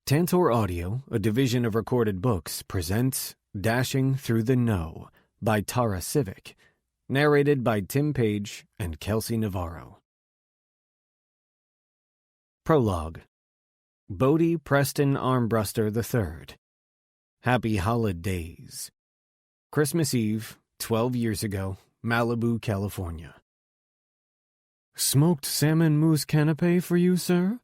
Tantor Audio, a division of Recorded Books, presents Dashing Through the No by Tara Sivec, narrated by Tim Page and Kelsey Navarro. Prologue. Bodie Preston Armbruster III. Happy Holidays. Christmas Eve, 12 years ago, Malibu, California. Smoked salmon mousse canapé for you, sir?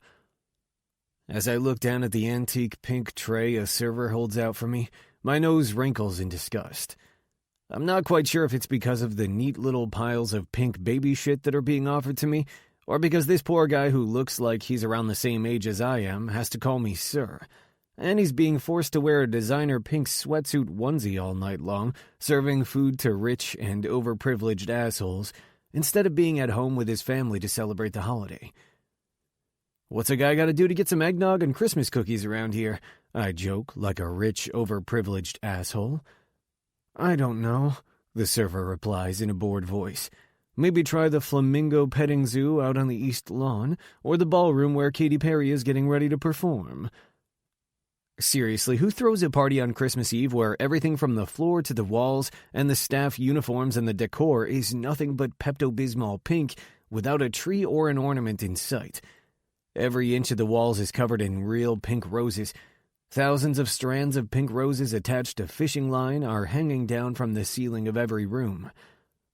As I look down at the antique pink tray a server holds out for me, my nose wrinkles in disgust. I'm not quite sure if it's because of the neat little piles of pink baby shit that are being offered to me, or because this poor guy who looks like he's around the same age as I am has to call me sir, and he's being forced to wear a designer pink sweatsuit onesie all night long, serving food to rich and overprivileged assholes, instead of being at home with his family to celebrate the holiday. What's a guy got to do to get some eggnog and Christmas cookies around here? I joke, like a rich, overprivileged asshole. I don't know, the server replies in a bored voice. Maybe try the flamingo petting zoo out on the East Lawn, or the ballroom where Katy Perry is getting ready to perform. Seriously, who throws a party on Christmas Eve where everything from the floor to the walls and the staff uniforms and the decor is nothing but Pepto-Bismol pink without a tree or an ornament in sight? Every inch of the walls is covered in real pink roses. Thousands of strands of pink roses attached to fishing line are hanging down from the ceiling of every room.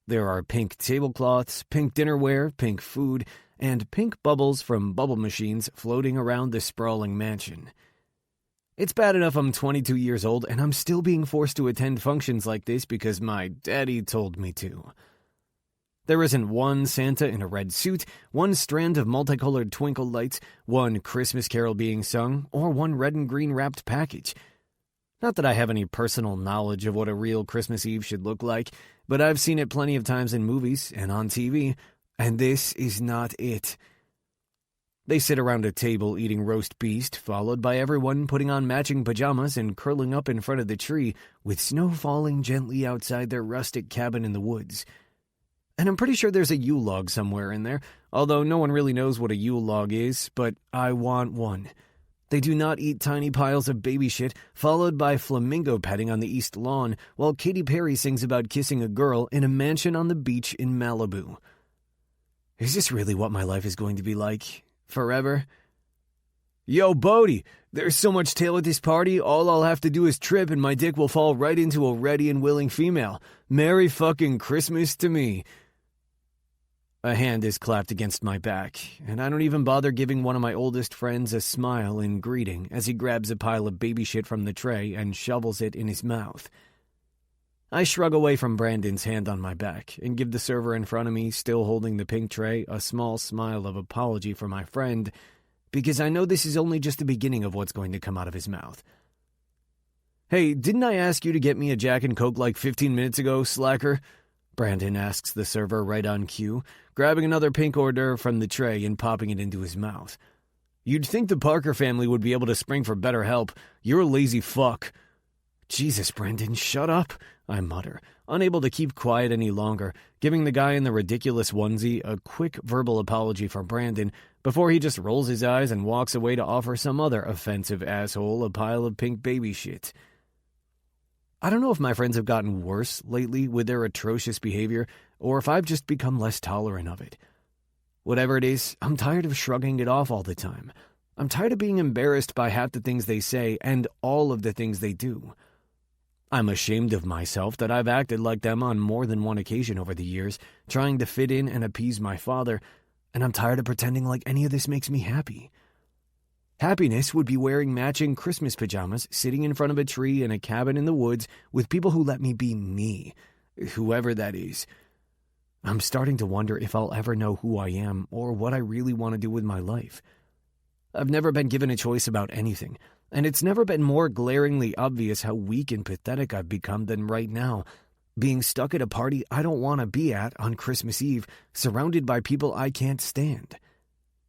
There are pink tablecloths, pink dinnerware, pink food, and pink bubbles from bubble machines floating around the sprawling mansion. It's bad enough I'm 22 years old and I'm still being forced to attend functions like this because my daddy told me to. There isn't one Santa in a red suit, one strand of multicolored twinkle lights, one Christmas carol being sung, or one red and green wrapped package. Not that I have any personal knowledge of what a real Christmas Eve should look like, but I've seen it plenty of times in movies and on TV, and this is not it. They sit around a table eating roast beast, followed by everyone putting on matching pajamas and curling up in front of the tree, with snow falling gently outside their rustic cabin in the woods. And I'm pretty sure there's a Yule log somewhere in there, although no one really knows what a Yule log is, but I want one. They do not eat tiny piles of baby shit, followed by flamingo petting on the East Lawn, while Katy Perry sings about kissing a girl in a mansion on the beach in Malibu. Is this really what my life is going to be like? Forever? Yo, Bodie, there's so much tail at this party, all I'll have to do is trip and my dick will fall right into a ready and willing female. Merry fucking Christmas to me. A hand is clapped against my back, and I don't even bother giving one of my oldest friends a smile in greeting as he grabs a pile of baby shit from the tray and shovels it in his mouth. I shrug away from Brandon's hand on my back and give the server in front of me, still holding the pink tray, a small smile of apology for my friend, because I know this is only just the beginning of what's going to come out of his mouth. Hey, didn't I ask you to get me a Jack and Coke like 15 minutes ago, slacker? Brandon asks the server right on cue, grabbing another pink hors d'oeuvre from the tray and popping it into his mouth. You'd think the Parker family would be able to spring for better help. You're a lazy fuck. Jesus, Brandon, shut up, I mutter, unable to keep quiet any longer, giving the guy in the ridiculous onesie a quick verbal apology for Brandon before he just rolls his eyes and walks away to offer some other offensive asshole a pile of pink baby shit. I don't know if my friends have gotten worse lately with their atrocious behavior, or if I've just become less tolerant of it. Whatever it is, I'm tired of shrugging it off all the time. I'm tired of being embarrassed by half the things they say and all of the things they do. I'm ashamed of myself that I've acted like them on more than one occasion over the years, trying to fit in and appease my father, and I'm tired of pretending like any of this makes me happy. Happiness would be wearing matching Christmas pajamas, sitting in front of a tree in a cabin in the woods with people who let me be me, whoever that is. I'm starting to wonder if I'll ever know who I am or what I really want to do with my life. I've never been given a choice about anything, and it's never been more glaringly obvious how weak and pathetic I've become than right now, being stuck at a party I don't want to be at on Christmas Eve, surrounded by people I can't stand.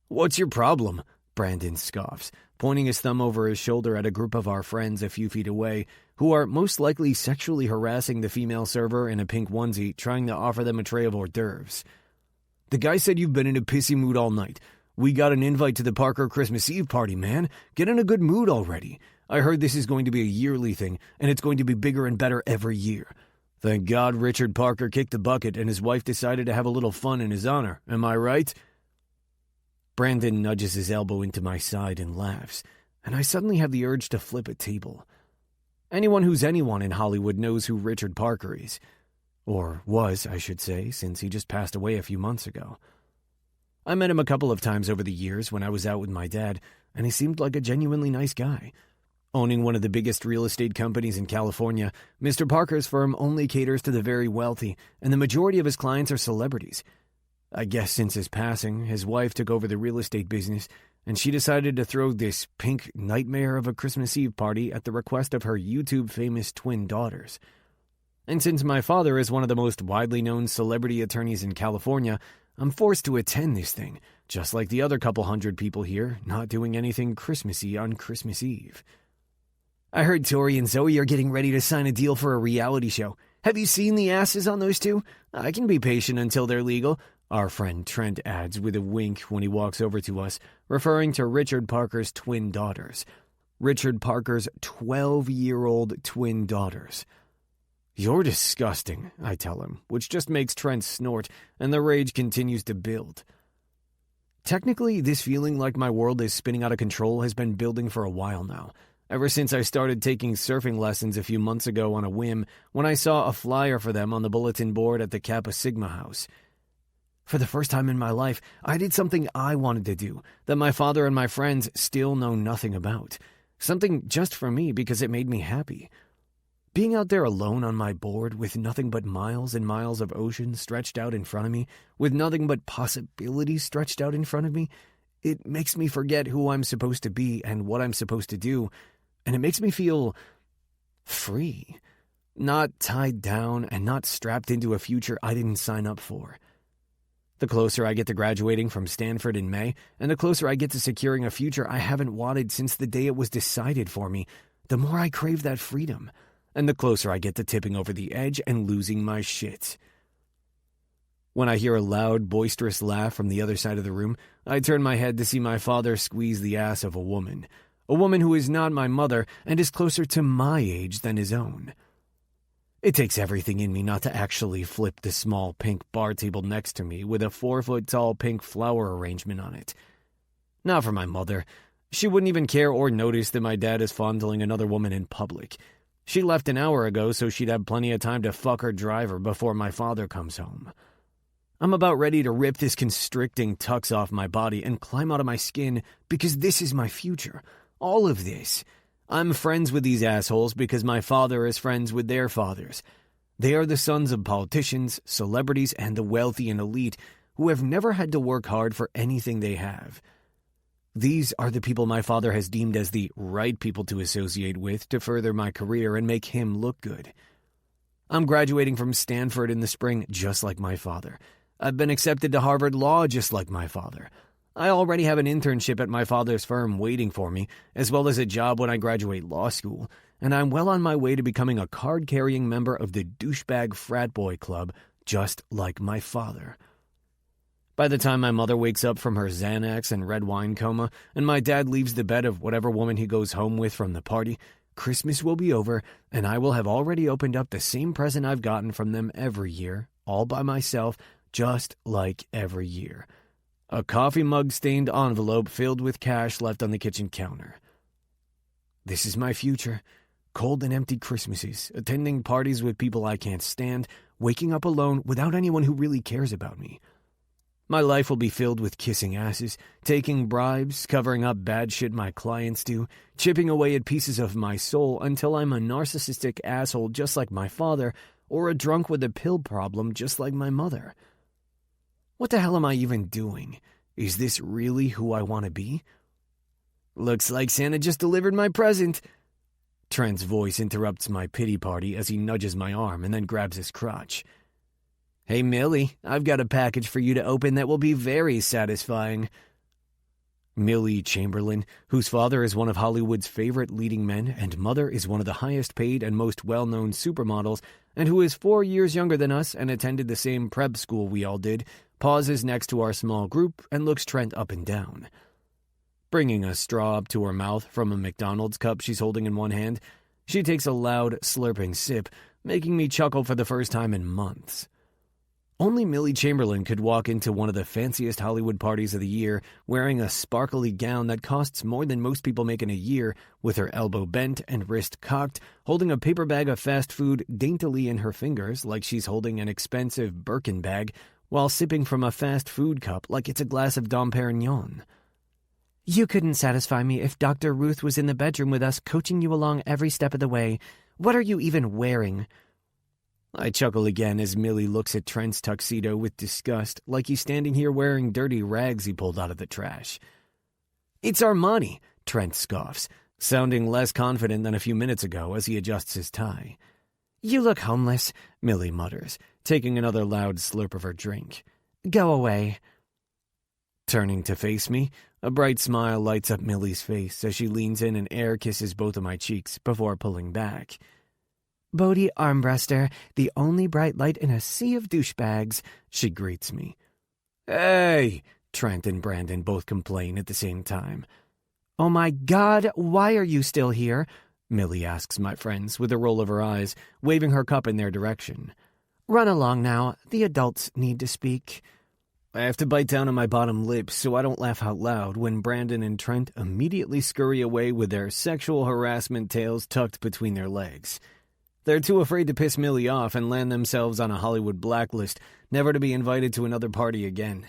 What's your problem? Brandon scoffs, pointing his thumb over his shoulder at a group of our friends a few feet away, who are most likely sexually harassing the female server in a pink onesie, trying to offer them a tray of hors d'oeuvres. The guy said you've been in a pissy mood all night. We got an invite to the Parker Christmas Eve party, man. Get in a good mood already. I heard this is going to be a yearly thing, and it's going to be bigger and better every year. Thank God Richard Parker kicked the bucket and his wife decided to have a little fun in his honor. Am I right?" Brandon nudges his elbow into my side and laughs, and I suddenly have the urge to flip a table. Anyone who's anyone in Hollywood knows who Richard Parker is. Or was, I should say, since he just passed away a few months ago. I met him a couple of times over the years when I was out with my dad, and he seemed like a genuinely nice guy. Owning one of the biggest real estate companies in California, Mr. Parker's firm only caters to the very wealthy, and the majority of his clients are celebrities. I guess since his passing, his wife took over the real estate business, and she decided to throw this pink nightmare of a Christmas Eve party at the request of her YouTube-famous twin daughters. And since my father is one of the most widely known celebrity attorneys in California, I'm forced to attend this thing, just like the other couple hundred people here, not doing anything Christmassy on Christmas Eve. I heard Tori and Zoe are getting ready to sign a deal for a reality show. Have you seen the asses on those two? I can be patient until they're legal, our friend Trent adds with a wink when he walks over to us, referring to Richard Parker's twin daughters. Richard Parker's 12-year-old twin daughters. "You're disgusting," I tell him, which just makes Trent snort, and the rage continues to build. Technically, this feeling like my world is spinning out of control has been building for a while now, ever since I started taking surfing lessons a few months ago on a whim when I saw a flyer for them on the bulletin board at the Kappa Sigma house. For the first time in my life, I did something I wanted to do that my father and my friends still know nothing about. Something just for me because it made me happy. Being out there alone on my board with nothing but miles and miles of ocean stretched out in front of me, with nothing but possibilities stretched out in front of me, it makes me forget who I'm supposed to be and what I'm supposed to do, and it makes me feel free. Not tied down and not strapped into a future I didn't sign up for. The closer I get to graduating from Stanford in May, and the closer I get to securing a future I haven't wanted since the day it was decided for me, the more I crave that freedom, and the closer I get to tipping over the edge and losing my shit. When I hear a loud, boisterous laugh from the other side of the room, I turn my head to see my father squeeze the ass of a woman who is not my mother and is closer to my age than his own. It takes everything in me not to actually flip the small pink bar table next to me with a 4-foot-tall pink flower arrangement on it. Not for my mother. She wouldn't even care or notice that my dad is fondling another woman in public. She left an hour ago so she'd have plenty of time to fuck her driver before my father comes home. I'm about ready to rip this constricting tux off my body and climb out of my skin because this is my future. All of this. I'm friends with these assholes because my father is friends with their fathers. They are the sons of politicians, celebrities, and the wealthy and elite who have never had to work hard for anything they have. These are the people my father has deemed as the right people to associate with to further my career and make him look good. I'm graduating from Stanford in the spring just like my father. I've been accepted to Harvard Law just like my father. I already have an internship at my father's firm waiting for me, as well as a job when I graduate law school, and I'm well on my way to becoming a card-carrying member of the douchebag frat boy club, just like my father. By the time my mother wakes up from her Xanax and red wine coma, and my dad leaves the bed of whatever woman he goes home with from the party, Christmas will be over, and I will have already opened up the same present I've gotten from them every year, all by myself, just like every year. A coffee mug-stained envelope filled with cash left on the kitchen counter. This is my future. Cold and empty Christmases, attending parties with people I can't stand, waking up alone without anyone who really cares about me. My life will be filled with kissing asses, taking bribes, covering up bad shit my clients do, chipping away at pieces of my soul until I'm a narcissistic asshole just like my father, or a drunk with a pill problem just like my mother. What the hell am I even doing? Is this really who I want to be? Looks like Santa just delivered my present. Trent's voice interrupts my pity party as he nudges my arm and then grabs his crotch. Hey, Millie, I've got a package for you to open that will be very satisfying. Millie Chamberlain, whose father is one of Hollywood's favorite leading men and mother is one of the highest paid and most well-known supermodels, and who is 4 years younger than us and attended the same prep school we all did, pauses next to our small group, and looks Trent up and down. Bringing a straw up to her mouth from a McDonald's cup she's holding in one hand, she takes a loud, slurping sip, making me chuckle for the first time in months. Only Millie Chamberlain could walk into one of the fanciest Hollywood parties of the year wearing a sparkly gown that costs more than most people make in a year, with her elbow bent and wrist cocked, holding a paper bag of fast food daintily in her fingers like she's holding an expensive Birkin bag, while sipping from a fast food cup like it's a glass of Dom Perignon. "You couldn't satisfy me if Dr. Ruth was in the bedroom with us, coaching you along every step of the way. What are you even wearing?" I chuckle again as Millie looks at Trent's tuxedo with disgust, like he's standing here wearing dirty rags he pulled out of the trash. "It's Armani," Trent scoffs, sounding less confident than a few minutes ago as he adjusts his tie. "You look homeless," Millie mutters, taking another loud slurp of her drink. "Go away." Turning to face me, a bright smile lights up Millie's face as she leans in and air kisses both of my cheeks before pulling back. "Bodhi Armbruster, the only bright light in a sea of douchebags," she greets me. "Hey!" Trent and Brandon both complain at the same time. "Oh my God, why are you still here?" Millie asks my friends with a roll of her eyes, waving her cup in their direction. "Run along now, the adults need to speak." I have to bite down on my bottom lip so I don't laugh out loud when Brandon and Trent immediately scurry away with their sexual harassment tails tucked between their legs. They're too afraid to piss Millie off and land themselves on a Hollywood blacklist, never to be invited to another party again.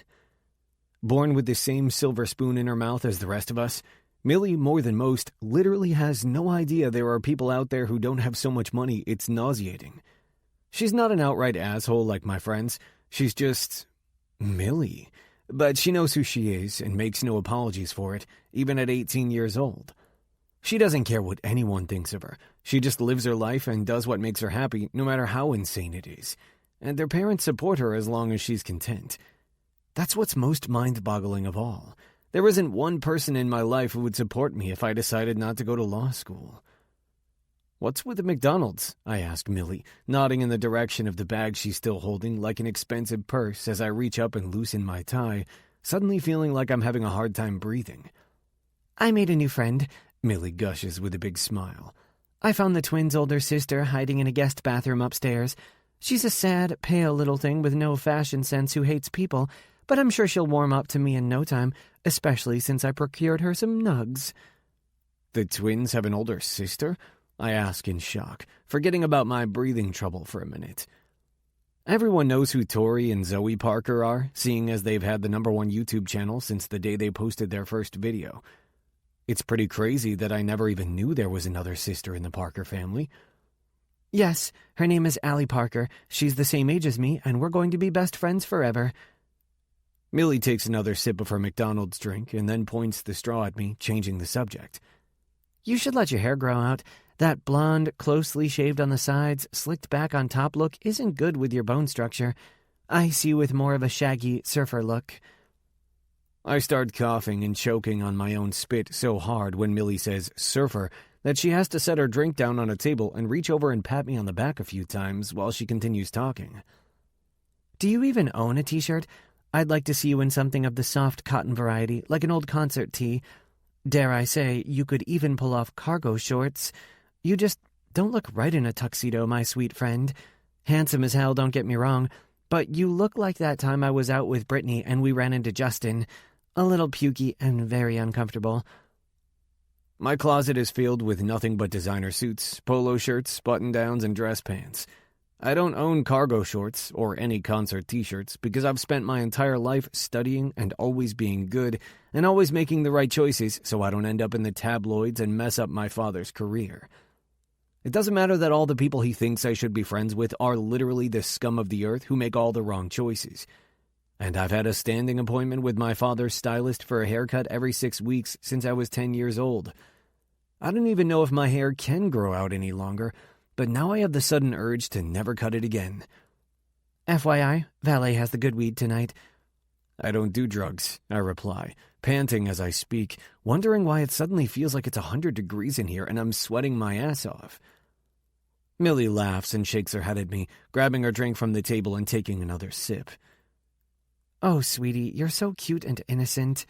Born with the same silver spoon in her mouth as the rest of us, Millie, more than most, literally has no idea there are people out there who don't have so much money it's nauseating. She's not an outright asshole like my friends. She's just Millie. But she knows who she is and makes no apologies for it, even at 18 years old. She doesn't care what anyone thinks of her. She just lives her life and does what makes her happy, no matter how insane it is. And their parents support her as long as she's content. That's what's most mind-boggling of all. There isn't one person in my life who would support me if I decided not to go to law school. "What's with the McDonald's?" I ask Millie, nodding in the direction of the bag she's still holding like an expensive purse as I reach up and loosen my tie, suddenly feeling like I'm having a hard time breathing. "I made a new friend," Millie gushes with a big smile. "I found the twins' older sister hiding in a guest bathroom upstairs. She's a sad, pale little thing with no fashion sense who hates people, but I'm sure she'll warm up to me in no time, especially since I procured her some nugs." "The twins have an older sister?" I ask in shock, forgetting about my breathing trouble for a minute. Everyone knows who Tori and Zoe Parker are, seeing as they've had the #1 YouTube channel since the day they posted their first video. It's pretty crazy that I never even knew there was another sister in the Parker family. "Yes, her name is Allie Parker. She's the same age as me, and we're going to be best friends forever." Millie takes another sip of her McDonald's drink and then points the straw at me, changing the subject. "You should let your hair grow out. That blonde, closely shaved on the sides, slicked back on top look isn't good with your bone structure. I see you with more of a shaggy surfer look." I start coughing and choking on my own spit so hard when Millie says surfer that she has to set her drink down on a table and reach over and pat me on the back a few times while she continues talking. "Do you even own a t-shirt? I'd like to see you in something of the soft cotton variety, like an old concert tee. Dare I say, you could even pull off cargo shorts. You just don't look right in a tuxedo, my sweet friend. Handsome as hell, don't get me wrong, but you look like that time I was out with Brittany and we ran into Justin. A little pukey and very uncomfortable." My closet is filled with nothing but designer suits, polo shirts, button-downs, and dress pants. I don't own cargo shorts or any concert t-shirts because I've spent my entire life studying and always being good and always making the right choices so I don't end up in the tabloids and mess up my father's career. It doesn't matter that all the people he thinks I should be friends with are literally the scum of the earth who make all the wrong choices. And I've had a standing appointment with my father's stylist for a haircut every 6 weeks since I was 10 years old. I don't even know if my hair can grow out any longer, but now I have the sudden urge to never cut it again. "FYI, Valet has the good weed tonight." "I don't do drugs," I reply, panting as I speak, wondering why it suddenly feels like it's 100 degrees in here and I'm sweating my ass off. Millie laughs and shakes her head at me, grabbing her drink from the table and taking another sip. "Oh, sweetie, you're so cute and innocent."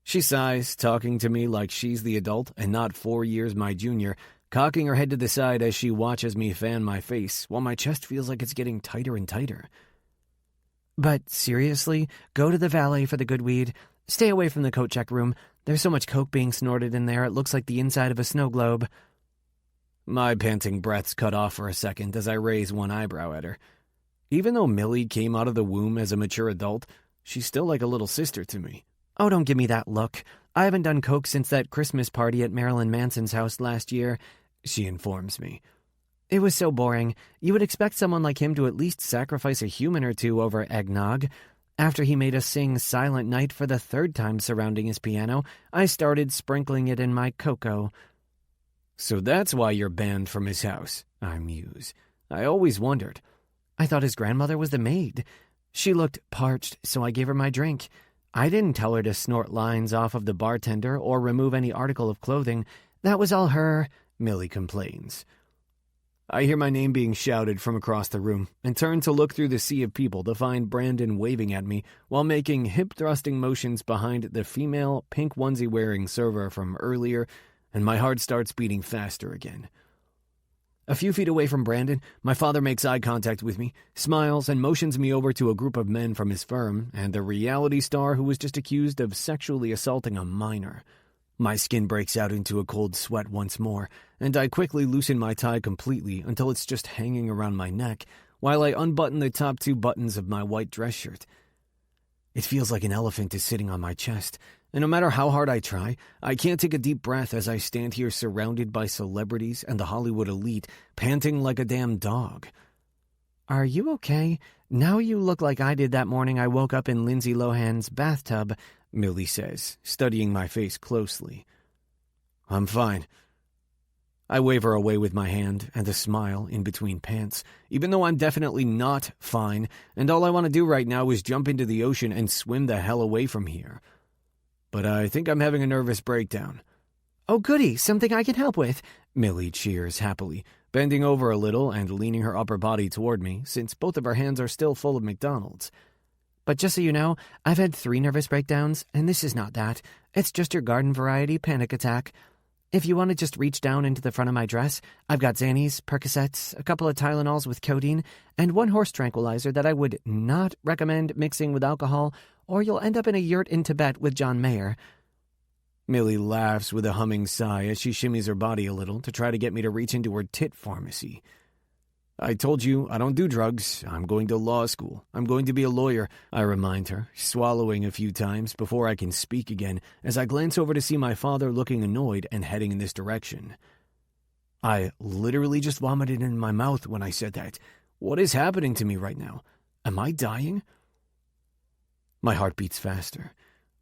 She sighs, talking to me like she's the adult and not 4 years my junior, cocking her head to the side as she watches me fan my face, while my chest feels like it's getting tighter and tighter. "But seriously, go to the valet for the good weed. Stay away from the coat check room. There's so much coke being snorted in there it looks like the inside of a snow globe." My panting breaths cut off for a second as I raise one eyebrow at her. Even though Millie came out of the womb as a mature adult, she's still like a little sister to me. "Oh, don't give me that look. I haven't done coke since that Christmas party at Marilyn Manson's house last year," she informs me. "It was so boring. You would expect someone like him to at least sacrifice a human or two over eggnog. After he made us sing Silent Night for the 3rd time surrounding his piano, I started sprinkling it in my cocoa." "So that's why you're banned from his house," I muse. "I always wondered." "I thought his grandmother was the maid. She looked parched, so I gave her my drink. I didn't tell her to snort lines off of the bartender or remove any article of clothing. That was all her," Millie complains. I hear my name being shouted from across the room and turn to look through the sea of people to find Brandon waving at me while making hip-thrusting motions behind the female pink onesie-wearing server from earlier, and my heart starts beating faster again. A few feet away from Brandon, my father makes eye contact with me, smiles, and motions me over to a group of men from his firm and the reality star who was just accused of sexually assaulting a minor. My skin breaks out into a cold sweat once more, and I quickly loosen my tie completely until it's just hanging around my neck, while I unbutton the top 2 buttons of my white dress shirt. It feels like an elephant is sitting on my chest, and no matter how hard I try, I can't take a deep breath as I stand here surrounded by celebrities and the Hollywood elite, panting like a damn dog. "Are you okay? Now you look like I did that morning I woke up in Lindsay Lohan's bathtub," Millie says, studying my face closely. "I'm fine." I wave her away with my hand and a smile in between pants, even though I'm definitely not fine, and all I want to do right now is jump into the ocean and swim the hell away from here. But I think I'm having a nervous breakdown. "Oh, goody, something I can help with," Millie cheers happily, bending over a little and leaning her upper body toward me, since both of her hands are still full of McDonald's. "But just so you know, I've had 3 nervous breakdowns, and this is not that. It's just your garden variety panic attack. If you want to just reach down into the front of my dress, I've got Xannies, Percocets, a couple of Tylenols with codeine, and 1 horse tranquilizer that I would not recommend mixing with alcohol, or you'll end up in a yurt in Tibet with John Mayer." Millie laughs with a humming sigh as she shimmies her body a little to try to get me to reach into her tit pharmacy. "I told you I don't do drugs. I'm going to law school. I'm going to be a lawyer," I remind her, swallowing a few times before I can speak again as I glance over to see my father looking annoyed and heading in this direction. I literally just vomited in my mouth when I said that. What is happening to me right now? Am I dying? My heart beats faster.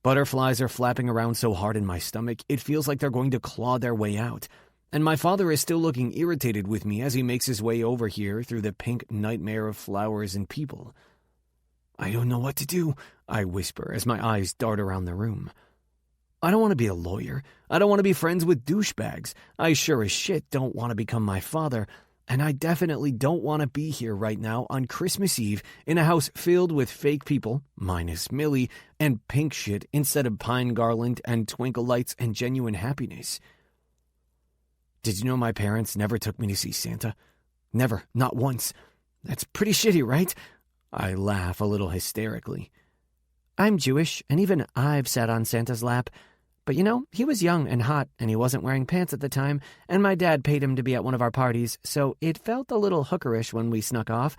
Butterflies are flapping around so hard in my stomach, it feels like they're going to claw their way out. And my father is still looking irritated with me as he makes his way over here through the pink nightmare of flowers and people. "I don't know what to do," I whisper as my eyes dart around the room. I don't want to be a lawyer. I don't want to be friends with douchebags. I sure as shit don't want to become my father. And I definitely don't want to be here right now on Christmas Eve in a house filled with fake people, minus Millie, and pink shit instead of pine garland and twinkle lights and genuine happiness. Did you know my parents never took me to see Santa? Never, not once. That's pretty shitty, right? I laugh a little hysterically. I'm Jewish, and even I've sat on Santa's lap. But you know, he was young and hot, and he wasn't wearing pants at the time, and my dad paid him to be at one of our parties, so it felt a little hookerish when we snuck off.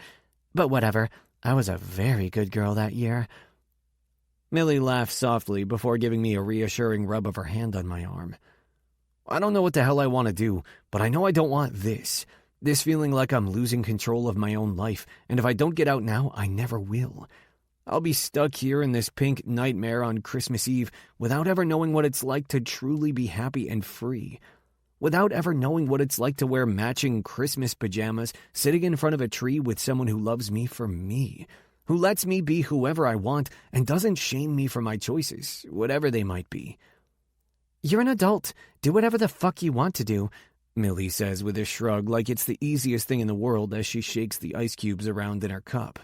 But whatever, I was a very good girl that year. Millie laughed softly before giving me a reassuring rub of her hand on my arm. I don't know what the hell I want to do, but I know I don't want this. This feeling like I'm losing control of my own life, and if I don't get out now, I never will. I'll be stuck here in this pink nightmare on Christmas Eve without ever knowing what it's like to truly be happy and free. Without ever knowing what it's like to wear matching Christmas pajamas, sitting in front of a tree with someone who loves me for me, who lets me be whoever I want and doesn't shame me for my choices, whatever they might be. You're an adult. Do whatever the fuck you want to do, Millie says with a shrug like it's the easiest thing in the world as she shakes the ice cubes around in her cup.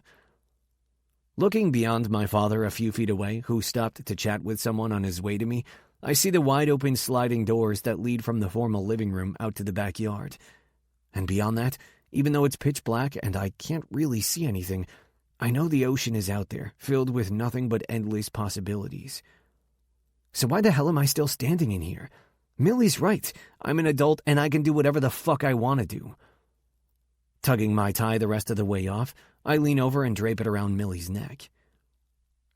Looking beyond my father a few feet away, who stopped to chat with someone on his way to me, I see the wide-open sliding doors that lead from the formal living room out to the backyard. And beyond that, even though it's pitch black and I can't really see anything, I know the ocean is out there, filled with nothing but endless possibilities. So why the hell am I still standing in here? Millie's right. I'm an adult and I can do whatever the fuck I want to do. Tugging my tie the rest of the way off, I lean over and drape it around Millie's neck.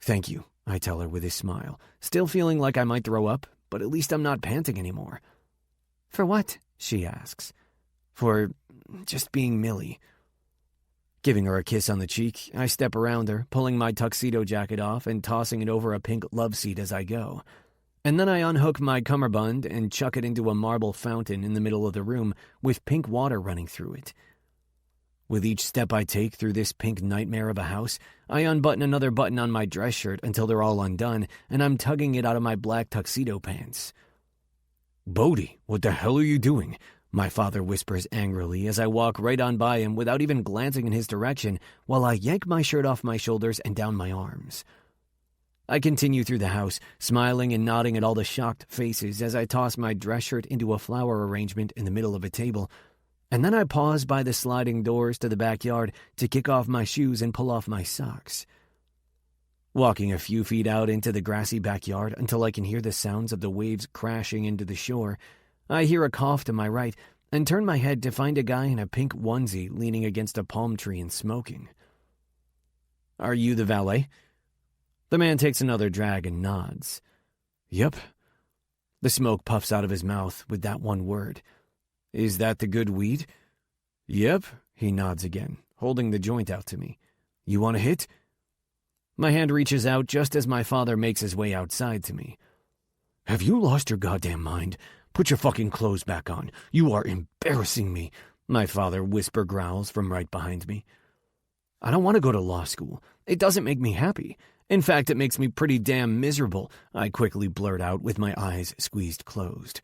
Thank you, I tell her with a smile, still feeling like I might throw up, but at least I'm not panting anymore. For what? She asks. For just being Millie. Giving her a kiss on the cheek, I step around her, pulling my tuxedo jacket off and tossing it over a pink love seat as I go. And then I unhook my cummerbund and chuck it into a marble fountain in the middle of the room with pink water running through it. With each step I take through this pink nightmare of a house, I unbutton another button on my dress shirt until they're all undone, and I'm tugging it out of my black tuxedo pants. Bodhi, what the hell are you doing? My father whispers angrily as I walk right on by him without even glancing in his direction while I yank my shirt off my shoulders and down my arms. I continue through the house, smiling and nodding at all the shocked faces as I toss my dress shirt into a flower arrangement in the middle of a table, and then I pause by the sliding doors to the backyard to kick off my shoes and pull off my socks. Walking a few feet out into the grassy backyard until I can hear the sounds of the waves crashing into the shore, I hear a cough to my right and turn my head to find a guy in a pink onesie leaning against a palm tree and smoking. Are you the valet? The man takes another drag and nods. Yep. The smoke puffs out of his mouth with that one word. Is that the good weed? Yep, he nods again, holding the joint out to me. You want a hit? My hand reaches out just as my father makes his way outside to me. Have you lost your goddamn mind? Put your fucking clothes back on. You are embarrassing me, my father whisper growls from right behind me. I don't want to go to law school. It doesn't make me happy. In fact, it makes me pretty damn miserable, I quickly blurt out with my eyes squeezed closed.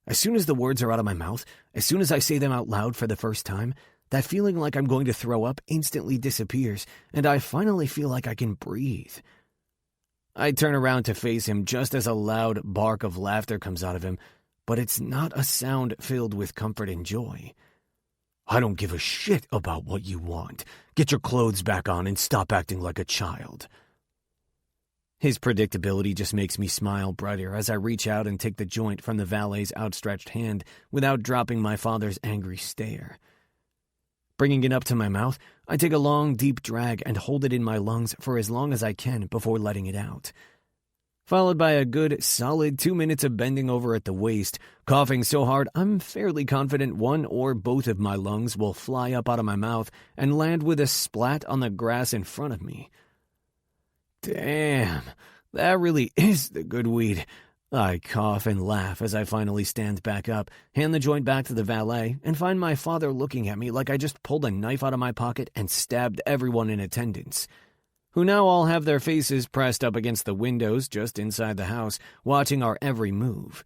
As soon as the words are out of my mouth, as soon as I say them out loud for the first time, that feeling like I'm going to throw up instantly disappears, and I finally feel like I can breathe. I turn around to face him just as a loud bark of laughter comes out of him, but it's not a sound filled with comfort and joy. I don't give a shit about what you want. Get your clothes back on and stop acting like a child. His predictability just makes me smile brighter as I reach out and take the joint from the valet's outstretched hand without dropping my father's angry stare. Bringing it up to my mouth, I take a long, deep drag and hold it in my lungs for as long as I can before letting it out. Followed by a good, solid 2 minutes of bending over at the waist, coughing so hard I'm fairly confident one or both of my lungs will fly up out of my mouth and land with a splat on the grass in front of me. Damn, that really is the good weed. I cough and laugh as I finally stand back up, hand the joint back to the valet, and find my father looking at me like I just pulled a knife out of my pocket and stabbed everyone in attendance, who now all have their faces pressed up against the windows just inside the house, watching our every move.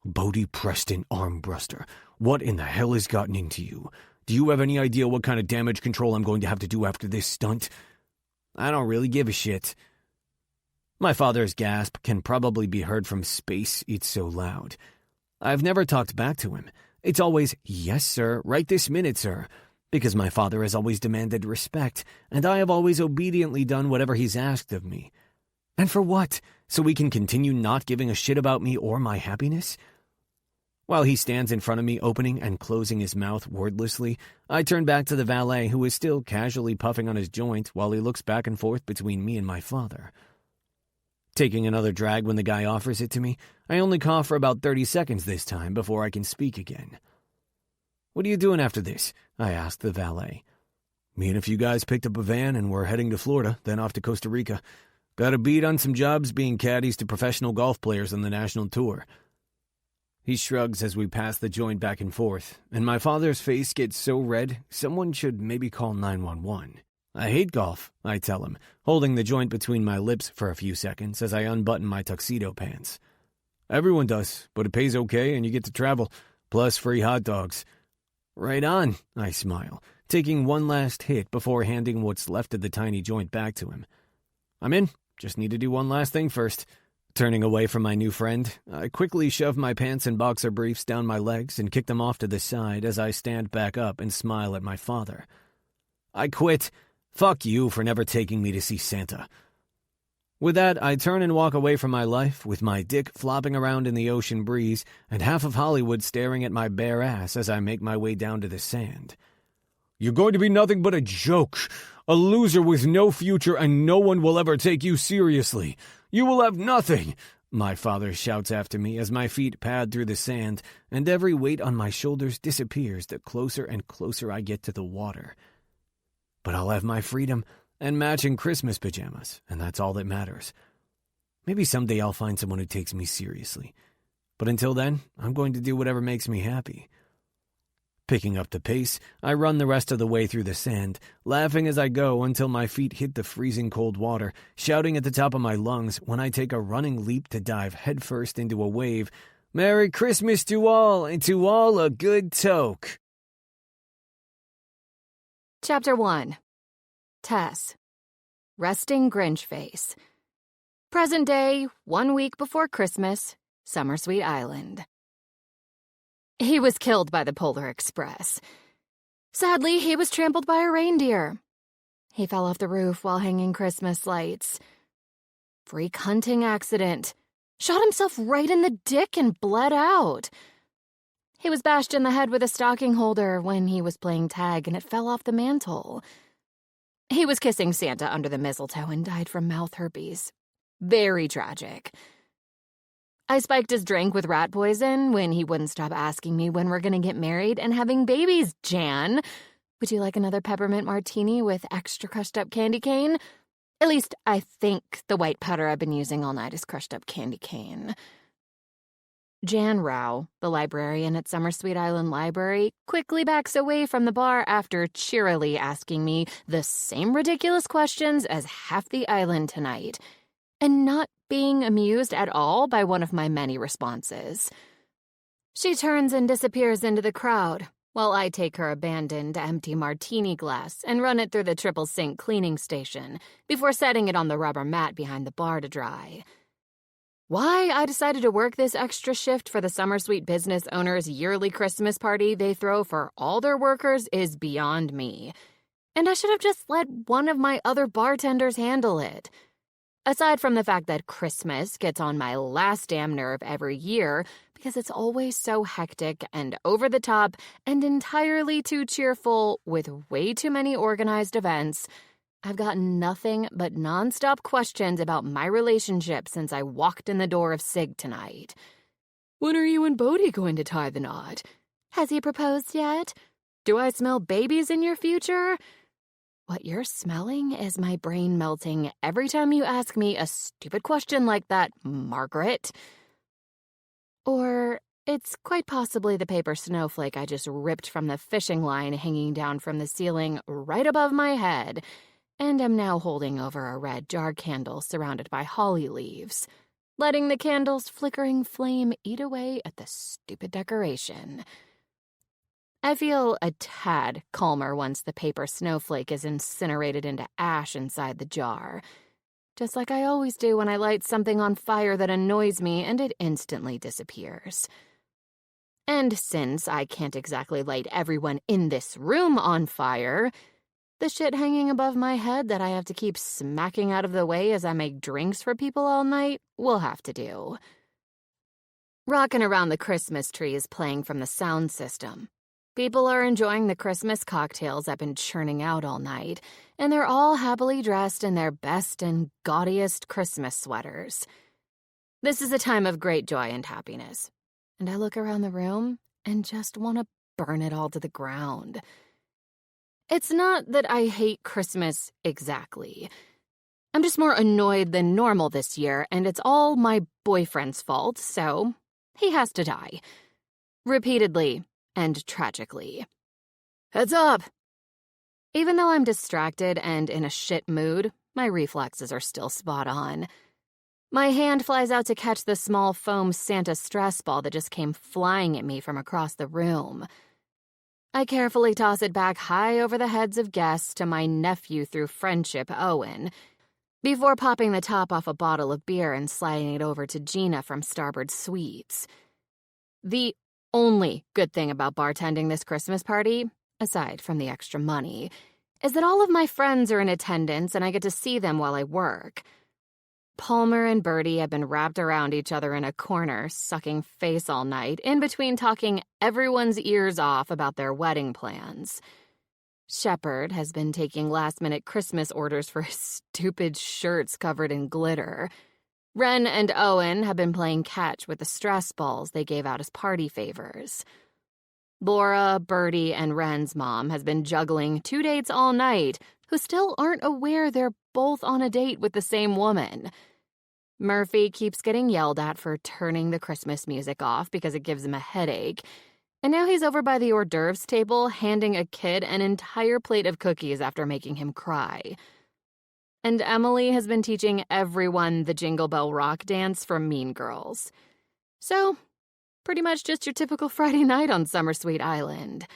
Bodhi Preston Armbruster, what in the hell has gotten into you? Do you have any idea what kind of damage control I'm going to have to do after this stunt? I don't really give a shit. My father's gasp can probably be heard from space, it's so loud. I've never talked back to him. It's always, yes, sir, right this minute, sir, because my father has always demanded respect, and I have always obediently done whatever he's asked of me. And for what? So we can continue not giving a shit about me or my happiness? While he stands in front of me opening and closing his mouth wordlessly, I turn back to the valet who is still casually puffing on his joint while he looks back and forth between me and my father. Taking another drag when the guy offers it to me, I only cough for about 30 seconds this time before I can speak again. What are you doing after this? I asked the valet. Me and a few guys picked up a van and we're heading to Florida, then off to Costa Rica. Got a beat on some jobs being caddies to professional golf players on the national tour. He shrugs as we pass the joint back and forth, and my father's face gets so red, someone should maybe call 911. I hate golf, I tell him, holding the joint between my lips for a few seconds as I unbutton my tuxedo pants. Everyone does, but it pays okay and you get to travel, plus free hot dogs. Right on, I smile, taking one last hit before handing what's left of the tiny joint back to him. I'm in. Just need to do one last thing first. Turning away from my new friend, I quickly shove my pants and boxer briefs down my legs and kick them off to the side as I stand back up and smile at my father. I quit. Fuck you for never taking me to see Santa. With that, I turn and walk away from my life with my dick flopping around in the ocean breeze and half of Hollywood staring at my bare ass as I make my way down to the sand. You're going to be nothing but a joke, a loser with no future, and no one will ever take you seriously. You will have nothing, my father shouts after me as my feet pad through the sand and every weight on my shoulders disappears the closer and closer I get to the water. But I'll have my freedom and matching Christmas pajamas, and that's all that matters. Maybe someday I'll find someone who takes me seriously. But until then, I'm going to do whatever makes me happy. Picking up the pace, I run the rest of the way through the sand, laughing as I go until my feet hit the freezing cold water, shouting at the top of my lungs when I take a running leap to dive headfirst into a wave. Merry Christmas to all, and to all a good toke. Chapter 1. Tess. Resting Grinch Face. Present day, 1 week before Christmas, Summer Sweet Island. He was killed by the Polar Express. Sadly, he was trampled by a reindeer. He fell off the roof while hanging Christmas lights. Freak hunting accident. Shot himself right in the dick and bled out. He was bashed in the head with a stocking holder when he was playing tag and it fell off the mantle. He was kissing Santa under the mistletoe and died from mouth herpes. Very tragic. I spiked his drink with rat poison when he wouldn't stop asking me when we're gonna get married and having babies, Jan. Would you like another peppermint martini with extra crushed up candy cane? At least I think the white powder I've been using all night is crushed up candy cane. Jan Rao, the librarian at Summer Sweet Island Library, quickly backs away from the bar after cheerily asking me the same ridiculous questions as half the island tonight, and not being amused at all by one of my many responses. She turns and disappears into the crowd, while I take her abandoned empty martini glass and run it through the triple sink cleaning station before setting it on the rubber mat behind the bar to dry. Why I decided to work this extra shift for the Summer Sweet business owners' yearly Christmas party they throw for all their workers is beyond me. And I should have just let one of my other bartenders handle it. Aside from the fact that Christmas gets on my last damn nerve every year because it's always so hectic and over the top and entirely too cheerful with way too many organized events, I've gotten nothing but nonstop questions about my relationship since I walked in the door of SIG tonight. When are you and Bodhi going to tie the knot? Has he proposed yet? Do I smell babies in your future? What you're smelling is my brain melting every time you ask me a stupid question like that, Margaret. Or it's quite possibly the paper snowflake I just ripped from the fishing line hanging down from the ceiling right above my head, and am now holding over a red jar candle surrounded by holly leaves, letting the candle's flickering flame eat away at the stupid decoration. I feel a tad calmer once the paper snowflake is incinerated into ash inside the jar, just like I always do when I light something on fire that annoys me and it instantly disappears. And since I can't exactly light everyone in this room on fire, the shit hanging above my head that I have to keep smacking out of the way as I make drinks for people all night will have to do. Rockin' Around the Christmas Tree is playing from the sound system. People are enjoying the Christmas cocktails I've been churning out all night, and they're all happily dressed in their best and gaudiest Christmas sweaters. This is a time of great joy and happiness, and I look around the room and just want to burn it all to the ground. It's not that I hate Christmas exactly. I'm just more annoyed than normal this year, and it's all my boyfriend's fault, so he has to die. Repeatedly. And tragically. Heads up! Even though I'm distracted and in a shit mood, my reflexes are still spot on. My hand flies out to catch the small foam Santa stress ball that just came flying at me from across the room. I carefully toss it back high over the heads of guests to my nephew through friendship, Owen, before popping the top off a bottle of beer and sliding it over to Gina from Starboard Sweets. The only good thing about bartending this Christmas party, aside from the extra money, is that all of my friends are in attendance and I get to see them while I work. Palmer and Bertie have been wrapped around each other in a corner, sucking face all night, in between talking everyone's ears off about their wedding plans. Shepard has been taking last-minute Christmas orders for his stupid shirts covered in glitter. Ren and Owen have been playing catch with the stress balls they gave out as party favors. Laura, Bertie, and Ren's mom has been juggling 2 dates all night who still aren't aware they're both on a date with the same woman. Murphy keeps getting yelled at for turning the Christmas music off because it gives him a headache, and now he's over by the hors d'oeuvres table handing a kid an entire plate of cookies after making him cry. And Emily has been teaching everyone the Jingle Bell Rock dance from Mean Girls. So, pretty much just your typical Friday night on Summer Sweet Island.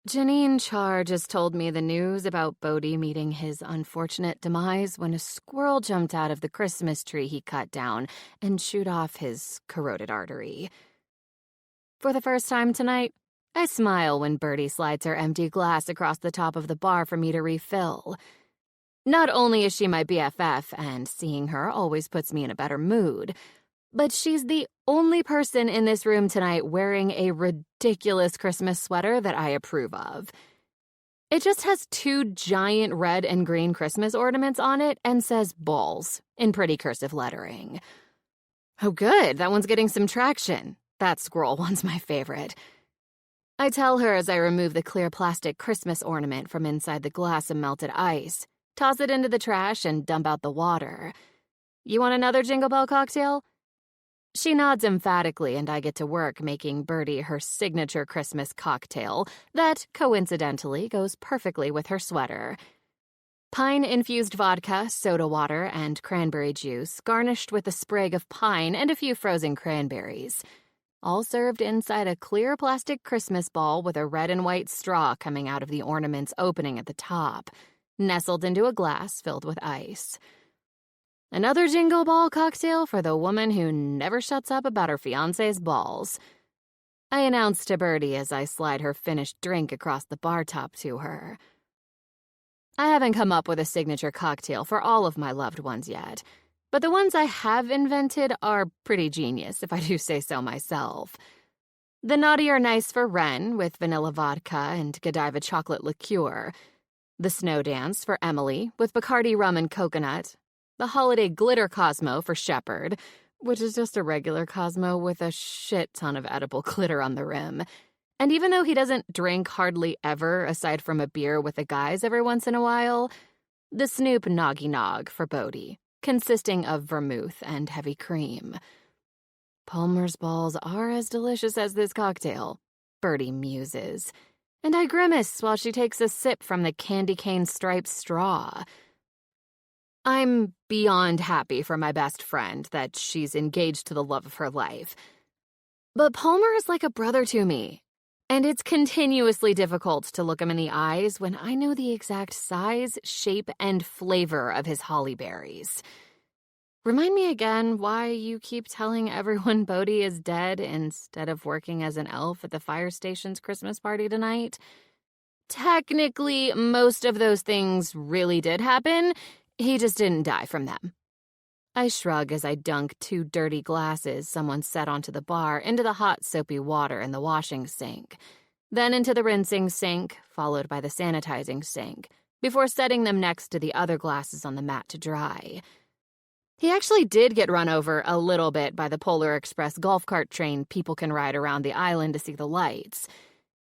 Janine Char just told me the news about Bodhi meeting his unfortunate demise when a squirrel jumped out of the Christmas tree he cut down and chewed off his carotid artery. For the first time tonight, I smile when Bertie slides her empty glass across the top of the bar for me to refill. Not only is she my BFF, and seeing her always puts me in a better mood, but she's the only person in this room tonight wearing a ridiculous Christmas sweater that I approve of. It just has 2 giant red and green Christmas ornaments on it and says balls in pretty cursive lettering. Oh good, that one's getting some traction. That squirrel one's my favorite. I tell her as I remove the clear plastic Christmas ornament from inside the glass of melted ice, toss it into the trash, and dump out the water. You want another Jingle Bell cocktail? She nods emphatically, and I get to work making Bertie her signature Christmas cocktail that, coincidentally, goes perfectly with her sweater. Pine-infused vodka, soda water, and cranberry juice, garnished with a sprig of pine and a few frozen cranberries. All served inside a clear plastic Christmas ball with a red and white straw coming out of the ornament's opening at the top, nestled into a glass filled with ice. Another Jingle Ball cocktail for the woman who never shuts up about her fiancé's balls. I announce to Bertie as I slide her finished drink across the bar top to her. I haven't come up with a signature cocktail for all of my loved ones yet, but the ones I have invented are pretty genius, if I do say so myself. The Naughty or Nice for Ren, with vanilla vodka and Godiva chocolate liqueur. The Snow Dance for Emily, with Bacardi rum and coconut. The Holiday Glitter Cosmo for Shepard, which is just a regular Cosmo with a shit ton of edible glitter on the rim. And even though he doesn't drink hardly ever, aside from a beer with the guys every once in a while, the Snoop Noggy Nog for Bodhi, consisting of vermouth and heavy cream. Palmer's balls are as delicious as this cocktail, Bertie muses, and I grimace while she takes a sip from the candy cane striped straw. I'm beyond happy for my best friend that she's engaged to the love of her life. But Palmer is like a brother to me, and it's continuously difficult to look him in the eyes when I know the exact size, shape, and flavor of his holly berries. Remind me again why you keep telling everyone Bodhi is dead instead of working as an elf at the fire station's Christmas party tonight? Technically, most of those things really did happen. He just didn't die from them. I shrug as I dunk 2 dirty glasses someone set onto the bar into the hot, soapy water in the washing sink, then into the rinsing sink, followed by the sanitizing sink, before setting them next to the other glasses on the mat to dry. He actually did get run over a little bit by the Polar Express golf cart train people can ride around the island to see the lights.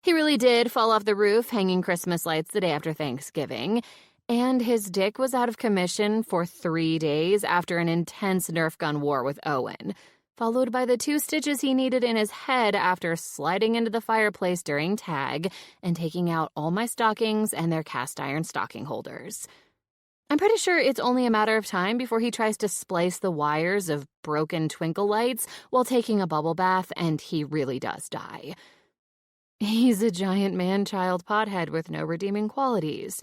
He really did fall off the roof hanging Christmas lights the day after Thanksgiving, and his dick was out of commission for 3 days after an intense Nerf gun war with Owen, followed by the 2 stitches he needed in his head after sliding into the fireplace during tag and taking out all my stockings and their cast iron stocking holders. I'm pretty sure it's only a matter of time before he tries to splice the wires of broken twinkle lights while taking a bubble bath, and he really does die. He's a giant man-child pothead with no redeeming qualities,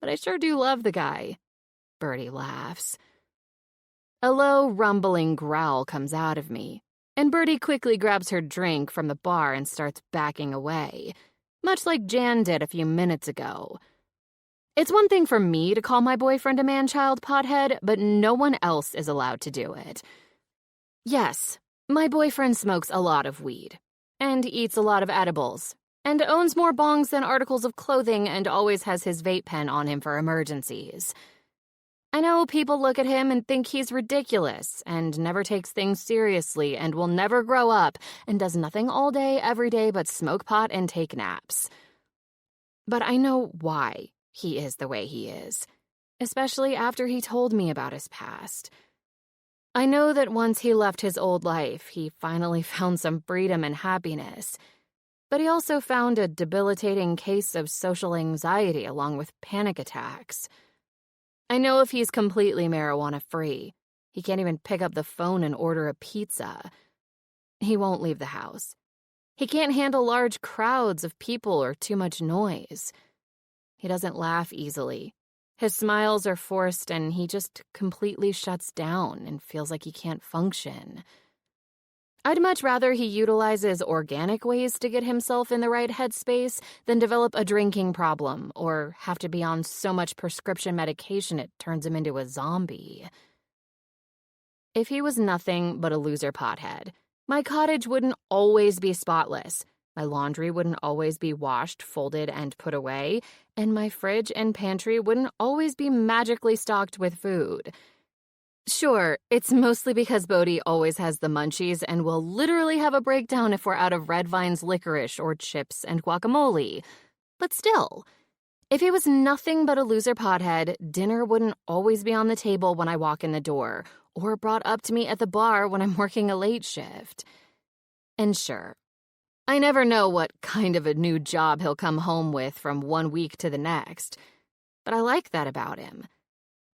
but I sure do love the guy. Bertie laughs. A low, rumbling growl comes out of me, and Bertie quickly grabs her drink from the bar and starts backing away, much like Jan did a few minutes ago. It's one thing for me to call my boyfriend a man-child pothead, but no one else is allowed to do it. Yes, my boyfriend smokes a lot of weed, and eats a lot of edibles, and owns more bongs than articles of clothing and always has his vape pen on him for emergencies. I know people look at him and think he's ridiculous and never takes things seriously and will never grow up and does nothing all day, every day but smoke pot and take naps. But I know why he is the way he is, especially after he told me about his past. I know that once he left his old life, he finally found some freedom and happiness, but he also found a debilitating case of social anxiety along with panic attacks. I know if he's completely marijuana-free, he can't even pick up the phone and order a pizza. He won't leave the house. He can't handle large crowds of people or too much noise. He doesn't laugh easily. His smiles are forced and he just completely shuts down and feels like he can't function. I'd much rather he utilizes organic ways to get himself in the right headspace than develop a drinking problem or have to be on so much prescription medication it turns him into a zombie. If he was nothing but a loser pothead, my cottage wouldn't always be spotless. My laundry wouldn't always be washed, folded, and put away, and my fridge and pantry wouldn't always be magically stocked with food. Sure, it's mostly because Bodhi always has the munchies and will literally have a breakdown if we're out of Red Vine's licorice or chips and guacamole. But still, if he was nothing but a loser pothead, dinner wouldn't always be on the table when I walk in the door, or brought up to me at the bar when I'm working a late shift. And sure, I never know what kind of a new job he'll come home with from one week to the next, but I like that about him.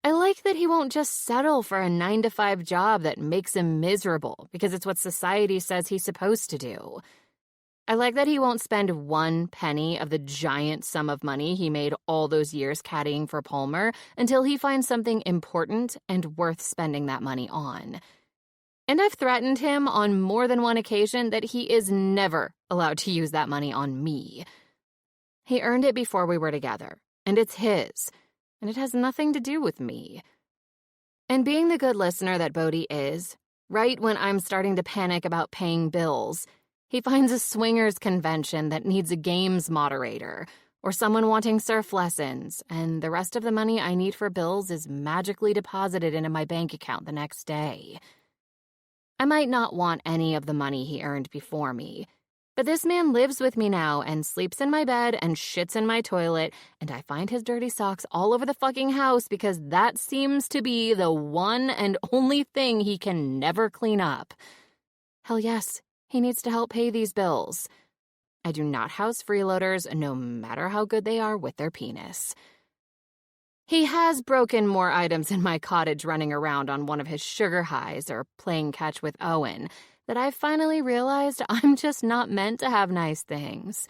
I like that he won't just settle for a 9-to-5 job that makes him miserable because it's what society says he's supposed to do. I like that he won't spend 1 penny of the giant sum of money he made all those years caddying for Palmer until he finds something important and worth spending that money on. And I've threatened him on more than one occasion that he is never allowed to use that money on me. He earned it before we were together, and it's his, and it has nothing to do with me. And being the good listener that Bodhi is, right when I'm starting to panic about paying bills, he finds a swingers convention that needs a games moderator, or someone wanting surf lessons, and the rest of the money I need for bills is magically deposited into my bank account the next day. I might not want any of the money he earned before me, but this man lives with me now and sleeps in my bed and shits in my toilet, and I find his dirty socks all over the fucking house because that seems to be the one and only thing he can never clean up. Hell yes, he needs to help pay these bills. I do not house freeloaders, no matter how good they are with their penis. He has broken more items in my cottage running around on one of his sugar highs or playing catch with Owen that I've finally realized I'm just not meant to have nice things.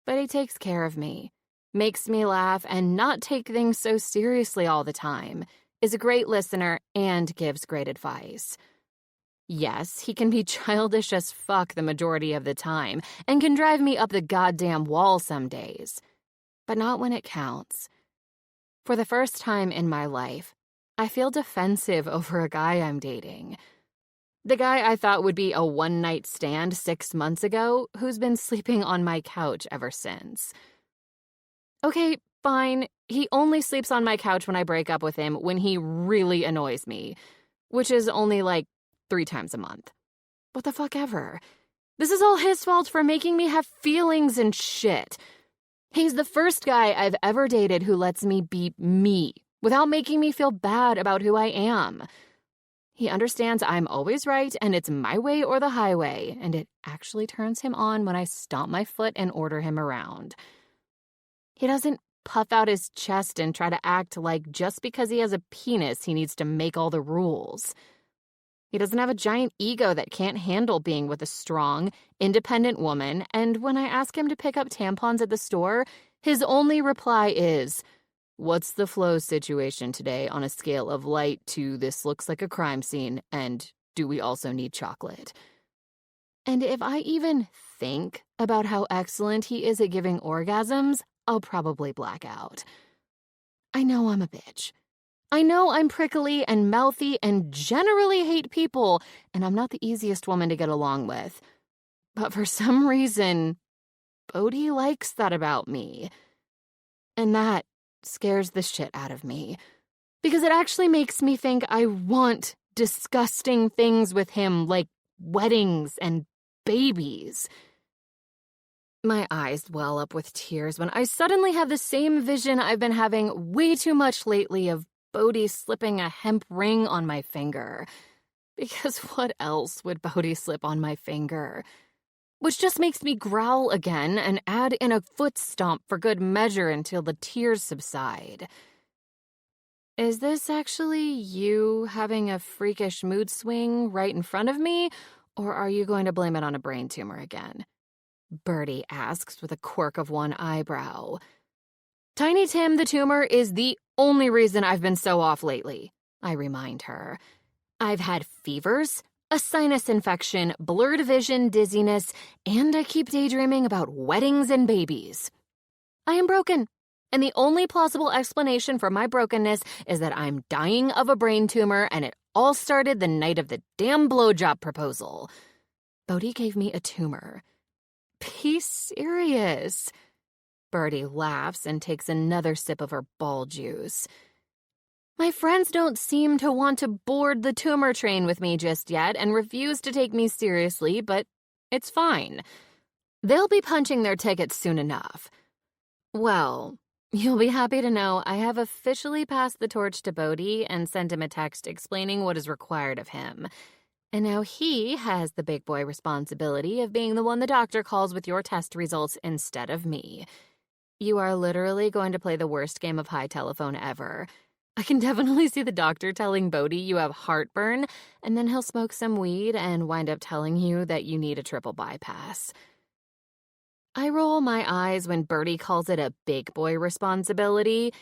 But he takes care of me, makes me laugh and not take things so seriously all the time, is a great listener, and gives great advice. Yes, he can be childish as fuck the majority of the time and can drive me up the goddamn wall some days, but not when it counts. For the first time in my life, I feel defensive over a guy I'm dating. The guy I thought would be a one-night stand 6 months ago, who's been sleeping on my couch ever since. Okay, fine, he only sleeps on my couch when I break up with him when he really annoys me, which is only like 3 times a month. What the fuck ever. This is all his fault for making me have feelings and shit. He's the first guy I've ever dated who lets me be me without making me feel bad about who I am. He understands I'm always right and it's my way or the highway, and it actually turns him on when I stomp my foot and order him around. He doesn't puff out his chest and try to act like just because he has a penis he needs to make all the rules. He doesn't have a giant ego that can't handle being with a strong, independent woman, and when I ask him to pick up tampons at the store, his only reply is, "What's the flow situation today on a scale of light to this looks like a crime scene, and do we also need chocolate?" And if I even think about how excellent he is at giving orgasms, I'll probably black out. I know I'm a bitch. I know I'm prickly and mouthy and generally hate people, and I'm not the easiest woman to get along with. But for some reason, Bodhi likes that about me. And that scares the shit out of me. Because it actually makes me think I want disgusting things with him, like weddings and babies. My eyes well up with tears when I suddenly have the same vision I've been having way too much lately of Bodhi slipping a hemp ring on my finger. Because what else would Bodhi slip on my finger? Which just makes me growl again and add in a foot stomp for good measure until the tears subside. Is this actually you having a freakish mood swing right in front of me, or are you going to blame it on a brain tumor again? Bertie asks with a quirk of one eyebrow. Tiny Tim the tumor is the only reason I've been so off lately, I remind her. I've had fevers, a sinus infection, blurred vision, dizziness, and I keep daydreaming about weddings and babies. I am broken, and the only plausible explanation for my brokenness is that I'm dying of a brain tumor, and it all started the night of the damn blowjob proposal. Bodhi gave me a tumor. Be serious. Bertie laughs and takes another sip of her ball juice. My friends don't seem to want to board the tumor train with me just yet and refuse to take me seriously, but it's fine. They'll be punching their tickets soon enough. Well, you'll be happy to know I have officially passed the torch to Bodhi and sent him a text explaining what is required of him. And now he has the big boy responsibility of being the one the doctor calls with your test results instead of me. You are literally going to play the worst game of high telephone ever. I can definitely see the doctor telling Bodhi you have heartburn, and then he'll smoke some weed and wind up telling you that you need a triple bypass. I roll my eyes when Bertie calls it a big boy responsibility,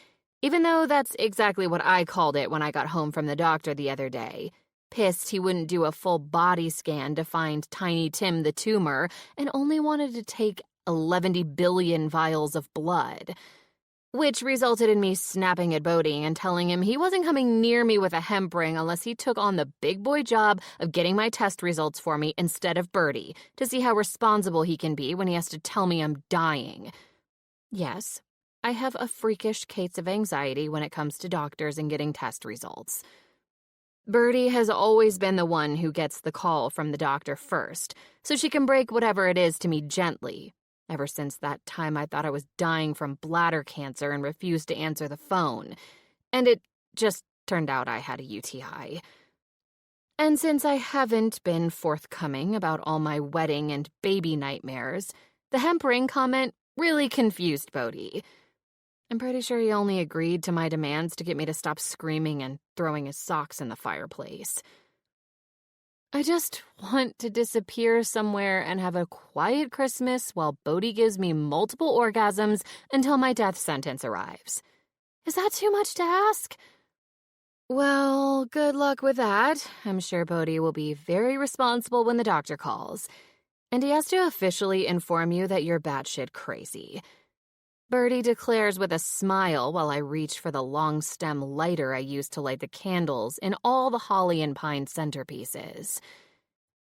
even though that's exactly what I called it when I got home from the doctor the other day. Pissed he wouldn't do a full body scan to find Tiny Tim the tumor and only wanted to take 11 billion vials of blood. Which resulted in me snapping at Bodhi and telling him he wasn't coming near me with a hemp ring unless he took on the big boy job of getting my test results for me instead of Bertie, to see how responsible he can be when he has to tell me I'm dying. Yes, I have a freakish case of anxiety when it comes to doctors and getting test results. Bertie has always been the one who gets the call from the doctor first, so she can break whatever it is to me gently. Ever since that time I thought I was dying from bladder cancer and refused to answer the phone. And it just turned out I had a UTI. And since I haven't been forthcoming about all my wedding and baby nightmares, the hemp ring comment really confused Bodhi. I'm pretty sure he only agreed to my demands to get me to stop screaming and throwing his socks in the fireplace. I just want to disappear somewhere and have a quiet Christmas while Bodhi gives me multiple orgasms until my death sentence arrives. Is that too much to ask? Well, good luck with that. I'm sure Bodhi will be very responsible when the doctor calls. And he has to officially inform you that you're batshit crazy. Bertie declares with a smile while I reach for the long stem lighter I used to light the candles in all the holly and pine centerpieces.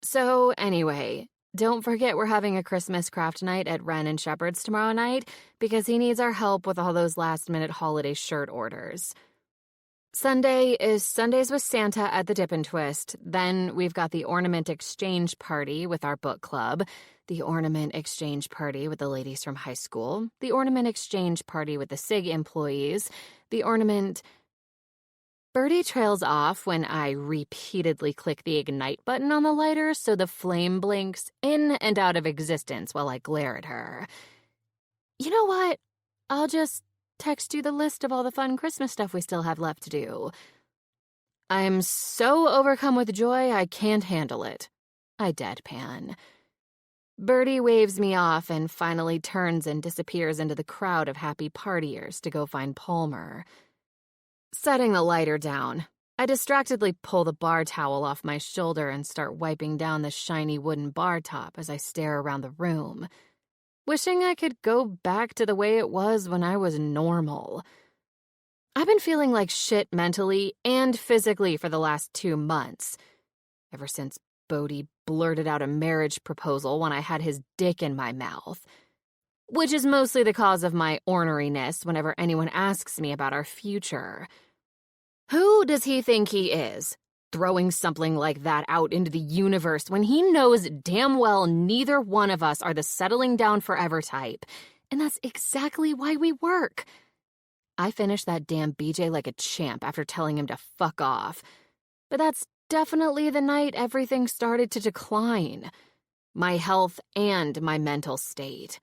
So anyway, don't forget we're having a Christmas craft night at Wren and Shepherd's tomorrow night because he needs our help with all those last-minute holiday shirt orders. Sunday is Sundays with Santa at the Dip and Twist. Then we've got the ornament exchange party with our book club, the ornament exchange party with the ladies from high school, the ornament exchange party with the SIG employees, the ornament... Bertie trails off when I repeatedly click the ignite button on the lighter so the flame blinks in and out of existence while I glare at her. You know what? I'll just text you the list of all the fun Christmas stuff we still have left to do. I'm so overcome with joy I can't handle it. I deadpan. Birdie waves me off and finally turns and disappears into the crowd of happy partiers to go find Palmer. Setting the lighter down, I distractedly pull the bar towel off my shoulder and start wiping down the shiny wooden bar top as I stare around the room, wishing I could go back to the way it was when I was normal. I've been feeling like shit mentally and physically for the last 2 months, ever since Bodhi blurted out a marriage proposal when I had his dick in my mouth, which is mostly the cause of my orneriness whenever anyone asks me about our future. Who does he think he is, throwing something like that out into the universe when he knows damn well neither one of us are the settling down forever type, and that's exactly why we work? I finished that damn BJ like a champ after telling him to fuck off, but that's definitely the night everything started to decline. My health and my mental state.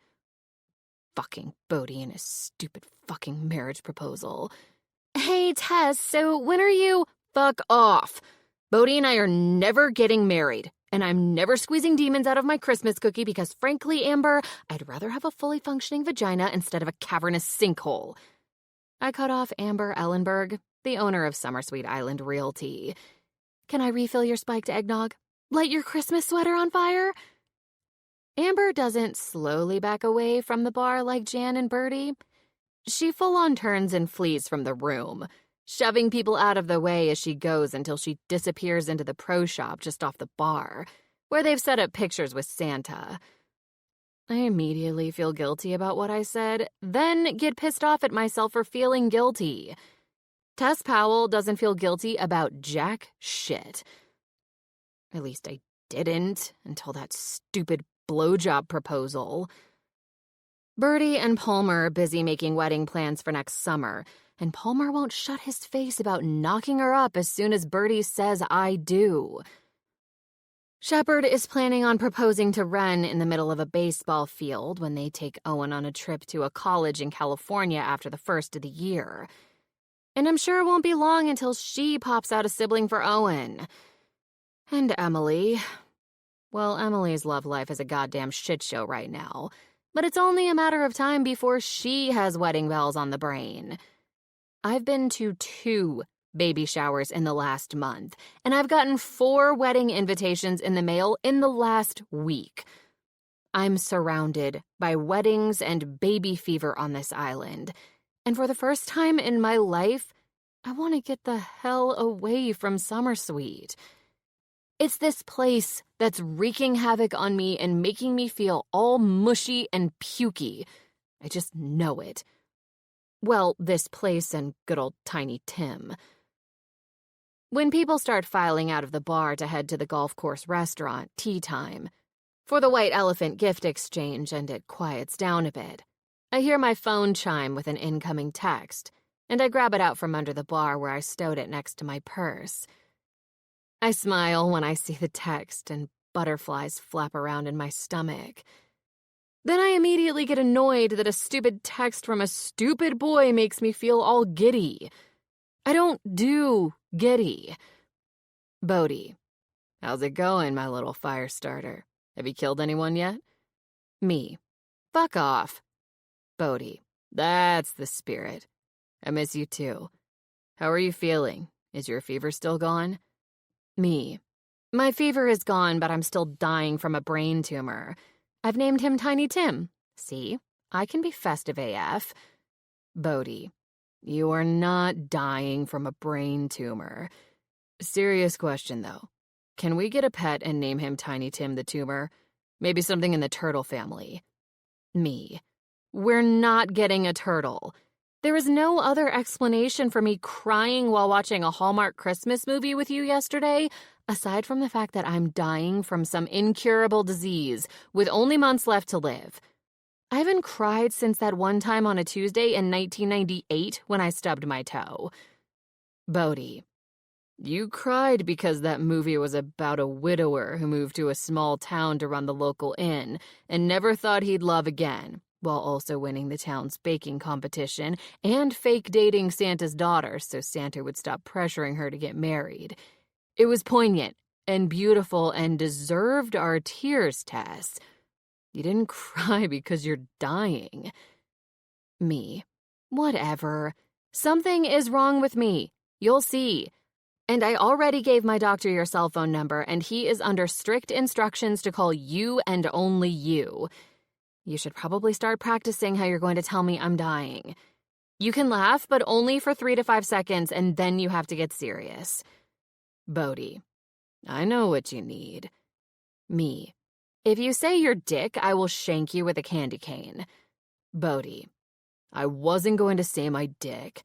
Fucking Bodhi and his stupid fucking marriage proposal. Hey, Tess, so when are you— Fuck off. Bodhi and I are never getting married, and I'm never squeezing demons out of my Christmas cookie because, frankly, Amber, I'd rather have a fully functioning vagina instead of a cavernous sinkhole. I cut off Amber Ellenberg, the owner of Summersweet Island Realty. Can I refill your spiked eggnog? Light your Christmas sweater on fire? Amber doesn't slowly back away from the bar like Jan and Birdie. She full-on turns and flees from the room, shoving people out of the way as she goes until she disappears into the pro shop just off the bar, where they've set up pictures with Santa. I immediately feel guilty about what I said, then get pissed off at myself for feeling guilty. Tess Powell doesn't feel guilty about jack shit. At least I didn't until that stupid blowjob proposal. Birdie and Palmer are busy making wedding plans for next summer, and Palmer won't shut his face about knocking her up as soon as Birdie says I do. Shepard is planning on proposing to Wren in the middle of a baseball field when they take Owen on a trip to a college in California after the first of the year. And I'm sure it won't be long until she pops out a sibling for Owen. And Emily. Well, Emily's love life is a goddamn shit show right now, but it's only a matter of time before she has wedding bells on the brain. I've been to 2 baby showers in the last month, and I've gotten 4 wedding invitations in the mail in the last week. I'm surrounded by weddings and baby fever on this island, and for the first time in my life, I want to get the hell away from Summersweet. It's this place that's wreaking havoc on me and making me feel all mushy and pukey. I just know it. Well, this place and good old Tiny Tim. When people start filing out of the bar to head to the golf course restaurant, tea time, for the White Elephant gift exchange, and it quiets down a bit, I hear my phone chime with an incoming text, and I grab it out from under the bar where I stowed it next to my purse. I smile when I see the text, and butterflies flap around in my stomach. Then I immediately get annoyed that a stupid text from a stupid boy makes me feel all giddy. I don't do giddy. Bodhi. How's it going, my little fire starter? Have you killed anyone yet? Me. Fuck off. Bodhi. That's the spirit. I miss you too. How are you feeling? Is your fever still gone? Me. My fever is gone, but I'm still dying from a brain tumor. I've named him Tiny Tim. See? I can be festive AF. Bodhi. You are not dying from a brain tumor. Serious question, though. Can we get a pet and name him Tiny Tim the Tumor? Maybe something in the turtle family. Me. We're not getting a turtle. There is no other explanation for me crying while watching a Hallmark Christmas movie with you yesterday, aside from the fact that I'm dying from some incurable disease with only months left to live. I haven't cried since that one time on a Tuesday in 1998 when I stubbed my toe. Bodhi. You cried because that movie was about a widower who moved to a small town to run the local inn and never thought he'd love again. while also winning the town's baking competition and fake dating Santa's daughter so Santa would stop pressuring her to get married. It was poignant and beautiful and deserved our tears, Tess. You didn't cry because you're dying. Me. Whatever. Something is wrong with me. You'll see. And I already gave my doctor your cell phone number, and he is under strict instructions to call you and only you. You should probably start practicing how you're going to tell me I'm dying. You can laugh, but only for 3 to 5 seconds, and then you have to get serious. Bodhi. I know what you need. Me. If you say you're dick, I will shank you with a candy cane. Bodhi. I wasn't going to say my dick.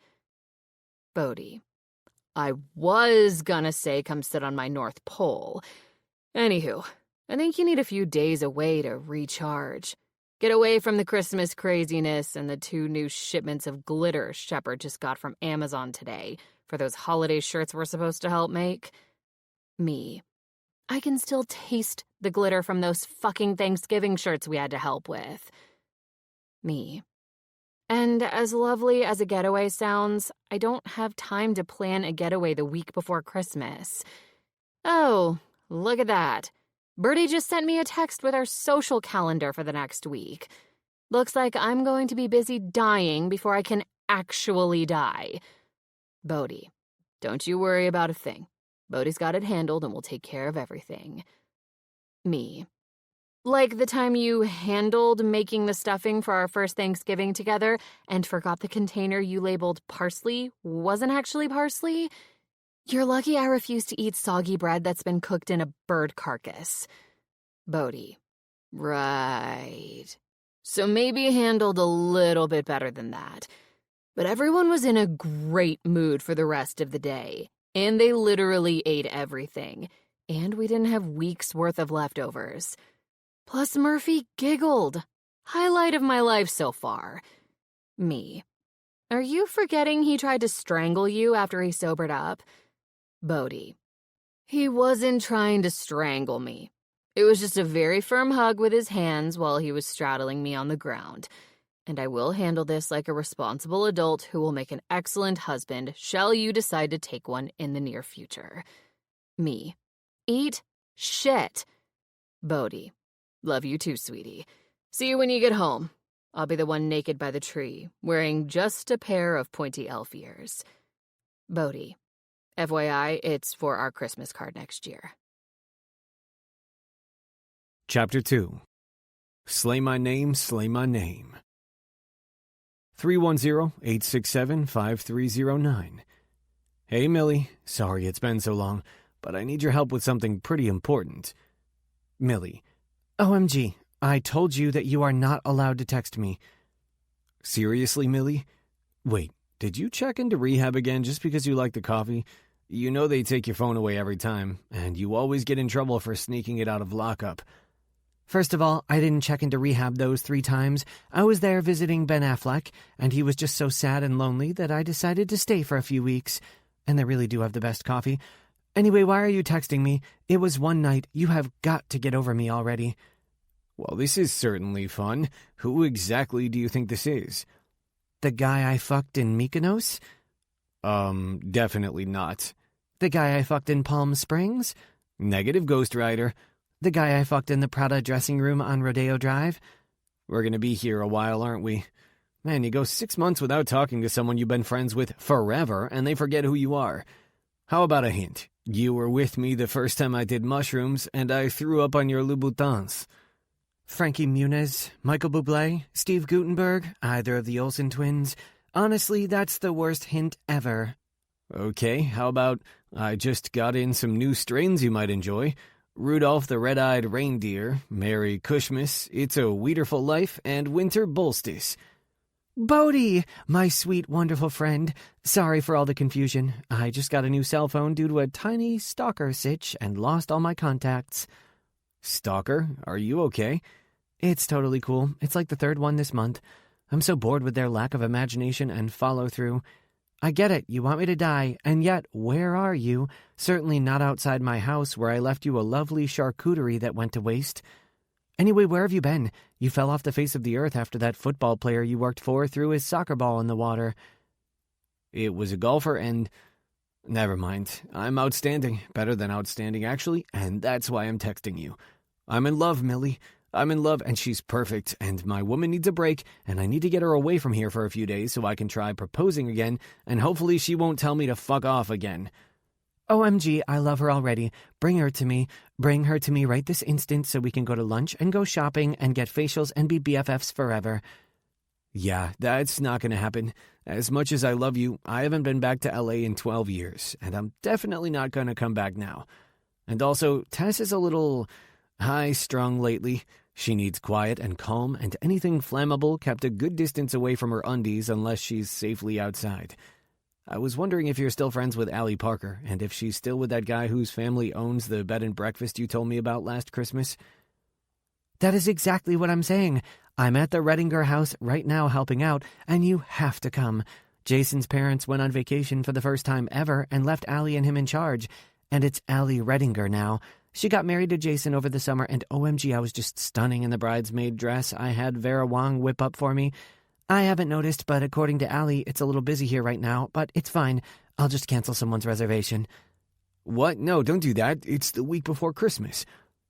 Bodhi. I was gonna say come sit on my North Pole. Anywho, I think you need a few days away to recharge. Get away from the Christmas craziness and the 2 new shipments of glitter Shepard just got from Amazon today for those holiday shirts we're supposed to help make. Me. I can still taste the glitter from those fucking Thanksgiving shirts we had to help with. Me. And as lovely as a getaway sounds, I don't have time to plan a getaway the week before Christmas. Oh, look at that. Bertie just sent me a text with our social calendar for the next week. Looks like I'm going to be busy dying before I can actually die. Bodhi, don't you worry about a thing. Bodhi's got it handled and will take care of everything. Me. Like the time you handled making the stuffing for our first Thanksgiving together and forgot the container you labeled parsley wasn't actually parsley? You're lucky I refuse to eat soggy bread that's been cooked in a bird carcass. Bodhi. Right. So maybe handled a little bit better than that. But everyone was in a great mood for the rest of the day, and they literally ate everything. And we didn't have weeks' worth of leftovers. Plus Murphy giggled. Highlight of my life so far. Me. Are you forgetting he tried to strangle you after he sobered up? Bodhi. He wasn't trying to strangle me. It was just a very firm hug with his hands while he was straddling me on the ground. And I will handle this like a responsible adult who will make an excellent husband, shall you decide to take one in the near future. Me. Eat shit. Bodhi. Love you too, sweetie. See you when you get home. I'll be the one naked by the tree, wearing just a pair of pointy elf ears. Bodhi. FYI, it's for our Christmas card next year. Chapter 2. Slay My Name, Slay My Name. 310-867-5309. Hey, Millie. Sorry it's been so long, but I need your help with something pretty important. Millie. OMG, I told you that you are not allowed to text me. Seriously, Millie? Wait, did you check into rehab again just because you like the coffee? You know they take your phone away every time, and you always get in trouble for sneaking it out of lockup. First of all, I didn't check into rehab those 3 times. I was there visiting Ben Affleck, and he was just so sad and lonely that I decided to stay for a few weeks. And they really do have the best coffee. Anyway, why are you texting me? It was one night. You have got to get over me already. Well, this is certainly fun. Who exactly do you think this is? The guy I fucked in Mykonos? Definitely not. The guy I fucked in Palm Springs? Negative, Ghost Rider. The guy I fucked in the Prada dressing room on Rodeo Drive? We're gonna be here a while, aren't we? Man, you go 6 months without talking to someone you've been friends with forever, and they forget who you are. How about a hint? You were with me the first time I did mushrooms, and I threw up on your Louboutins. Frankie Muniz, Michael Bublé, Steve Guttenberg, either of the Olsen twins. Honestly, that's the worst hint ever. Okay, how about I just got in some new strains you might enjoy. Rudolph the Red-Eyed Reindeer, Merry Christmas, It's a Wonderful Life, and Winter Bolstice. Bodhi, my sweet, wonderful friend. Sorry for all the confusion. I just got a new cell phone due to a tiny stalker sitch and lost all my contacts. Stalker? Are you okay? It's totally cool. It's like the 3rd one this month. I'm so bored with their lack of imagination and follow-through. I get it, you want me to die, and yet, where are you? Certainly not outside my house where I left you a lovely charcuterie that went to waste. Anyway, where have you been? You fell off the face of the earth after that football player you worked for threw his soccer ball in the water. It was a golfer and... Never mind. I'm outstanding. Better than outstanding, actually, and that's why I'm texting you. I'm in love, Millie. I'm in love, and she's perfect, and my woman needs a break, and I need to get her away from here for a few days so I can try proposing again, and hopefully she won't tell me to fuck off again. OMG, I love her already. Bring her to me. Bring her to me right this instant so we can go to lunch and go shopping and get facials and be BFFs forever. Yeah, that's not going to happen. As much as I love you, I haven't been back to LA in 12 years, and I'm definitely not going to come back now. And also, Tess is a little high-strung lately. She needs quiet and calm, and anything flammable kept a good distance away from her undies unless she's safely outside. I was wondering if you're still friends with Allie Parker, and if she's still with that guy whose family owns the bed and breakfast you told me about last Christmas. That is exactly what I'm saying. I'm at the Redinger house right now helping out, and you have to come. Jason's parents went on vacation for the first time ever and left Allie and him in charge. And it's Allie Redinger now. She got married to Jason over the summer, and OMG, I was just stunning in the bridesmaid dress I had Vera Wong whip up for me. I haven't noticed, but according to Allie, it's a little busy here right now, but it's fine. I'll just cancel someone's reservation. What? No, don't do that. It's the week before Christmas.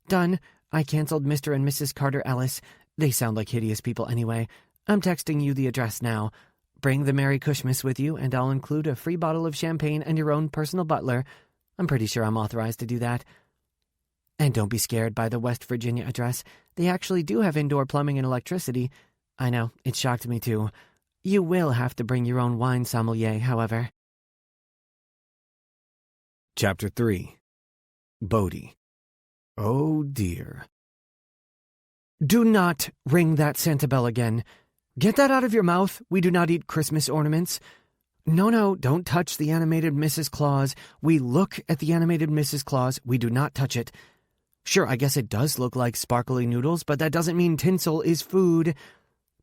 Done. I canceled Mr. and Mrs. Carter Ellis. They sound like hideous people anyway. I'm texting you the address now. Bring the Merry Christmas with you, and I'll include a free bottle of champagne and your own personal butler. I'm pretty sure I'm authorized to do that. And don't be scared by the West Virginia address. They actually do have indoor plumbing and electricity. I know, it shocked me too. You will have to bring your own wine sommelier, however. Chapter 3. Bodhi. Oh dear. Do not ring that Santa bell again. Get that out of your mouth. We do not eat Christmas ornaments. No, don't touch the animated Mrs. Claus. We look at the animated Mrs. Claus. We do not touch it. Sure, I guess it does look like sparkly noodles, but that doesn't mean tinsel is food.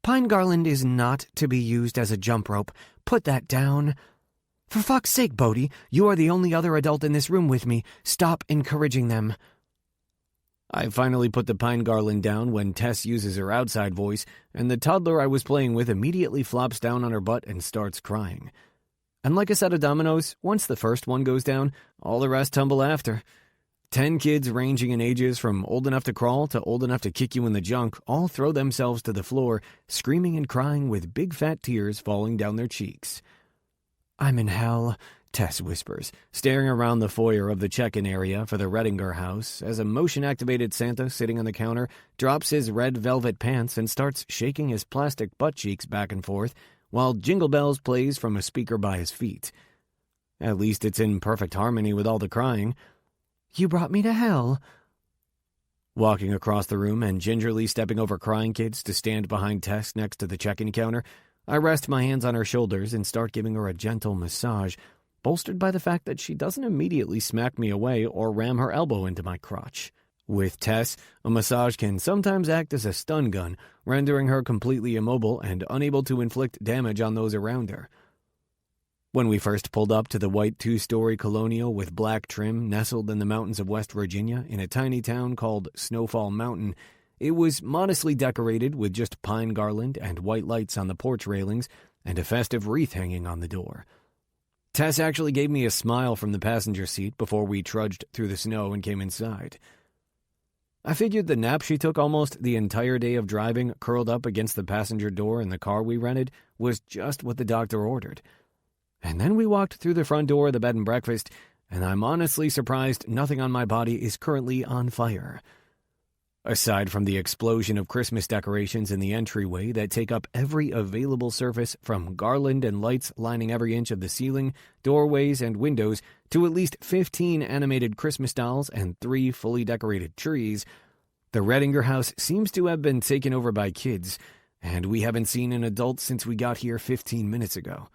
Pine garland is not to be used as a jump rope. Put that down. For fuck's sake, Bodhi, you are the only other adult in this room with me. Stop encouraging them. I finally put the pine garland down when Tess uses her outside voice, and the toddler I was playing with immediately flops down on her butt and starts crying. And like a set of dominoes, once the first one goes down, all the rest tumble after. 10 kids ranging in ages from old enough to crawl to old enough to kick you in the junk all throw themselves to the floor, screaming and crying with big fat tears falling down their cheeks. I'm in hell, Tess whispers, staring around the foyer of the check-in area for the Redinger house as a motion-activated Santa sitting on the counter drops his red velvet pants and starts shaking his plastic butt cheeks back and forth while Jingle Bells plays from a speaker by his feet. At least it's in perfect harmony with all the crying. You brought me to hell. Walking across the room and gingerly stepping over crying kids to stand behind Tess next to the check-in counter, I rest my hands on her shoulders and start giving her a gentle massage, bolstered by the fact that she doesn't immediately smack me away or ram her elbow into my crotch. With Tess, a massage can sometimes act as a stun gun, rendering her completely immobile and unable to inflict damage on those around her. When we first pulled up to the white 2-story colonial with black trim nestled in the mountains of West Virginia in a tiny town called Snowfall Mountain, it was modestly decorated with just pine garland and white lights on the porch railings and a festive wreath hanging on the door. Tess actually gave me a smile from the passenger seat before we trudged through the snow and came inside. I figured the nap she took almost the entire day of driving curled up against the passenger door in the car we rented was just what the doctor ordered. And then we walked through the front door of the bed and breakfast, and I'm honestly surprised nothing on my body is currently on fire. Aside from the explosion of Christmas decorations in the entryway that take up every available surface from garland and lights lining every inch of the ceiling, doorways, and windows to at least 15 animated Christmas dolls and 3 fully decorated trees, the Redinger house seems to have been taken over by kids, and we haven't seen an adult since we got here 15 minutes ago.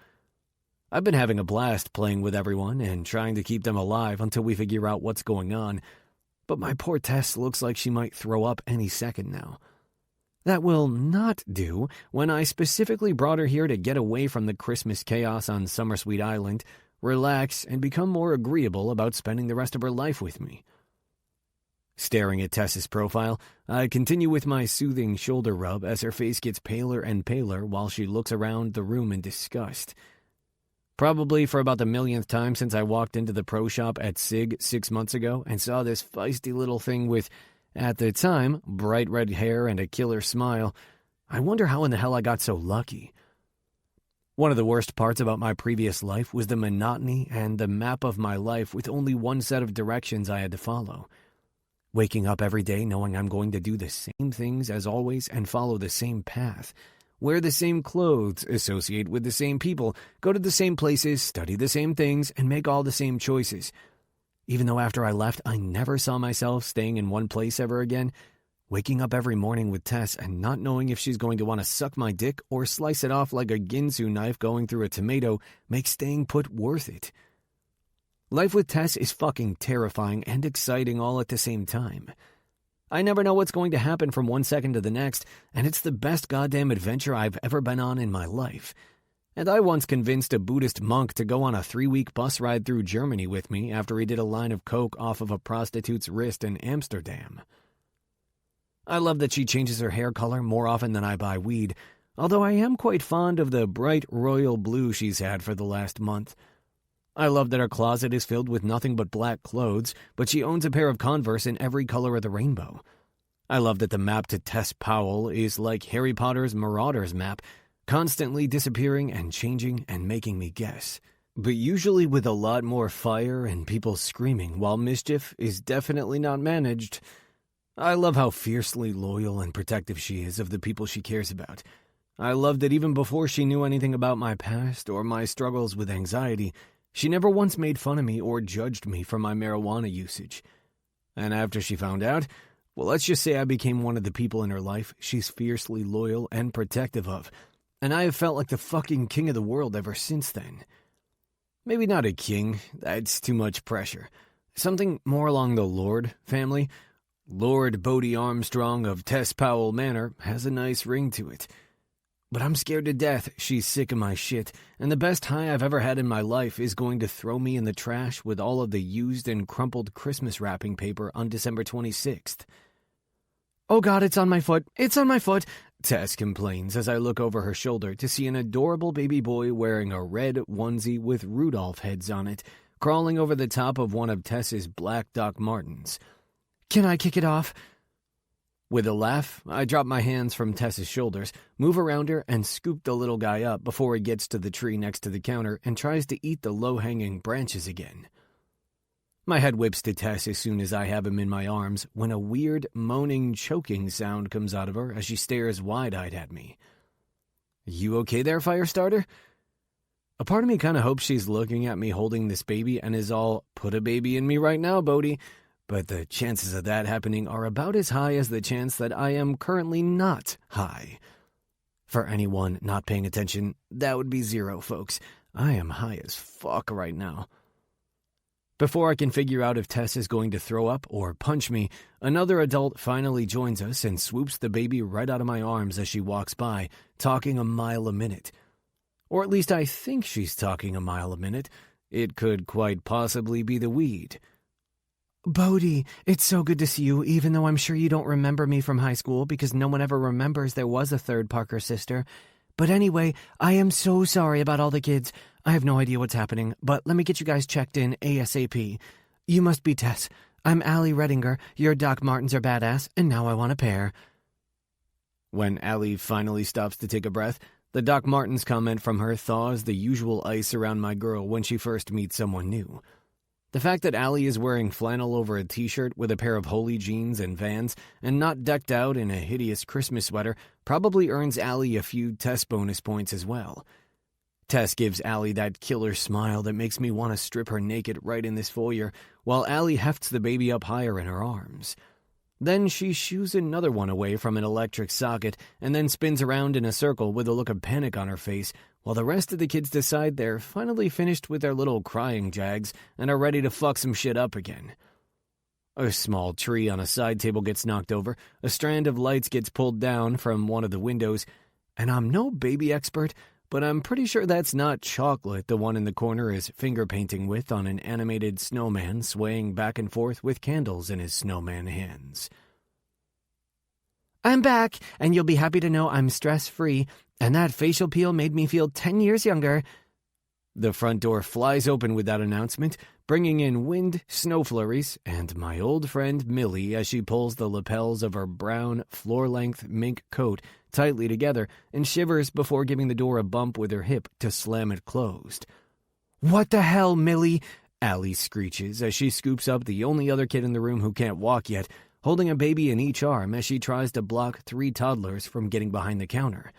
I've been having a blast playing with everyone and trying to keep them alive until we figure out what's going on, but my poor Tess looks like she might throw up any second now. That will not do when I specifically brought her here to get away from the Christmas chaos on Summersweet Island, relax, and become more agreeable about spending the rest of her life with me. Staring at Tess's profile, I continue with my soothing shoulder rub as her face gets paler and paler while she looks around the room in disgust. Probably for about the millionth time since I walked into the pro shop at Sig 6 months ago and saw this feisty little thing with, at the time, bright red hair and a killer smile, I wonder how in the hell I got so lucky. One of the worst parts about my previous life was the monotony and the map of my life with only one set of directions I had to follow. Waking up every day knowing I'm going to do the same things as always and follow the same path. Wear the same clothes, associate with the same people, go to the same places, study the same things, and make all the same choices. Even though after I left, I never saw myself staying in one place ever again, waking up every morning with Tess and not knowing if she's going to want to suck my dick or slice it off like a Ginsu knife going through a tomato makes staying put worth it. Life with Tess is fucking terrifying and exciting all at the same time. I never know what's going to happen from one second to the next, and it's the best goddamn adventure I've ever been on in my life. And I once convinced a Buddhist monk to go on a 3-week bus ride through Germany with me after he did a line of coke off of a prostitute's wrist in Amsterdam. I love that she changes her hair color more often than I buy weed, although I am quite fond of the bright royal blue she's had for the last month. I love that her closet is filled with nothing but black clothes, but she owns a pair of Converse in every color of the rainbow. I love that the map to Tess Powell is like Harry Potter's Marauders map, constantly disappearing and changing and making me guess, but usually with a lot more fire and people screaming while mischief is definitely not managed. I love how fiercely loyal and protective she is of the people she cares about. I love that even before she knew anything about my past or my struggles with anxiety, she never once made fun of me or judged me for my marijuana usage. And after she found out, well, let's just say I became one of the people in her life she's fiercely loyal and protective of, and I have felt like the fucking king of the world ever since then. Maybe not a king, that's too much pressure. Something more along the Lord family. Lord Bodie Armstrong of Tess Powell Manor has a nice ring to it. But I'm scared to death she's sick of my shit, and the best high I've ever had in my life is going to throw me in the trash with all of the used and crumpled Christmas wrapping paper on December 26th. "Oh God, it's on my foot! It's on my foot!" Tess complains as I look over her shoulder to see an adorable baby boy wearing a red onesie with Rudolph heads on it, crawling over the top of one of Tess's black Doc Martens. "Can I kick it off?" With a laugh, I drop my hands from Tess's shoulders, move around her, and scoop the little guy up before he gets to the tree next to the counter and tries to eat the low-hanging branches again. My head whips to Tess as soon as I have him in my arms when a weird, moaning, choking sound comes out of her as she stares wide-eyed at me. "You okay there, Firestarter?" A part of me kind of hopes she's looking at me holding this baby and is all, "Put a baby in me right now, Bodie," but the chances of that happening are about as high as the chance that I am currently not high. For anyone not paying attention, that would be 0, folks. I am high as fuck right now. Before I can figure out if Tess is going to throw up or punch me, another adult finally joins us and swoops the baby right out of my arms as she walks by, talking a mile a minute. Or at least I think she's talking a mile a minute. It could quite possibly be the weed. "Bodie, it's so good to see you, even though I'm sure you don't remember me from high school because no one ever remembers there was a third Parker sister. But anyway, I am so sorry about all the kids. I have no idea what's happening, but let me get you guys checked in ASAP. You must be Tess. I'm Allie Redinger. Your Doc Martens are badass, and now I want a pair." When Allie finally stops to take a breath, the Doc Martens comment from her thaws the usual ice around my girl when she first meets someone new. The fact that Allie is wearing flannel over a t-shirt with a pair of Holy jeans and Vans and not decked out in a hideous Christmas sweater probably earns Allie a few Tess bonus points as well. Tess gives Allie that killer smile that makes me want to strip her naked right in this foyer, while Allie hefts the baby up higher in her arms. Then she shoos another one away from an electric socket and then spins around in a circle with a look of panic on her face, while the rest of the kids decide they're finally finished with their little crying jags and are ready to fuck some shit up again. A small tree on a side table gets knocked over, a strand of lights gets pulled down from one of the windows, and I'm no baby expert, but I'm pretty sure that's not chocolate the one in the corner is finger painting with on an animated snowman swaying back and forth with candles in his snowman hands. I'm back, and you'll be happy to know I'm stress-free, and that facial peel made me feel 10 years younger. The front door flies open with that announcement, bringing in wind, snow flurries, and my old friend Millie as she pulls the lapels of her brown, floor-length mink coat tightly together and shivers before giving the door a bump with her hip to slam it closed. "What the hell, Millie?" Allie screeches as she scoops up the only other kid in the room who can't walk yet, holding a baby in each arm as she tries to block 3 toddlers from getting behind the counter.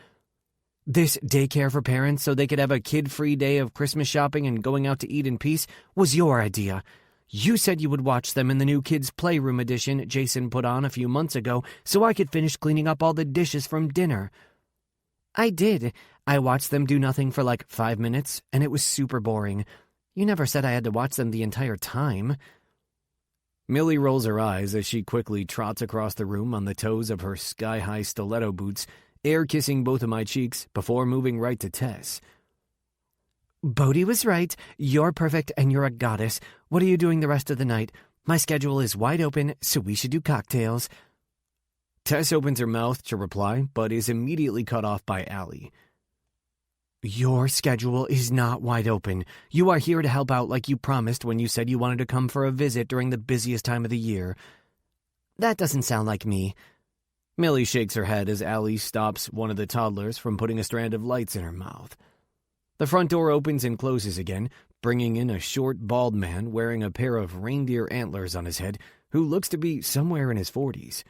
"This daycare for parents so they could have a kid-free day of Christmas shopping and going out to eat in peace was your idea. You said you would watch them in the new Kids Playroom edition Jason put on a few months ago so I could finish cleaning up all the dishes from dinner." "I did. I watched them do nothing for like 5 minutes, and it was super boring. You never said I had to watch them the entire time." Millie rolls her eyes as she quickly trots across the room on the toes of her sky-high stiletto boots, air-kissing both of my cheeks before moving right to Tess. "Bodhi was right. You're perfect and you're a goddess. What are you doing the rest of the night? My schedule is wide open, so we should do cocktails." Tess opens her mouth to reply, but is immediately cut off by Allie. "Your schedule is not wide open. You are here to help out like you promised when you said you wanted to come for a visit during the busiest time of the year." "That doesn't sound like me." Millie shakes her head as Allie stops one of the toddlers from putting a strand of lights in her mouth. The front door opens and closes again, bringing in a short, bald man wearing a pair of reindeer antlers on his head who looks to be somewhere in his 40s.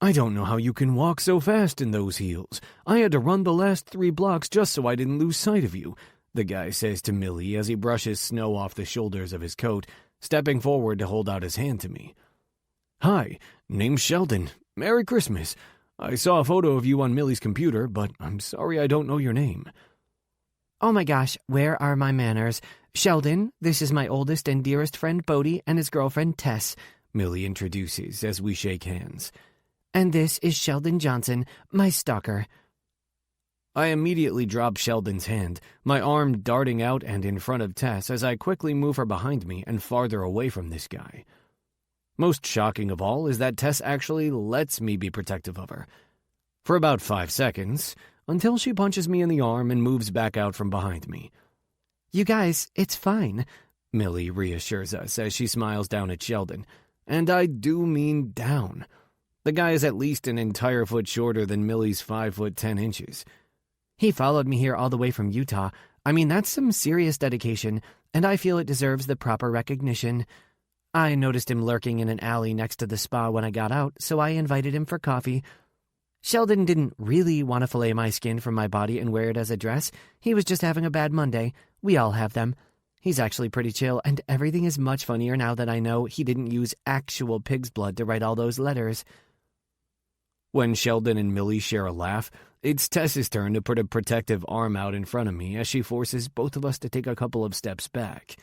"I don't know how you can walk so fast in those heels. I had to run the last 3 blocks just so I didn't lose sight of you," the guy says to Millie as he brushes snow off the shoulders of his coat, stepping forward to hold out his hand to me. "Hi, name's Sheldon. Merry Christmas. I saw a photo of you on Millie's computer, but I'm sorry I don't know your name." "Oh my gosh, where are my manners? Sheldon, this is my oldest and dearest friend Bodhi and his girlfriend Tess," Millie introduces as we shake hands. "And this is Sheldon Johnson, my stalker." I immediately drop Sheldon's hand, my arm darting out and in front of Tess as I quickly move her behind me and farther away from this guy. Most shocking of all is that Tess actually lets me be protective of her. For about 5 seconds, until she punches me in the arm and moves back out from behind me. "You guys, it's fine," Millie reassures us as she smiles down at Sheldon. And I do mean down. The guy is at least an entire foot shorter than Millie's 5'10". "He followed me here all the way from Utah. I mean, that's some serious dedication, and I feel it deserves the proper recognition. I noticed him lurking in an alley next to the spa when I got out, so I invited him for coffee. Sheldon didn't really want to fillet my skin from my body and wear it as a dress. He was just having a bad Monday. We all have them. He's actually pretty chill, and everything is much funnier now that I know he didn't use actual pig's blood to write all those letters." When Sheldon and Millie share a laugh, it's Tess's turn to put a protective arm out in front of me as she forces both of us to take a couple of steps back.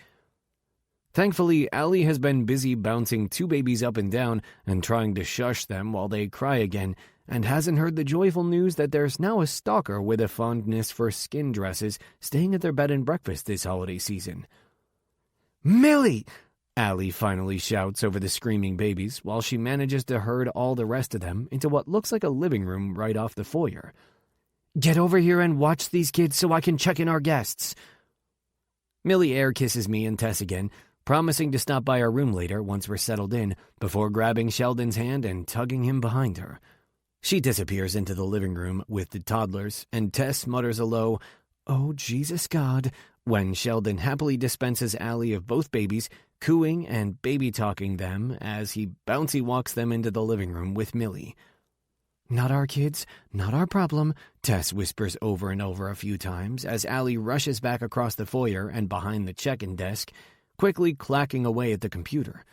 Thankfully, Allie has been busy bouncing 2 babies up and down and trying to shush them while they cry again, and hasn't heard the joyful news that there's now a stalker with a fondness for skin dresses staying at their bed and breakfast this holiday season. "Millie!" Allie finally shouts over the screaming babies while she manages to herd all the rest of them into what looks like a living room right off the foyer. "Get over here and watch these kids so I can check in our guests." Millie air kisses me and Tess again, promising to stop by our room later once we're settled in, before grabbing Sheldon's hand and tugging him behind her. She disappears into the living room with the toddlers, and Tess mutters a low, "Oh, Jesus God," when Sheldon happily dispenses Allie of both babies, cooing and baby-talking them as he bouncy walks them into the living room with Millie. "Not our kids, not our problem," Tess whispers over and over a few times as Allie rushes back across the foyer and behind the check-in desk, quickly clacking away at the computer.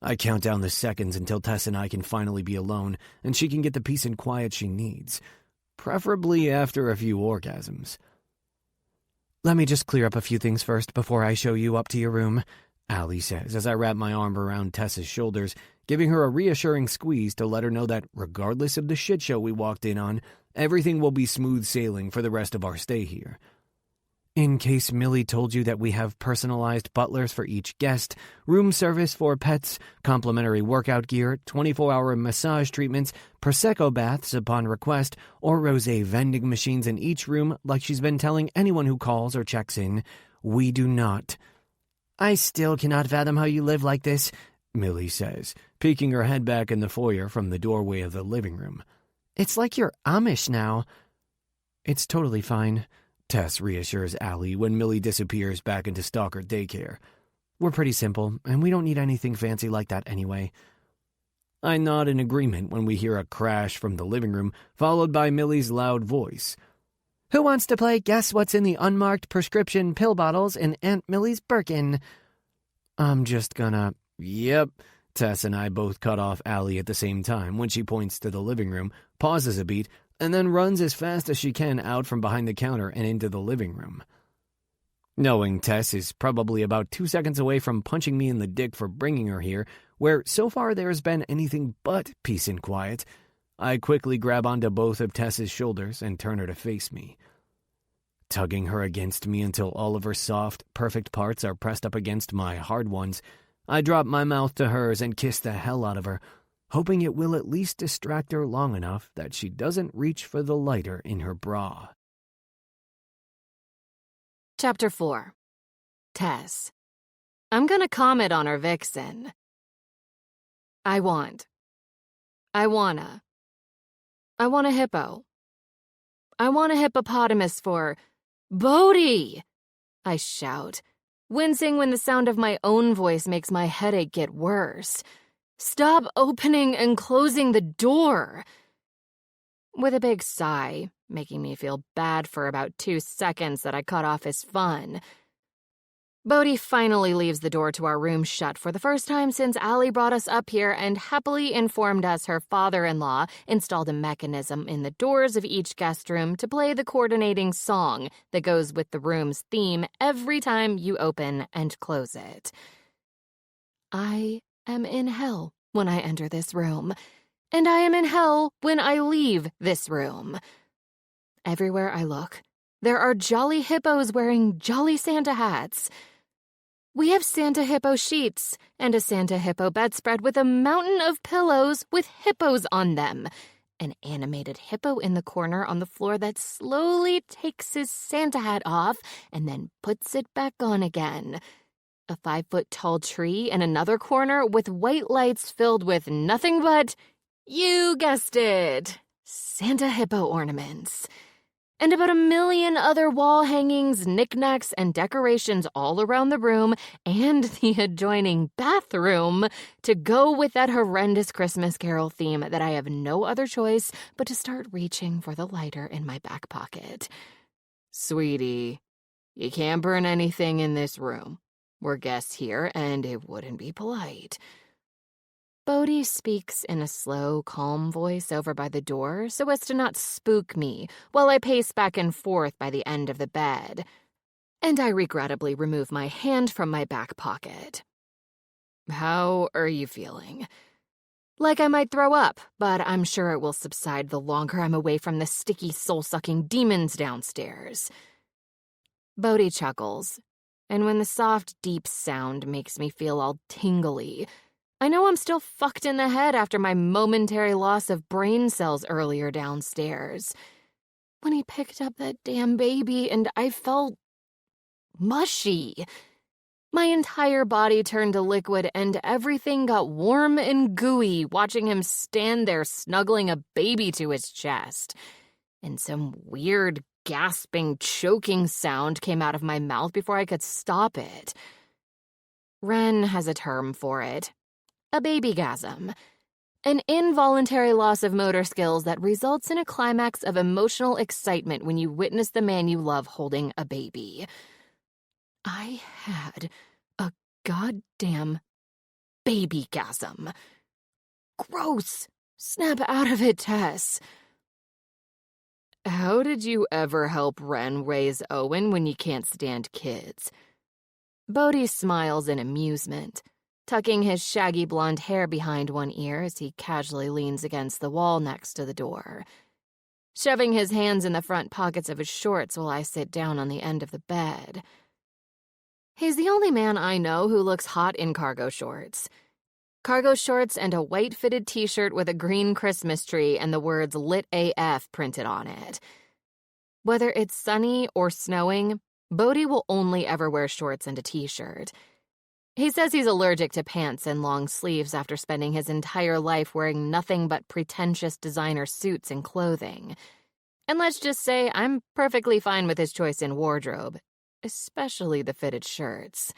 I count down the seconds until Tess and I can finally be alone, and she can get the peace and quiet she needs, preferably after a few orgasms. "Let me just clear up a few things first before I show you up to your room." Allie says as I wrap my arm around Tess's shoulders, giving her a reassuring squeeze to let her know that regardless of the shit show we walked in on, everything will be smooth sailing for the rest of our stay here. In case Millie told you that we have personalized butlers for each guest, room service for pets, complimentary workout gear, 24-hour massage treatments, Prosecco baths upon request, or rosé vending machines in each room like she's been telling anyone who calls or checks in, we do not. I still cannot fathom how you live like this, Millie says, peeking her head back in the foyer from the doorway of the living room. It's like you're Amish now. It's totally fine, Tess reassures Allie when Millie disappears back into stalker daycare. We're pretty simple, and we don't need anything fancy like that anyway. I nod in agreement when we hear a crash from the living room, followed by Millie's loud voice. Who wants to play Guess What's in the Unmarked Prescription Pill Bottles in Aunt Millie's Birkin? I'm just gonna... Yep. Tess and I both cut off Allie at the same time when she points to the living room, pauses a beat, and then runs as fast as she can out from behind the counter and into the living room. Knowing Tess is probably about 2 seconds away from punching me in the dick for bringing her here, where so far there's been anything but peace and quiet, I quickly grab onto both of Tess's shoulders and turn her to face me. Tugging her against me until all of her soft, perfect parts are pressed up against my hard ones, I drop my mouth to hers and kiss the hell out of her, hoping it will at least distract her long enough that she doesn't reach for the lighter in her bra. Chapter 4. Tess. I'm gonna comment on her vixen. I want a hippo. I want a hippopotamus for Bodhi! I shout, wincing when the sound of my own voice makes my headache get worse. Stop opening and closing the door! With a big sigh, making me feel bad for about 2 seconds that I cut off as fun, Bodhi finally leaves the door to our room shut for the first time since Allie brought us up here and happily informed us her father-in-law installed a mechanism in the doors of each guest room to play the coordinating song that goes with the room's theme every time you open and close it. I am in hell when I enter this room, and I am in hell when I leave this room. Everywhere I look, there are jolly hippos wearing jolly Santa hats. We have Santa hippo sheets and a Santa hippo bedspread with a mountain of pillows with hippos on them. An animated hippo in the corner on the floor that slowly takes his Santa hat off and then puts it back on again. A 5-foot-tall tree in another corner with white lights filled with nothing but, you guessed it, Santa hippo ornaments. And about 1 million other wall hangings, knickknacks, and decorations all around the room and the adjoining bathroom to go with that horrendous Christmas Carol theme that I have no other choice but to start reaching for the lighter in my back pocket. Sweetie, you can't burn anything in this room. We're guests here, and it wouldn't be polite. Bodhi speaks in a slow, calm voice over by the door so as to not spook me while I pace back and forth by the end of the bed. And I regrettably remove my hand from my back pocket. How are you feeling? Like I might throw up, but I'm sure it will subside the longer I'm away from the sticky, soul-sucking demons downstairs. Bodhi chuckles, and when the soft, deep sound makes me feel all tingly, I know I'm still fucked in the head after my momentary loss of brain cells earlier downstairs. When he picked up that damn baby and I felt mushy. My entire body turned to liquid and everything got warm and gooey watching him stand there snuggling a baby to his chest. And some weird, gasping, choking sound came out of my mouth before I could stop it. Ren has a term for it. A babygasm. An involuntary loss of motor skills that results in a climax of emotional excitement when you witness the man you love holding a baby. I had a goddamn babygasm. Gross! Snap out of it, Tess. How did you ever help Ren raise Owen when you can't stand kids? Bodhi smiles in amusement, tucking his shaggy blonde hair behind one ear as he casually leans against the wall next to the door, shoving his hands in the front pockets of his shorts while I sit down on the end of the bed. He's the only man I know who looks hot in cargo shorts. Cargo shorts and a white fitted t-shirt with a green Christmas tree and the words Lit AF printed on it. Whether it's sunny or snowing, Bodhi will only ever wear shorts and a t-shirt. He says he's allergic to pants and long sleeves after spending his entire life wearing nothing but pretentious designer suits and clothing. And let's just say I'm perfectly fine with his choice in wardrobe, especially the fitted shirts.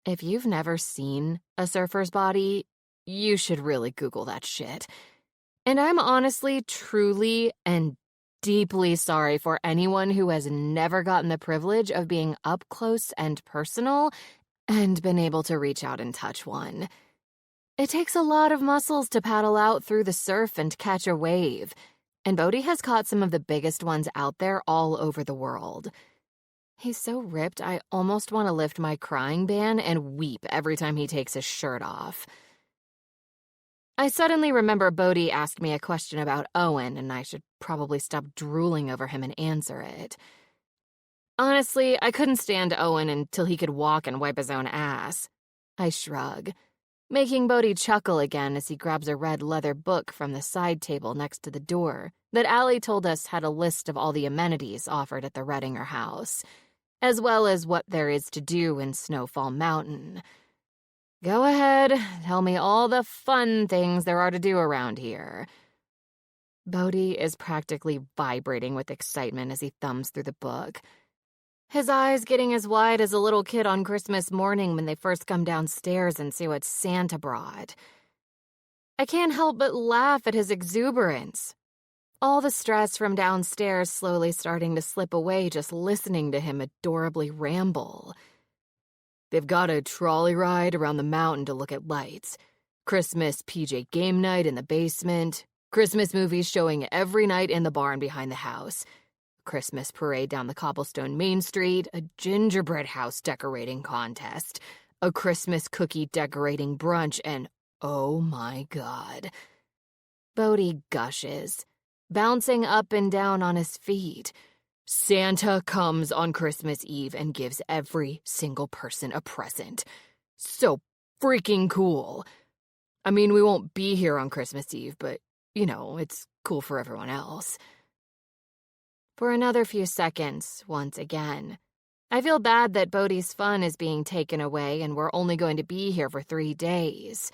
If you've never seen a surfer's body, you should really Google that shit. And I'm honestly, truly, and deeply sorry for anyone who has never gotten the privilege of being up close and personal and been able to reach out and touch one. It takes a lot of muscles to paddle out through the surf and catch a wave, and Bodhi has caught some of the biggest ones out there all over the world. He's so ripped, I almost want to lift my crying ban and weep every time he takes his shirt off. I suddenly remember Bodhi asked me a question about Owen, and I should probably stop drooling over him and answer it. Honestly, I couldn't stand Owen until he could walk and wipe his own ass. I shrug, making Bodhi chuckle again as he grabs a red leather book from the side table next to the door that Allie told us had a list of all the amenities offered at the Redinger house, as well as what there is to do in Snowfall Mountain. Go ahead, tell me all the fun things there are to do around here. Bodhi is practically vibrating with excitement as he thumbs through the book, his eyes getting as wide as a little kid on Christmas morning when they first come downstairs and see what Santa brought. I can't help but laugh at his exuberance. All the stress from downstairs slowly starting to slip away just listening to him adorably ramble. They've got a trolley ride around the mountain to look at lights, Christmas PJ game night in the basement, Christmas movies showing every night in the barn behind the house, Christmas parade down the cobblestone Main Street, a gingerbread house decorating contest, a Christmas cookie decorating brunch, and oh my God. Bodhi gushes, bouncing up and down on his feet. Santa comes on Christmas Eve and gives every single person a present. So freaking cool. I mean, we won't be here on Christmas Eve, but, it's cool for everyone else. For another few seconds, once again, I feel bad that Bodhi's fun is being taken away and we're only going to be here for 3 days.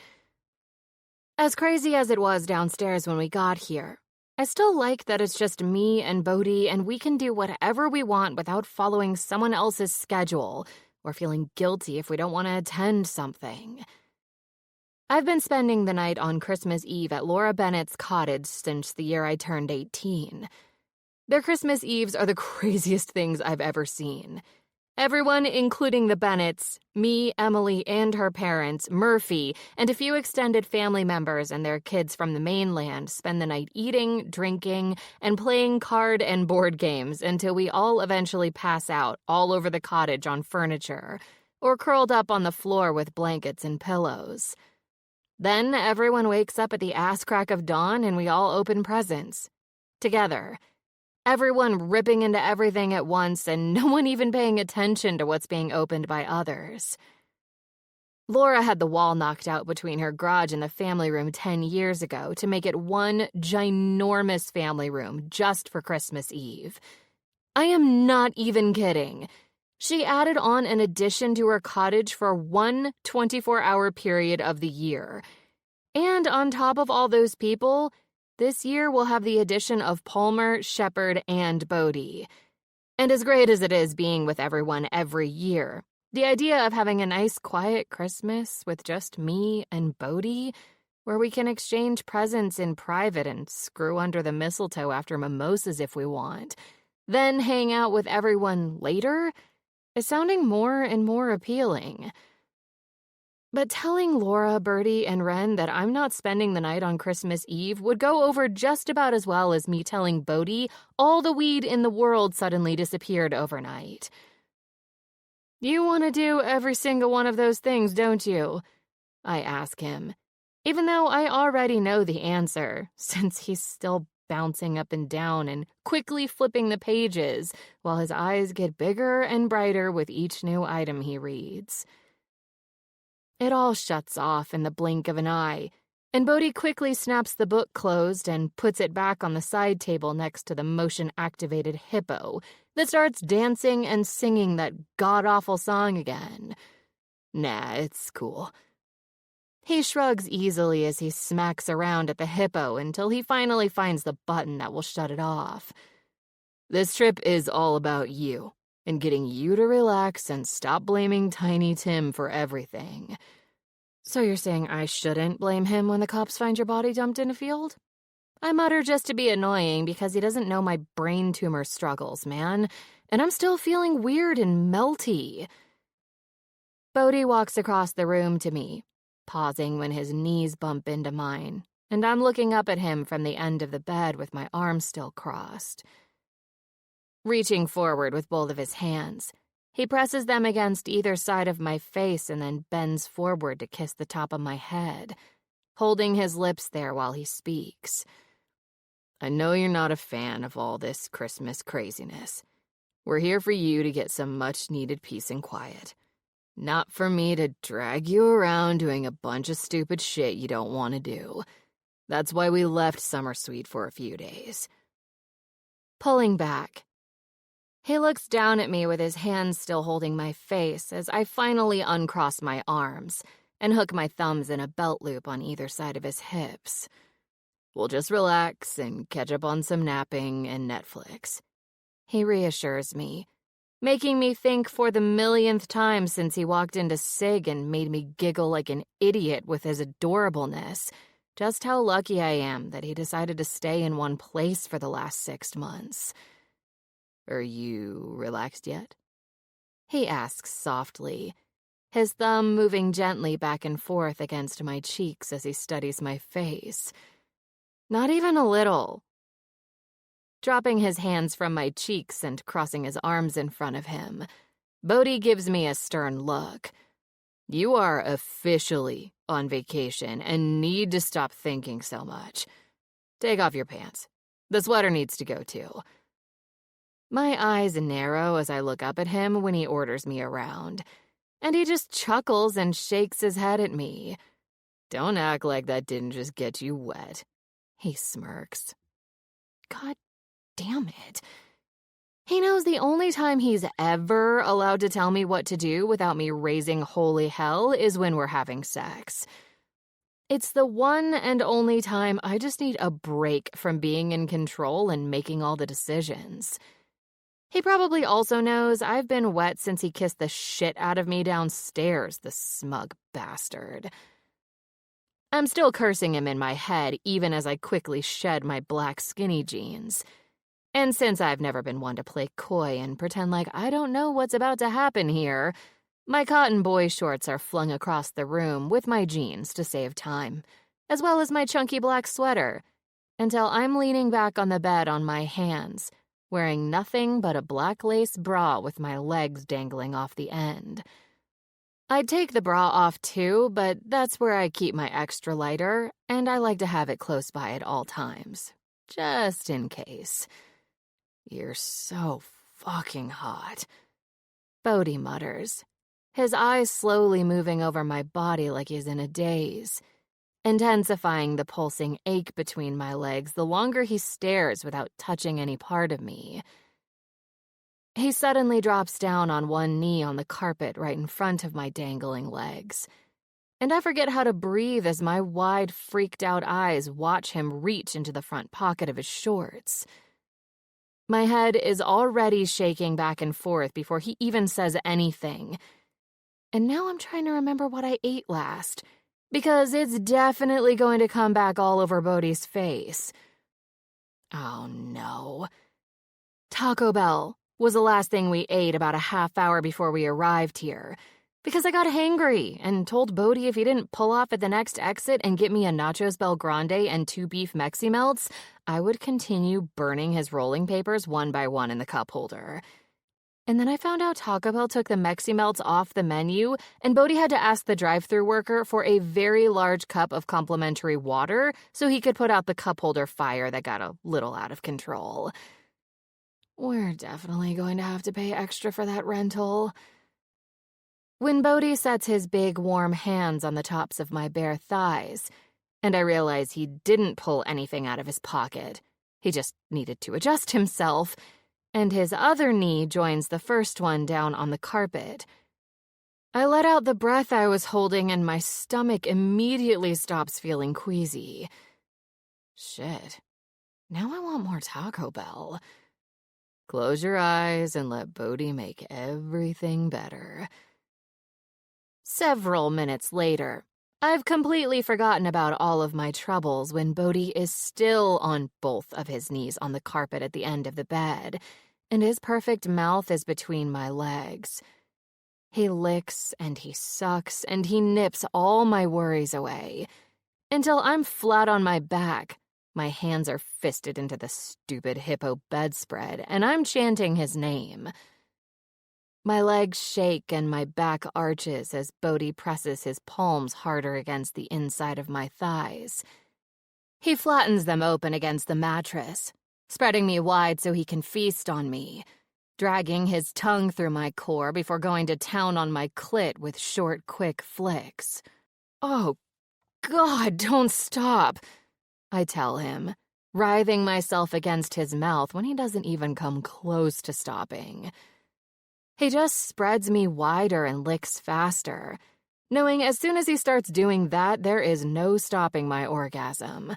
As crazy as it was downstairs when we got here, I still like that it's just me and Bodhi and we can do whatever we want without following someone else's schedule or feeling guilty if we don't want to attend something. I've been spending the night on Christmas Eve at Laura Bennett's cottage since the year I turned 18. Their Christmas Eves are the craziest things I've ever seen. Everyone, including the Bennetts, me, Emily, and her parents, Murphy, and a few extended family members and their kids from the mainland spend the night eating, drinking, and playing card and board games until we all eventually pass out all over the cottage on furniture, or curled up on the floor with blankets and pillows. Then everyone wakes up at the ass crack of dawn and we all open presents. Together. Everyone ripping into everything at once and no one even paying attention to what's being opened by others. Laura had the wall knocked out between her garage and the family room 10 years ago to make it one ginormous family room just for Christmas Eve. I am not even kidding. She added on an addition to her cottage for one 24-hour period of the year. And on top of all those people, this year we'll have the addition of Palmer, Shepard, and Bodhi. And as great as it is being with everyone every year, the idea of having a nice quiet Christmas with just me and Bodhi, where we can exchange presents in private and screw under the mistletoe after mimosas if we want, then hang out with everyone later, is sounding more and more appealing. But telling Laura, Bertie, and Ren that I'm not spending the night on Christmas Eve would go over just about as well as me telling Bodhi all the weed in the world suddenly disappeared overnight. You want to do every single one of those things, don't you? I ask him, even though I already know the answer, since he's still bouncing up and down and quickly flipping the pages while his eyes get bigger and brighter with each new item he reads. It all shuts off in the blink of an eye, and Bodhi quickly snaps the book closed and puts it back on the side table next to the motion-activated hippo that starts dancing and singing that god-awful song again. Nah, it's cool. He shrugs easily as he smacks around at the hippo until he finally finds the button that will shut it off. This trip is all about you, and getting you to relax and stop blaming Tiny Tim for everything. So you're saying I shouldn't blame him when the cops find your body dumped in a field? I mutter just to be annoying because he doesn't know my brain tumor struggles, man, and I'm still feeling weird and melty. Bodhi walks across the room to me, pausing when his knees bump into mine, and I'm looking up at him from the end of the bed with my arms still crossed. Reaching forward with both of his hands, he presses them against either side of my face and then bends forward to kiss the top of my head, holding his lips there while he speaks. I know you're not a fan of all this Christmas craziness. We're here for you to get some much-needed peace and quiet. Not for me to drag you around doing a bunch of stupid shit you don't want to do. That's why we left Summer Suite for a few days. Pulling back, he looks down at me with his hands still holding my face as I finally uncross my arms and hook my thumbs in a belt loop on either side of his hips. We'll just relax and catch up on some napping and Netflix. He reassures me, making me think for the millionth time since he walked into Sig and made me giggle like an idiot with his adorableness, just how lucky I am that he decided to stay in one place for the last 6 months. Are you relaxed yet? He asks softly, his thumb moving gently back and forth against my cheeks as he studies my face. Not even a little. Dropping his hands from my cheeks and crossing his arms in front of him, Bodhi gives me a stern look. You are officially on vacation and need to stop thinking so much. Take off your pants. The sweater needs to go too. My eyes narrow as I look up at him when he orders me around, and he just chuckles and shakes his head at me. Don't act like that didn't just get you wet. He smirks. God damn it. He knows the only time he's ever allowed to tell me what to do without me raising holy hell is when we're having sex. It's the one and only time I just need a break from being in control and making all the decisions. He probably also knows I've been wet since he kissed the shit out of me downstairs, the smug bastard. I'm still cursing him in my head even as I quickly shed my black skinny jeans. And since I've never been one to play coy and pretend like I don't know what's about to happen here, my cotton boy shorts are flung across the room with my jeans to save time, as well as my chunky black sweater, until I'm leaning back on the bed on my hands, wearing nothing but a black lace bra with my legs dangling off the end. I'd take the bra off too, but that's where I keep my extra lighter, and I like to have it close by at all times, just in case. You're so fucking hot, Bodhi mutters, his eyes slowly moving over my body like he's in a daze, intensifying the pulsing ache between my legs the longer he stares without touching any part of me. He suddenly drops down on one knee on the carpet right in front of my dangling legs, and I forget how to breathe as my wide, freaked-out eyes watch him reach into the front pocket of his shorts. My head is already shaking back and forth before he even says anything. And now I'm trying to remember what I ate last, because it's definitely going to come back all over Bodhi's face. Oh no. Taco Bell was the last thing we ate about a half hour before we arrived here, because I got hangry and told Bodhi if he didn't pull off at the next exit and get me a Nachos Bel Grande and 2 beef Mexi Melts, I would continue burning his rolling papers one by one in the cup holder. And then I found out Taco Bell took the Mexi Melts off the menu, and Bodhi had to ask the drive-thru worker for a very large cup of complimentary water so he could put out the cup holder fire that got a little out of control. We're definitely going to have to pay extra for that rental. When Bodhi sets his big, warm hands on the tops of my bare thighs, and I realize he didn't pull anything out of his pocket, he just needed to adjust himself, and his other knee joins the first one down on the carpet. I let out the breath I was holding, and my stomach immediately stops feeling queasy. Shit. Now I want more Taco Bell. Close your eyes and let Bodhi make everything better. Several minutes later, I've completely forgotten about all of my troubles when Bodhi is still on both of his knees on the carpet at the end of the bed, and his perfect mouth is between my legs. He licks and he sucks and he nips all my worries away until I'm flat on my back. My hands are fisted into the stupid hippo bedspread, and I'm chanting his name. My legs shake and my back arches as Bodhi presses his palms harder against the inside of my thighs. He flattens them open against the mattress, spreading me wide so he can feast on me, dragging his tongue through my core before going to town on my clit with short, quick flicks. Oh, God, don't stop, I tell him, writhing myself against his mouth when he doesn't even come close to stopping. He just spreads me wider and licks faster, knowing as soon as he starts doing that, there is no stopping my orgasm.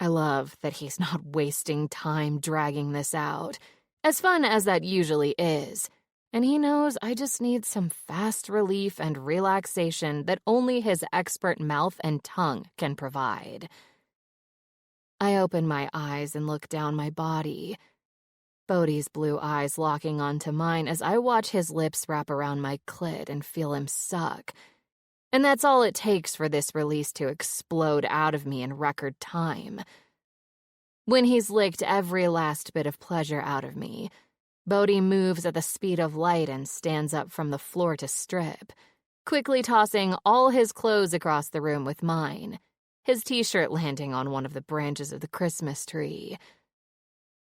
I love that he's not wasting time dragging this out, as fun as that usually is, and he knows I just need some fast relief and relaxation that only his expert mouth and tongue can provide. I open my eyes and look down my body, Bodhi's blue eyes locking onto mine as I watch his lips wrap around my clit and feel him suck. And that's all it takes for this release to explode out of me in record time. When he's licked every last bit of pleasure out of me, Bodhi moves at the speed of light and stands up from the floor to strip, quickly tossing all his clothes across the room with mine, his t-shirt landing on one of the branches of the Christmas tree.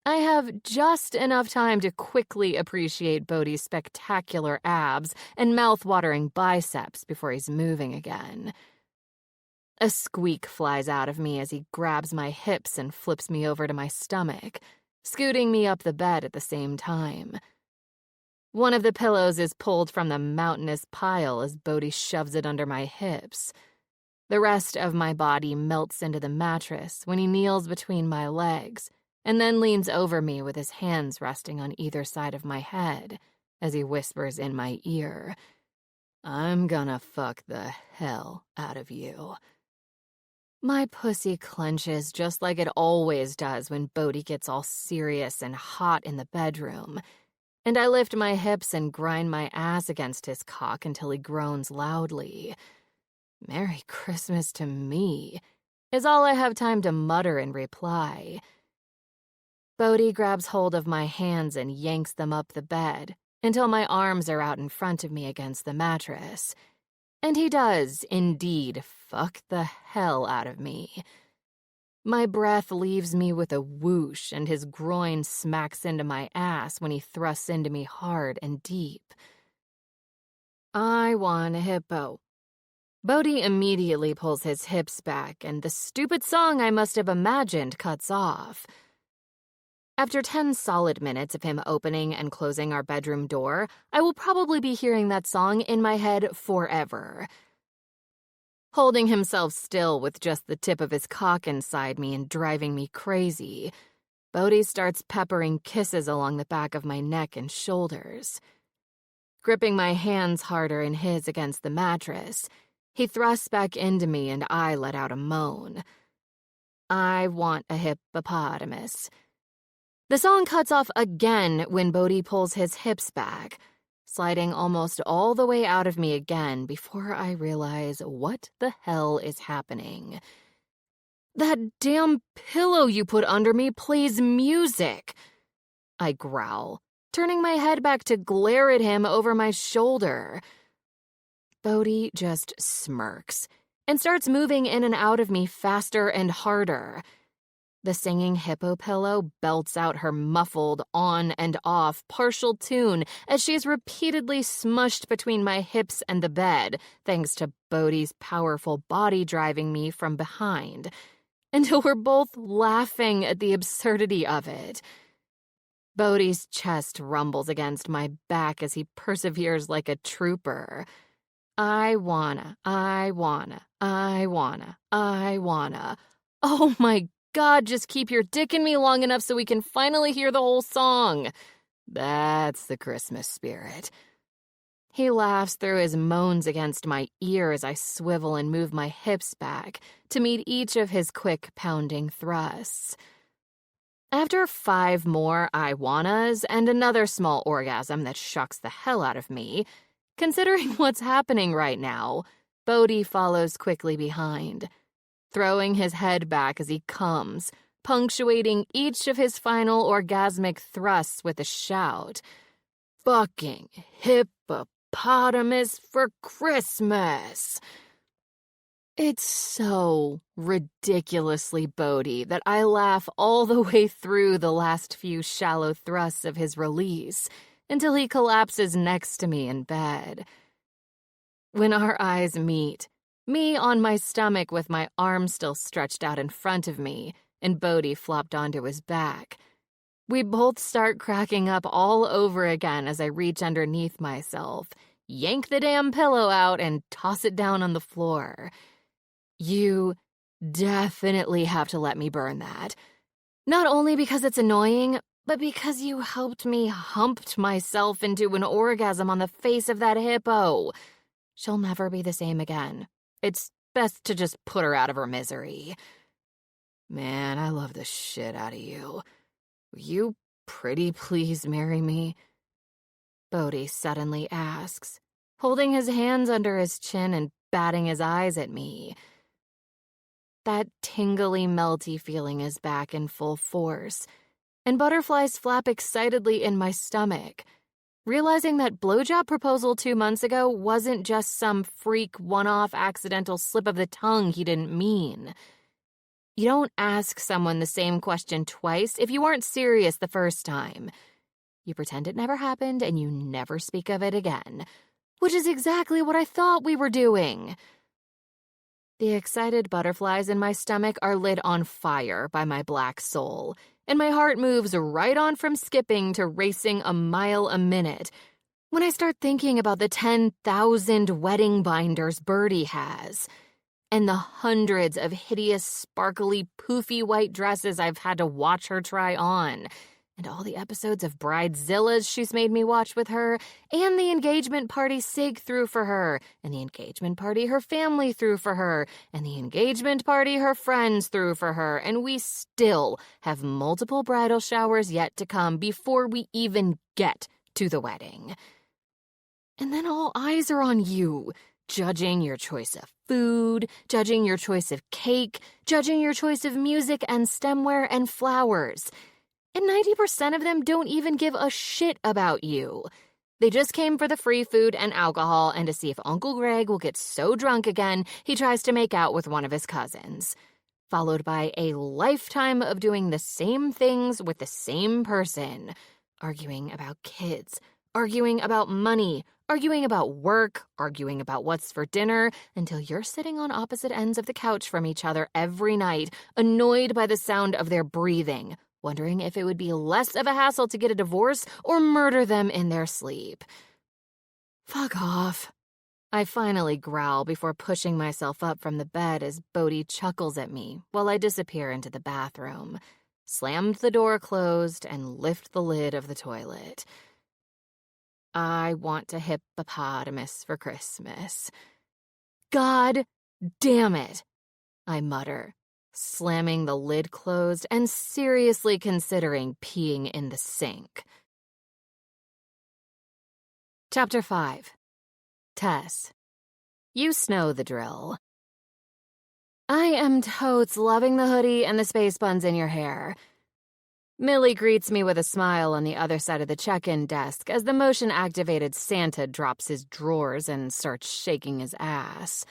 I have just enough time to quickly appreciate Bodhi's spectacular abs and mouth-watering biceps before he's moving again. A squeak flies out of me as he grabs my hips and flips me over to my stomach, scooting me up the bed at the same time. One of the pillows is pulled from the mountainous pile as Bodhi shoves it under my hips. The rest of my body melts into the mattress when he kneels between my legs, and then leans over me with his hands resting on either side of my head as he whispers in my ear, "I'm gonna fuck the hell out of you." My pussy clenches just like it always does when Bodhi gets all serious and hot in the bedroom, and I lift my hips and grind my ass against his cock until he groans loudly. "Merry Christmas to me," is all I have time to mutter in reply. Bodhi grabs hold of my hands and yanks them up the bed until my arms are out in front of me against the mattress. And he does, indeed, fuck the hell out of me. My breath leaves me with a whoosh, and his groin smacks into my ass when he thrusts into me hard and deep. I want a hippo. Bodhi immediately pulls his hips back, and the stupid song I must have imagined cuts off. After 10 solid minutes of him opening and closing our bedroom door, I will probably be hearing that song in my head forever. Holding himself still with just the tip of his cock inside me and driving me crazy, Bodhi starts peppering kisses along the back of my neck and shoulders. Gripping my hands harder in his against the mattress, he thrusts back into me and I let out a moan. I want a hippopotamus. The song cuts off again when Bodhi pulls his hips back, sliding almost all the way out of me again before I realize what the hell is happening. "That damn pillow you put under me plays music," I growl, turning my head back to glare at him over my shoulder. Bodhi just smirks and starts moving in and out of me faster and harder. The singing hippo pillow belts out her muffled on and off partial tune as she is repeatedly smushed between my hips and the bed, thanks to Bodhi's powerful body driving me from behind, until we're both laughing at the absurdity of it. Bodhi's chest rumbles against my back as he perseveres like a trooper. I wanna. Oh my God, just keep your dick in me long enough so we can finally hear the whole song. That's the Christmas spirit. He laughs through his moans against my ear as I swivel and move my hips back to meet each of his quick pounding thrusts. After 5 more I wannas and another small orgasm that shocks the hell out of me, considering what's happening right now, Bodhi follows quickly behind, throwing his head back as he comes, punctuating each of his final orgasmic thrusts with a shout. Fucking hippopotamus for Christmas! It's so ridiculously Bodhi that I laugh all the way through the last few shallow thrusts of his release until he collapses next to me in bed. When our eyes meet, me on my stomach with my arms still stretched out in front of me and Bodhi flopped onto his back, we both start cracking up all over again as I reach underneath myself, yank the damn pillow out, and toss it down on the floor. You definitely have to let me burn that. Not only because it's annoying, but because you helped me humped myself into an orgasm on the face of that hippo. She'll never be the same again. It's best to just put her out of her misery. Man, I love the shit out of you. Will you pretty please marry me? Bodhi suddenly asks, holding his hands under his chin and batting his eyes at me. That tingly, melty feeling is back in full force, and butterflies flap excitedly in my stomach, realizing that blowjob proposal 2 months ago wasn't just some freak one-off accidental slip of the tongue he didn't mean. You don't ask someone the same question twice if you aren't serious the first time. You pretend it never happened and you never speak of it again, which is exactly what I thought we were doing. The excited butterflies in my stomach are lit on fire by my black soul, and my heart moves right on from skipping to racing a mile a minute when I start thinking about the 10,000 wedding binders Birdie has, and the hundreds of hideous, sparkly, poofy white dresses I've had to watch her try on, and all the episodes of Bridezillas she's made me watch with her, and the engagement party Sig threw for her, and the engagement party her family threw for her, and the engagement party her friends threw for her, and we still have multiple bridal showers yet to come before we even get to the wedding. And then all eyes are on you, judging your choice of food, judging your choice of cake, judging your choice of music and stemware and flowers. And 90% of them don't even give a shit about you. They just came for the free food and alcohol and to see if Uncle Greg will get so drunk again he tries to make out with one of his cousins. Followed by a lifetime of doing the same things with the same person. Arguing about kids, arguing about money, arguing about work, arguing about what's for dinner, until you're sitting on opposite ends of the couch from each other every night, annoyed by the sound of their breathing, wondering if it would be less of a hassle to get a divorce or murder them in their sleep. Fuck off. I finally growl before pushing myself up from the bed as Bodhi chuckles at me while I disappear into the bathroom, slammed the door closed, and lift the lid of the toilet. I want a hippopotamus for Christmas. God damn it, I mutter, slamming the lid closed and seriously considering peeing in the sink. Chapter 5. Tess. You know the drill. I am totes loving the hoodie and the space buns in your hair. Millie greets me with a smile on the other side of the check-in desk as the motion-activated Santa drops his drawers and starts shaking his ass.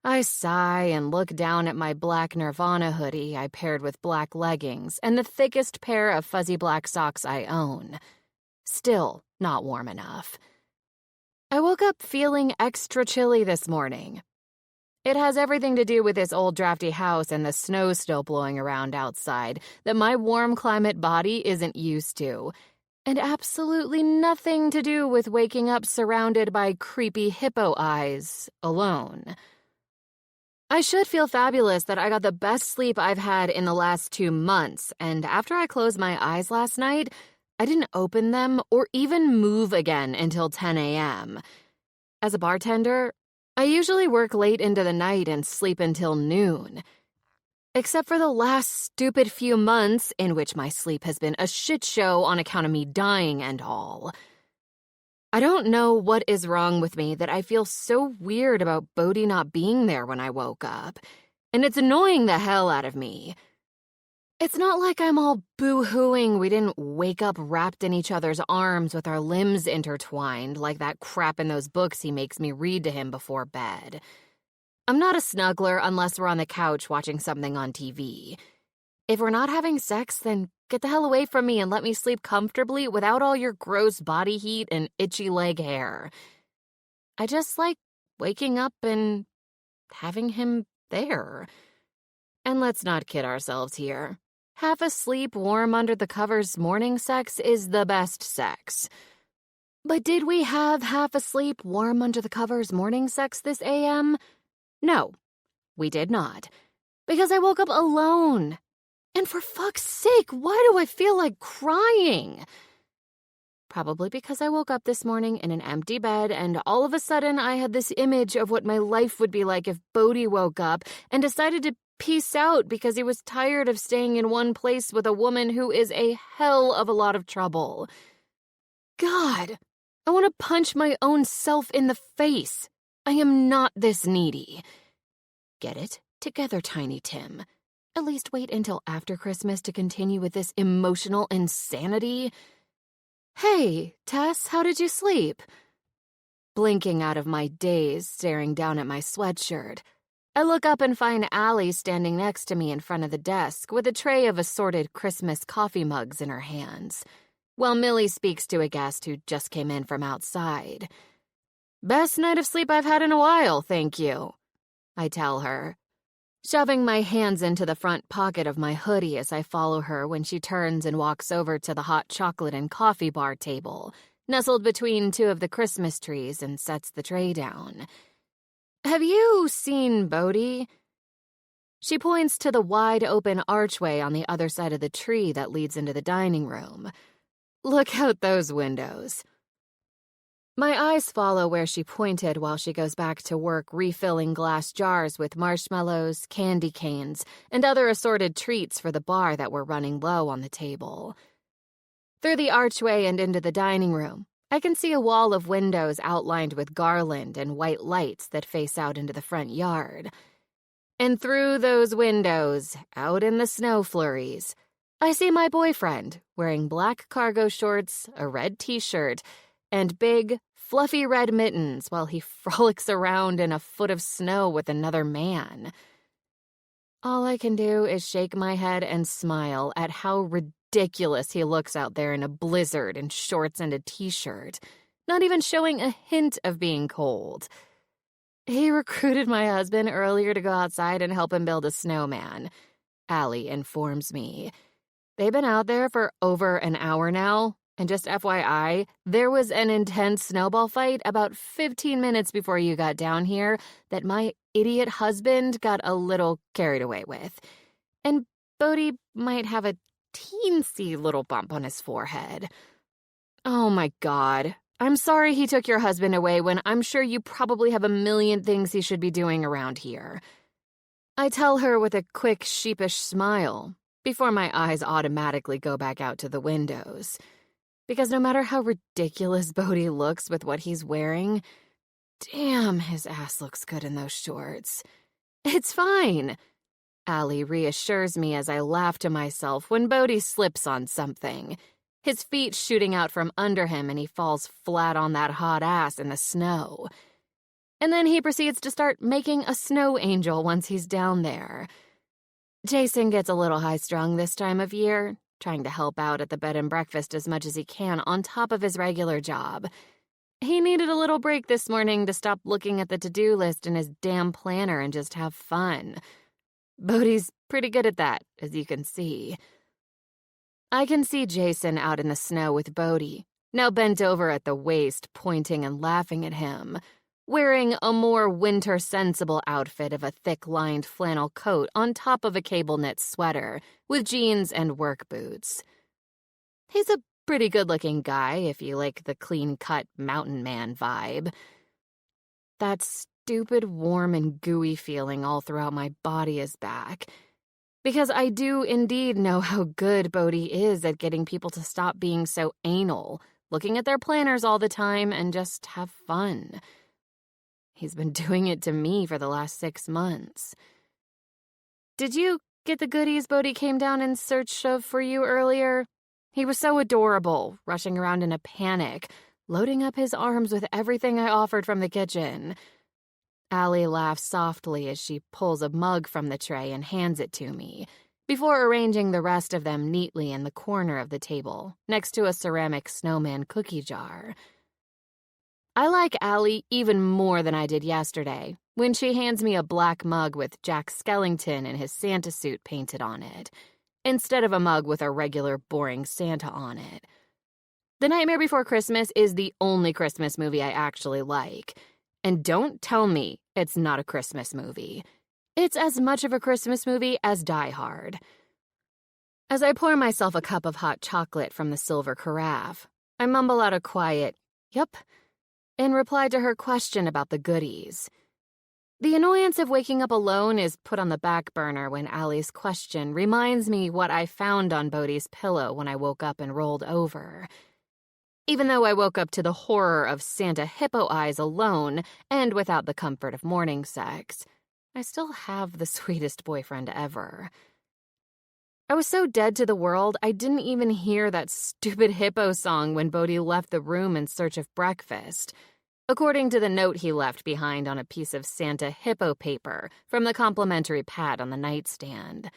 I sigh and look down at my black Nirvana hoodie I paired with black leggings and the thickest pair of fuzzy black socks I own. Still not warm enough. I woke up feeling extra chilly this morning. It has everything to do with this old drafty house and the snow still blowing around outside that my warm climate body isn't used to, and absolutely nothing to do with waking up surrounded by creepy hippo eyes alone. I should feel fabulous that I got the best sleep I've had in the last 2 months, and after I closed my eyes last night, I didn't open them or even move again until 10 a.m. As a bartender, I usually work late into the night and sleep until noon. Except for the last stupid few months in which my sleep has been a shit show on account of me dying and all. I don't know what is wrong with me that I feel so weird about Bodhi not being there when I woke up, and it's annoying the hell out of me. It's not like I'm all boo-hooing we didn't wake up wrapped in each other's arms with our limbs intertwined like that crap in those books he makes me read to him before bed. I'm not a snuggler unless we're on the couch watching something on TV. If we're not having sex, then get the hell away from me and let me sleep comfortably without all your gross body heat and itchy leg hair. I just like waking up and having him there. And let's not kid ourselves here. Half asleep, warm under the covers morning sex is the best sex. But did we have half asleep, warm under the covers morning sex this AM? No, we did not. Because I woke up alone. And for fuck's sake, why do I feel like crying? Probably because I woke up this morning in an empty bed and all of a sudden I had this image of what my life would be like if Bodhi woke up and decided to peace out because he was tired of staying in one place with a woman who is a hell of a lot of trouble. God, I want to punch my own self in the face. I am not this needy. Get it together, Tiny Tim. At least wait until after Christmas to continue with this emotional insanity. Hey, Tess, how did you sleep? Blinking out of my daze, staring down at my sweatshirt, I look up and find Allie standing next to me in front of the desk with a tray of assorted Christmas coffee mugs in her hands, while Millie speaks to a guest who just came in from outside. Best night of sleep I've had in a while, thank you, I tell her, shoving my hands into the front pocket of my hoodie as I follow her when she turns and walks over to the hot chocolate and coffee bar table, nestled between 2 of the Christmas trees, and sets the tray down. Have you seen Bodhi? She points to the wide-open archway on the other side of the tree that leads into the dining room. Look out those windows. My eyes follow where she pointed while she goes back to work refilling glass jars with marshmallows, candy canes, and other assorted treats for the bar that were running low on the table. Through the archway and into the dining room, I can see a wall of windows outlined with garland and white lights that face out into the front yard. And through those windows, out in the snow flurries, I see my boyfriend wearing black cargo shorts, a red t-shirt, and big, fluffy red mittens while he frolics around in a foot of snow with another man. All I can do is shake my head and smile at how ridiculous he looks out there in a blizzard and shorts and a t-shirt, not even showing a hint of being cold. He recruited my husband earlier to go outside and help him build a snowman, Allie informs me. They've been out there for over an hour now, and just FYI, there was an intense snowball fight about 15 minutes before you got down here that my idiot husband got a little carried away with. And Bodhi might have a teensy little bump on his forehead. Oh my God. I'm sorry he took your husband away when I'm sure you probably have a million things he should be doing around here. I tell her with a quick, sheepish smile before my eyes automatically go back out to the windows. Because no matter how ridiculous Bodhi looks with what he's wearing, damn, his ass looks good in those shorts. It's fine. Allie reassures me as I laugh to myself when Bodhi slips on something. His feet shooting out from under him and he falls flat on that hot ass in the snow. And then he proceeds to start making a snow angel once he's down there. Jason gets a little high-strung this time of year, trying to help out at the bed and breakfast as much as he can on top of his regular job. He needed a little break this morning to stop looking at the to-do list in his damn planner and just have fun. Bodhi's pretty good at that, as you can see. I can see Jason out in the snow with Bodhi, now bent over at the waist, pointing and laughing at him, wearing a more winter-sensible outfit of a thick-lined flannel coat on top of a cable-knit sweater, with jeans and work boots. He's a pretty good-looking guy if you like the clean-cut mountain man vibe. That stupid, warm, and gooey feeling all throughout my body is back, because I do indeed know how good Bodhi is at getting people to stop being so anal, looking at their planners all the time, and just have fun. He's been doing it to me for the last 6 months. Did you get the goodies Bodhi came down in search of for you earlier? He was so adorable, rushing around in a panic, loading up his arms with everything I offered from the kitchen. Allie laughs softly as she pulls a mug from the tray and hands it to me, before arranging the rest of them neatly in the corner of the table, next to a ceramic snowman cookie jar. I like Allie even more than I did yesterday, when she hands me a black mug with Jack Skellington and his Santa suit painted on it, instead of a mug with a regular boring Santa on it. The Nightmare Before Christmas is the only Christmas movie I actually like. And don't tell me it's not a Christmas movie. It's as much of a Christmas movie as Die Hard. As I pour myself a cup of hot chocolate from the silver carafe, I mumble out a quiet, "Yup," in reply to her question about the goodies. The annoyance of waking up alone is put on the back burner when Allie's question reminds me what I found on Bodhi's pillow when I woke up and rolled over. Even though I woke up to the horror of Santa hippo eyes alone and without the comfort of morning sex, I still have the sweetest boyfriend ever. I was so dead to the world, I didn't even hear that stupid hippo song when Bodhi left the room in search of breakfast, according to the note he left behind on a piece of Santa hippo paper from the complimentary pad on the nightstand.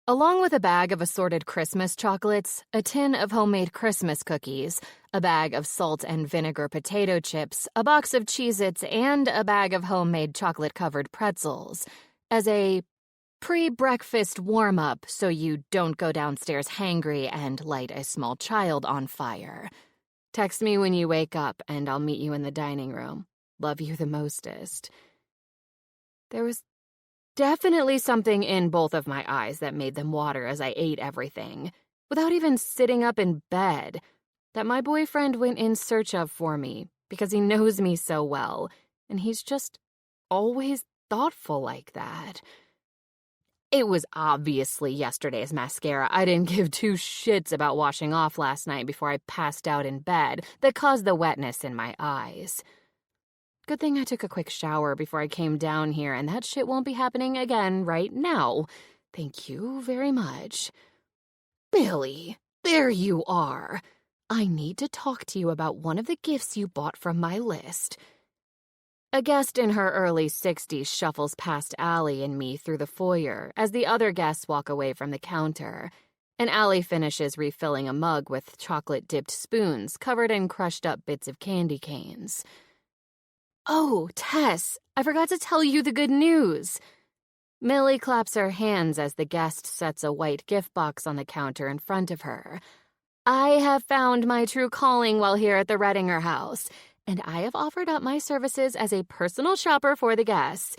Along with a bag of assorted Christmas chocolates, a tin of homemade Christmas cookies, a bag of salt and vinegar potato chips, a box of Cheez-Its, and a bag of homemade chocolate-covered pretzels, as a pre-breakfast warm-up so you don't go downstairs hangry and light a small child on fire. Text me when you wake up and I'll meet you in the dining room. Love you the mostest. There was definitely something in both of my eyes that made them water as I ate everything, without even sitting up in bed, that my boyfriend went in search of for me because he knows me so well, and he's just always thoughtful like that. It was obviously yesterday's mascara I didn't give two shits about washing off last night before I passed out in bed that caused the wetness in my eyes. Good thing I took a quick shower before I came down here, and that shit won't be happening again right now. Thank you very much. Billy, there you are. I need to talk to you about one of the gifts you bought from my list. A guest in her early 60s shuffles past Allie and me through the foyer as the other guests walk away from the counter, and Allie finishes refilling a mug with chocolate-dipped spoons covered in crushed-up bits of candy canes. "Oh, Tess, I forgot to tell you the good news." Millie claps her hands as the guest sets a white gift box on the counter in front of her. "I have found my true calling while here at the Rettinger house, and I have offered up my services as a personal shopper for the guests.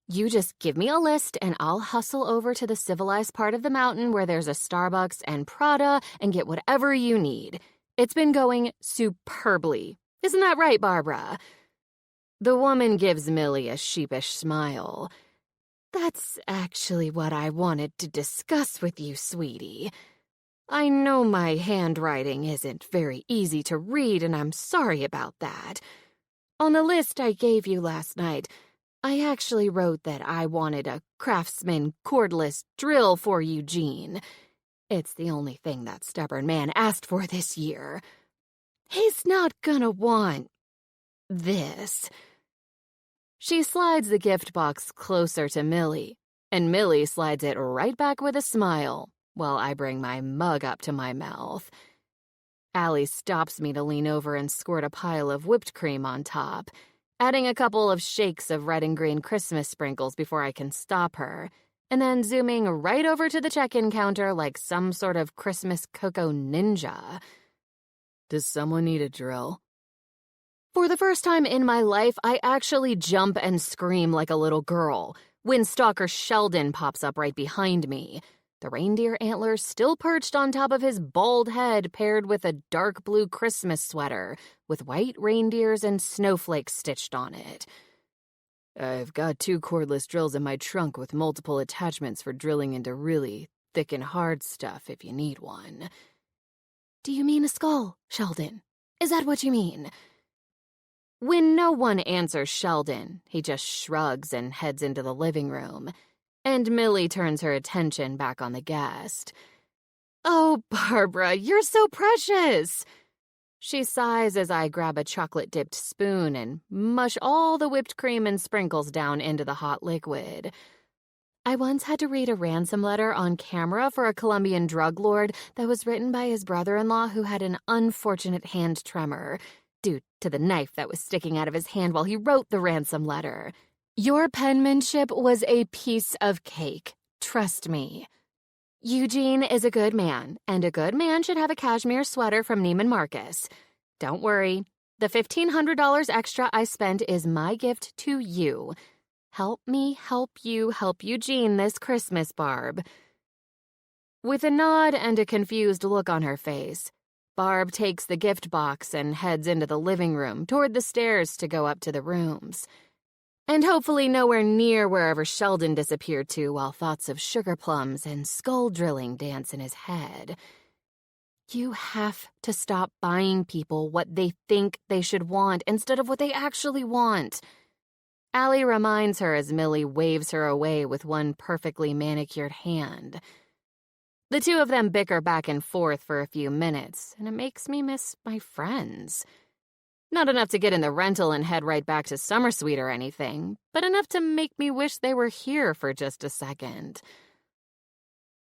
You just give me a list and I'll hustle over to the civilized part of the mountain where there's a Starbucks and Prada and get whatever you need. It's been going superbly. Isn't that right, Barbara?" The woman gives Millie a sheepish smile. "That's actually what I wanted to discuss with you, sweetie. I know my handwriting isn't very easy to read, and I'm sorry about that. On the list I gave you last night, I actually wrote that I wanted a Craftsman cordless drill for Eugene. It's the only thing that stubborn man asked for this year. He's not gonna want this. She slides the gift box closer to Millie, and Millie slides it right back with a smile while I bring my mug up to my mouth. Allie stops me to lean over and squirt a pile of whipped cream on top, adding a couple of shakes of red and green Christmas sprinkles before I can stop her, and then zooming right over to the check-in counter like some sort of Christmas cocoa ninja. Does someone need a drill? For the first time in my life, I actually jump and scream like a little girl when Stalker Sheldon pops up right behind me, the reindeer antlers still perched on top of his bald head paired with a dark blue Christmas sweater with white reindeers and snowflakes stitched on it. I've got 2 cordless drills in my trunk with multiple attachments for drilling into really thick and hard stuff if you need one. Do you mean a skull, Sheldon? Is that what you mean? When no one answers Sheldon, he just shrugs and heads into the living room, and Millie turns her attention back on the guest. Oh, Barbara, you're so precious! She sighs as I grab a chocolate-dipped spoon and mush all the whipped cream and sprinkles down into the hot liquid. I once had to read a ransom letter on camera for a Colombian drug lord that was written by his brother-in-law who had an unfortunate hand tremor due to the knife that was sticking out of his hand while he wrote the ransom letter. Your penmanship was a piece of cake, trust me. Eugene is a good man, and a good man should have a cashmere sweater from Neiman Marcus. Don't worry, the $1,500 extra I spent is my gift to you. Help me help you help Eugene this Christmas, Barb. With a nod and a confused look on her face, Barb takes the gift box and heads into the living room toward the stairs to go up to the rooms. And hopefully nowhere near wherever Sheldon disappeared to while thoughts of sugar plums and skull drilling dance in his head. You have to stop buying people what they think they should want instead of what they actually want. Allie reminds her as Millie waves her away with one perfectly manicured hand. The two of them bicker back and forth for a few minutes, and it makes me miss my friends. Not enough to get in the rental and head right back to SummerSuite or anything, but enough to make me wish they were here for just a second.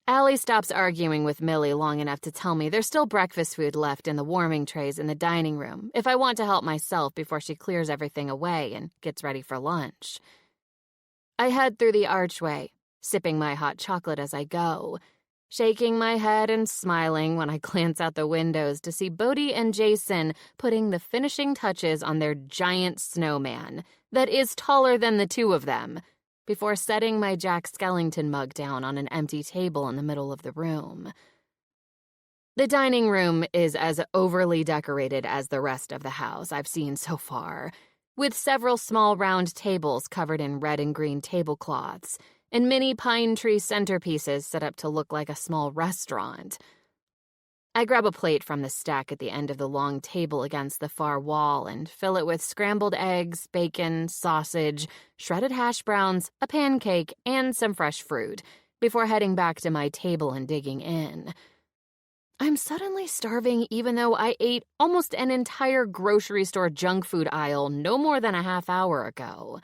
Allie stops arguing with Millie long enough to tell me there's still breakfast food left in the warming trays in the dining room if I want to help myself before she clears everything away and gets ready for lunch. I head through the archway, sipping my hot chocolate as I go, shaking my head and smiling when I glance out the windows to see Bodhi and Jason putting the finishing touches on their giant snowman that is taller than the two of them, before setting my Jack Skellington mug down on an empty table in the middle of the room. The dining room is as overly decorated as the rest of the house I've seen so far, with several small round tables covered in red and green tablecloths, and mini pine tree centerpieces set up to look like a small restaurant. I grab a plate from the stack at the end of the long table against the far wall and fill it with scrambled eggs, bacon, sausage, shredded hash browns, a pancake, and some fresh fruit, before heading back to my table and digging in. I'm suddenly starving even though I ate almost an entire grocery store junk food aisle no more than a half hour ago.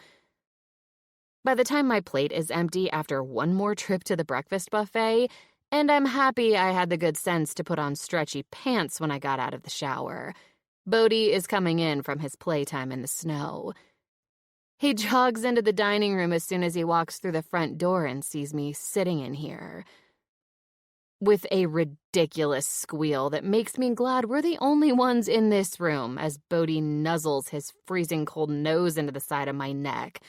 By the time my plate is empty after one more trip to the breakfast buffet, and I'm happy I had the good sense to put on stretchy pants when I got out of the shower, Bodhi is coming in from his playtime in the snow. He jogs into the dining room as soon as he walks through the front door and sees me sitting in here. With a ridiculous squeal that makes me glad we're the only ones in this room as Bodhi nuzzles his freezing cold nose into the side of my neck,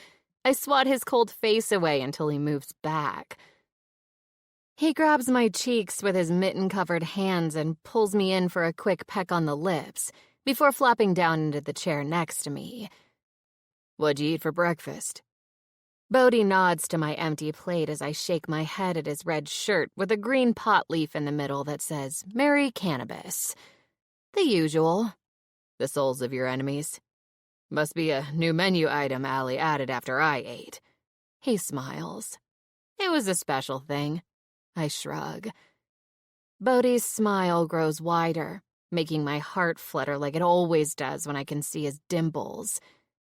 I swat his cold face away until he moves back. He grabs my cheeks with his mitten-covered hands and pulls me in for a quick peck on the lips before flopping down into the chair next to me. What'd you eat for breakfast? Bodhi nods to my empty plate as I shake my head at his red shirt with a green pot leaf in the middle that says, Merry Cannabis. The usual. The souls of your enemies. Must be a new menu item Allie added after I ate. He smiles. It was a special thing. I shrug. Bodhi's smile grows wider, making my heart flutter like it always does when I can see his dimples,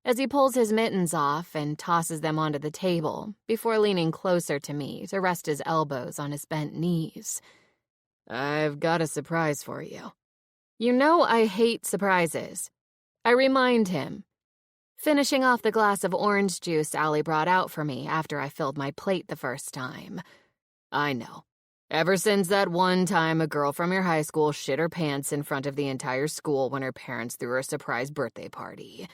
as he pulls his mittens off and tosses them onto the table before leaning closer to me to rest his elbows on his bent knees. I've got a surprise for you. You know I hate surprises. I remind him, finishing off the glass of orange juice Allie brought out for me after I filled my plate the first time. I know. Ever since that one time a girl from your high school shit her pants in front of the entire school when her parents threw her a surprise birthday party.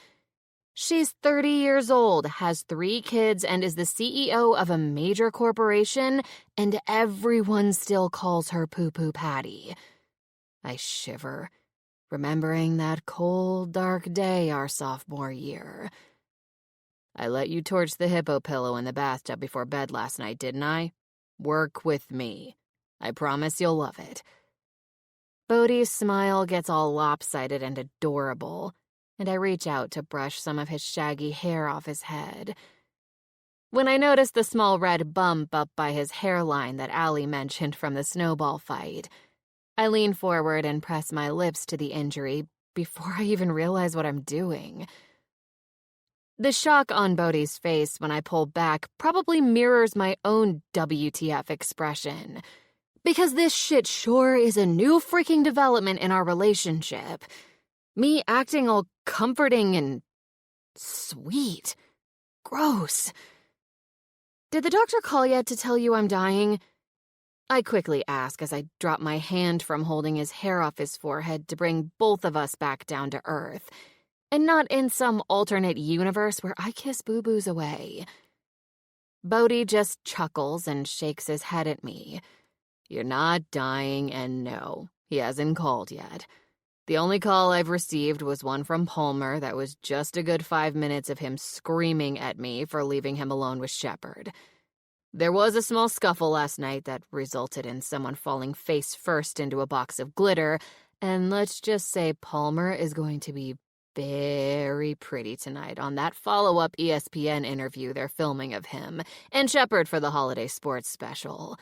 She's 30 years old, has 3 kids, and is the CEO of a major corporation, and everyone still calls her Poo-Poo Patty. I shiver, remembering that cold, dark day our sophomore year. I let you torch the hippo pillow in the bathtub before bed last night, didn't I? Work with me. I promise you'll love it. Bodhi's smile gets all lopsided and adorable, and I reach out to brush some of his shaggy hair off his head. When I notice the small red bump up by his hairline that Allie mentioned from the snowball fight, I lean forward and press my lips to the injury before I even realize what I'm doing. The shock on Bodhi's face when I pull back probably mirrors my own WTF expression. Because this shit sure is a new freaking development in our relationship. Me acting all comforting and sweet. Gross. Did the doctor call yet to tell you I'm dying? I quickly ask as I drop my hand from holding his hair off his forehead to bring both of us back down to earth, and not in some alternate universe where I kiss boo-boos away. Bodhi just chuckles and shakes his head at me. You're not dying, and no, he hasn't called yet. The only call I've received was one from Palmer that was just a good 5 minutes of him screaming at me for leaving him alone with Shepard. There was a small scuffle last night that resulted in someone falling face first into a box of glitter, and let's just say Palmer is going to be very pretty tonight on that follow-up ESPN interview they're filming of him, and Shepard for the holiday sports special.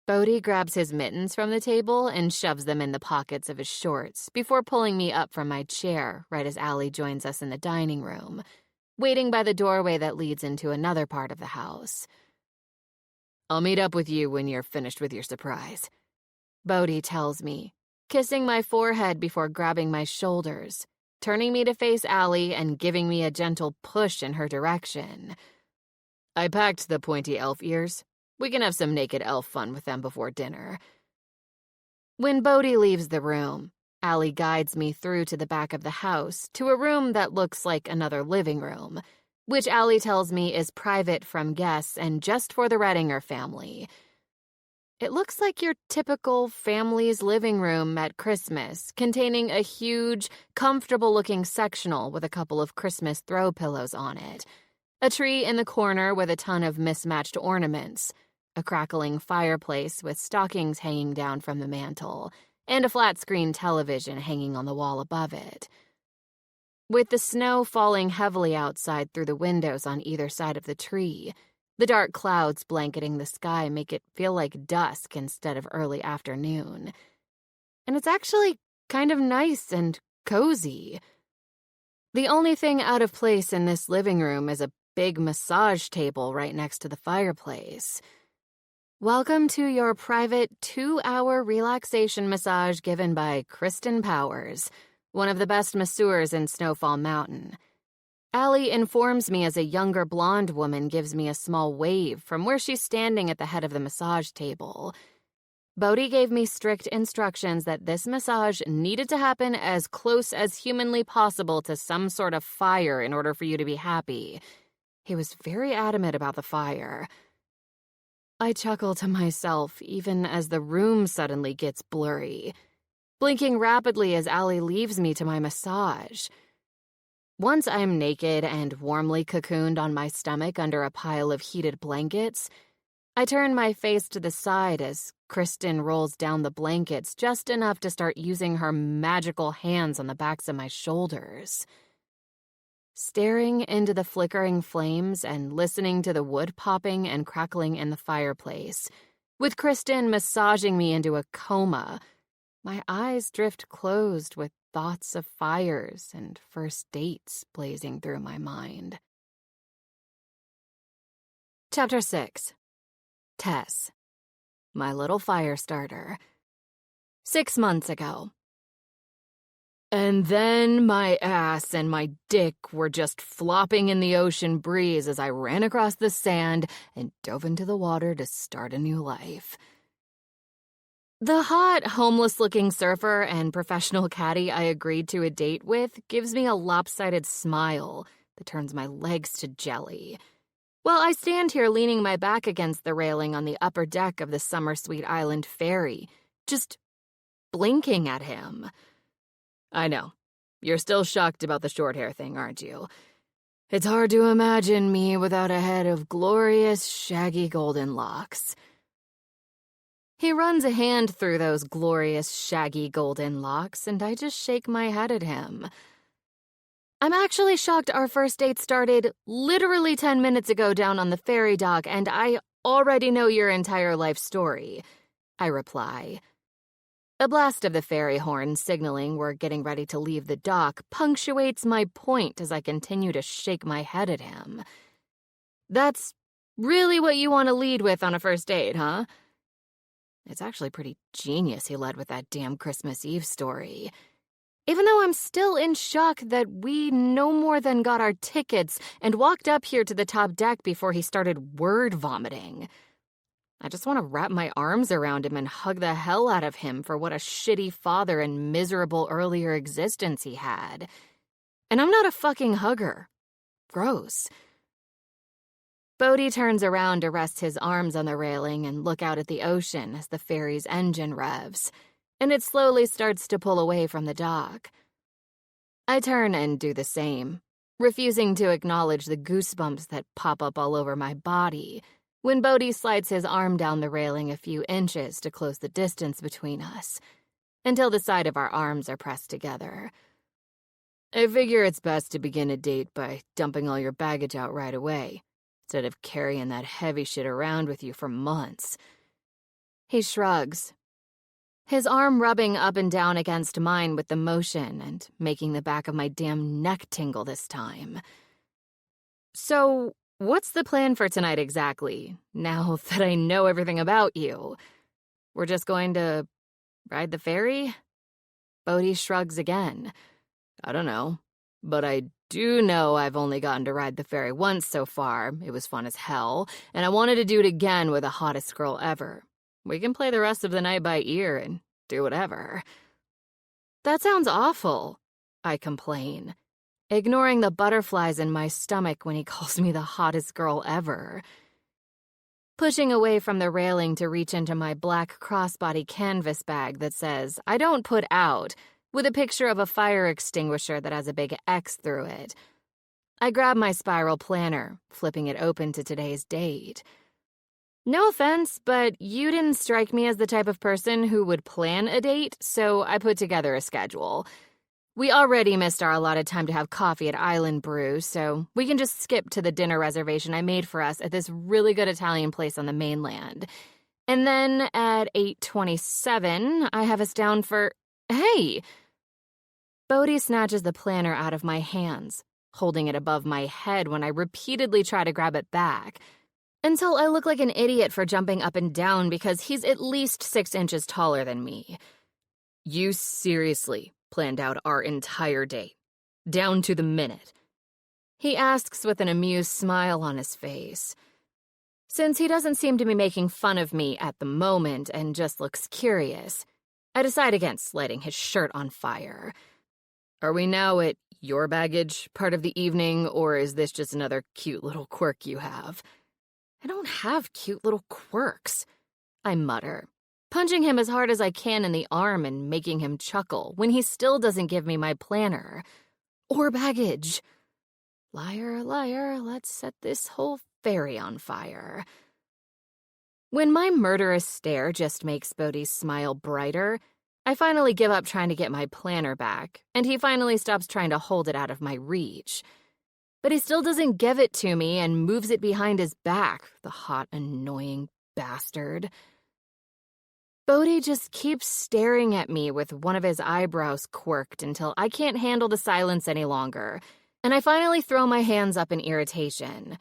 Bodhi grabs his mittens from the table and shoves them in the pockets of his shorts before pulling me up from my chair right as Allie joins us in the dining room, waiting by the doorway that leads into another part of the house. I'll meet up with you when you're finished with your surprise, Bodhi tells me, kissing my forehead before grabbing my shoulders, turning me to face Allie and giving me a gentle push in her direction. I packed the pointy elf ears. We can have some naked elf fun with them before dinner. When Bodhi leaves the room, Allie guides me through to the back of the house to a room that looks like another living room, which Allie tells me is private from guests and just for the Redinger family. It looks like your typical family's living room at Christmas, containing a huge, comfortable-looking sectional with a couple of Christmas throw pillows on it, a tree in the corner with a ton of mismatched ornaments, a crackling fireplace with stockings hanging down from the mantel, and a flat-screen television hanging on the wall above it. With the snow falling heavily outside through the windows on either side of the tree, the dark clouds blanketing the sky make it feel like dusk instead of early afternoon. And it's actually kind of nice and cozy. The only thing out of place in this living room is a big massage table right next to the fireplace. Welcome to your private 2-hour relaxation massage given by Kristen Powers, one of the best masseurs in Snowfall Mountain. Allie informs me as a younger blonde woman gives me a small wave from where she's standing at the head of the massage table. Bodhi gave me strict instructions that this massage needed to happen as close as humanly possible to some sort of fire in order for you to be happy. He was very adamant about the fire. I chuckle to myself even as the room suddenly gets blurry, blinking rapidly as Allie leaves me to my massage. Once I'm naked and warmly cocooned on my stomach under a pile of heated blankets, I turn my face to the side as Kristen rolls down the blankets just enough to start using her magical hands on the backs of my shoulders. staring into the flickering flames and listening to the wood popping and crackling in the fireplace, with Kristen massaging me into a coma, my eyes drift closed with thoughts of fires and first dates blazing through my mind. Chapter 6. Tess, my little fire starter. 6 months ago. And then my ass and my dick were just flopping in the ocean breeze as I ran across the sand and dove into the water to start a new life. The hot, homeless-looking surfer and professional caddy I agreed to a date with gives me a lopsided smile that turns my legs to jelly, while I stand here leaning my back against the railing on the upper deck of the Summer Sweet Island ferry, just blinking at him. I know. You're still shocked about the short hair thing, aren't you? It's hard to imagine me without a head of glorious, shaggy golden locks. He runs a hand through those glorious, shaggy golden locks, and I just shake my head at him. I'm actually shocked our first date started literally 10 minutes ago down on the ferry dock, and I already know your entire life story, I reply. A blast of the ferry horn signaling we're getting ready to leave the dock punctuates my point as I continue to shake my head at him. That's really what you want to lead with on a first date, huh? It's actually pretty genius he led with that damn Christmas Eve story. Even though I'm still in shock that we no more than got our tickets and walked up here to the top deck before he started word vomiting. I just want to wrap my arms around him and hug the hell out of him for what a shitty father and miserable earlier existence he had. And I'm not a fucking hugger. Gross. Bodhi turns around to rest his arms on the railing and look out at the ocean as the ferry's engine revs, and it slowly starts to pull away from the dock. I turn and do the same, refusing to acknowledge the goosebumps that pop up all over my body when Bodhi slides his arm down the railing a few inches to close the distance between us, until the side of our arms are pressed together. I figure it's best to begin a date by dumping all your baggage out right away, instead of carrying that heavy shit around with you for months. He shrugs, his arm rubbing up and down against mine with the motion and making the back of my damn neck tingle this time. So, what's the plan for tonight exactly, now that I know everything about you? We're just going to ride the ferry? Bodhi shrugs again. I don't know, but I do know I've only gotten to ride the ferry once so far. It was fun as hell, and I wanted to do it again with the hottest girl ever. We can play the rest of the night by ear and do whatever. That sounds awful, I complain, ignoring the butterflies in my stomach when he calls me the hottest girl ever. Pushing away from the railing to reach into my black crossbody canvas bag that says, I don't put out, with a picture of a fire extinguisher that has a big X through it. I grab my spiral planner, flipping it open to today's date. No offense, but you didn't strike me as the type of person who would plan a date, so I put together a schedule. We already missed our allotted time to have coffee at Island Brew, so we can just skip to the dinner reservation I made for us at this really good Italian place on the mainland. And then at 8:27, I have us down for... Hey! Bodhi snatches the planner out of my hands, holding it above my head when I repeatedly try to grab it back, until I look like an idiot for jumping up and down because he's at least 6 inches taller than me. You seriously planned out our entire date, down to the minute? He asks with an amused smile on his face. Since he doesn't seem to be making fun of me at the moment and just looks curious, I decide against lighting his shirt on fire. Are we now at your baggage part of the evening, or is this just another cute little quirk you have? I don't have cute little quirks, I mutter, punching him as hard as I can in the arm and making him chuckle when he still doesn't give me my planner. Or baggage. Liar, liar, let's set this whole ferry on fire. When my murderous stare just makes Bodhi's smile brighter, I finally give up trying to get my planner back, and he finally stops trying to hold it out of my reach. But he still doesn't give it to me and moves it behind his back, the hot, annoying bastard. Bodhi just keeps staring at me with one of his eyebrows quirked until I can't handle the silence any longer, and I finally throw my hands up in irritation.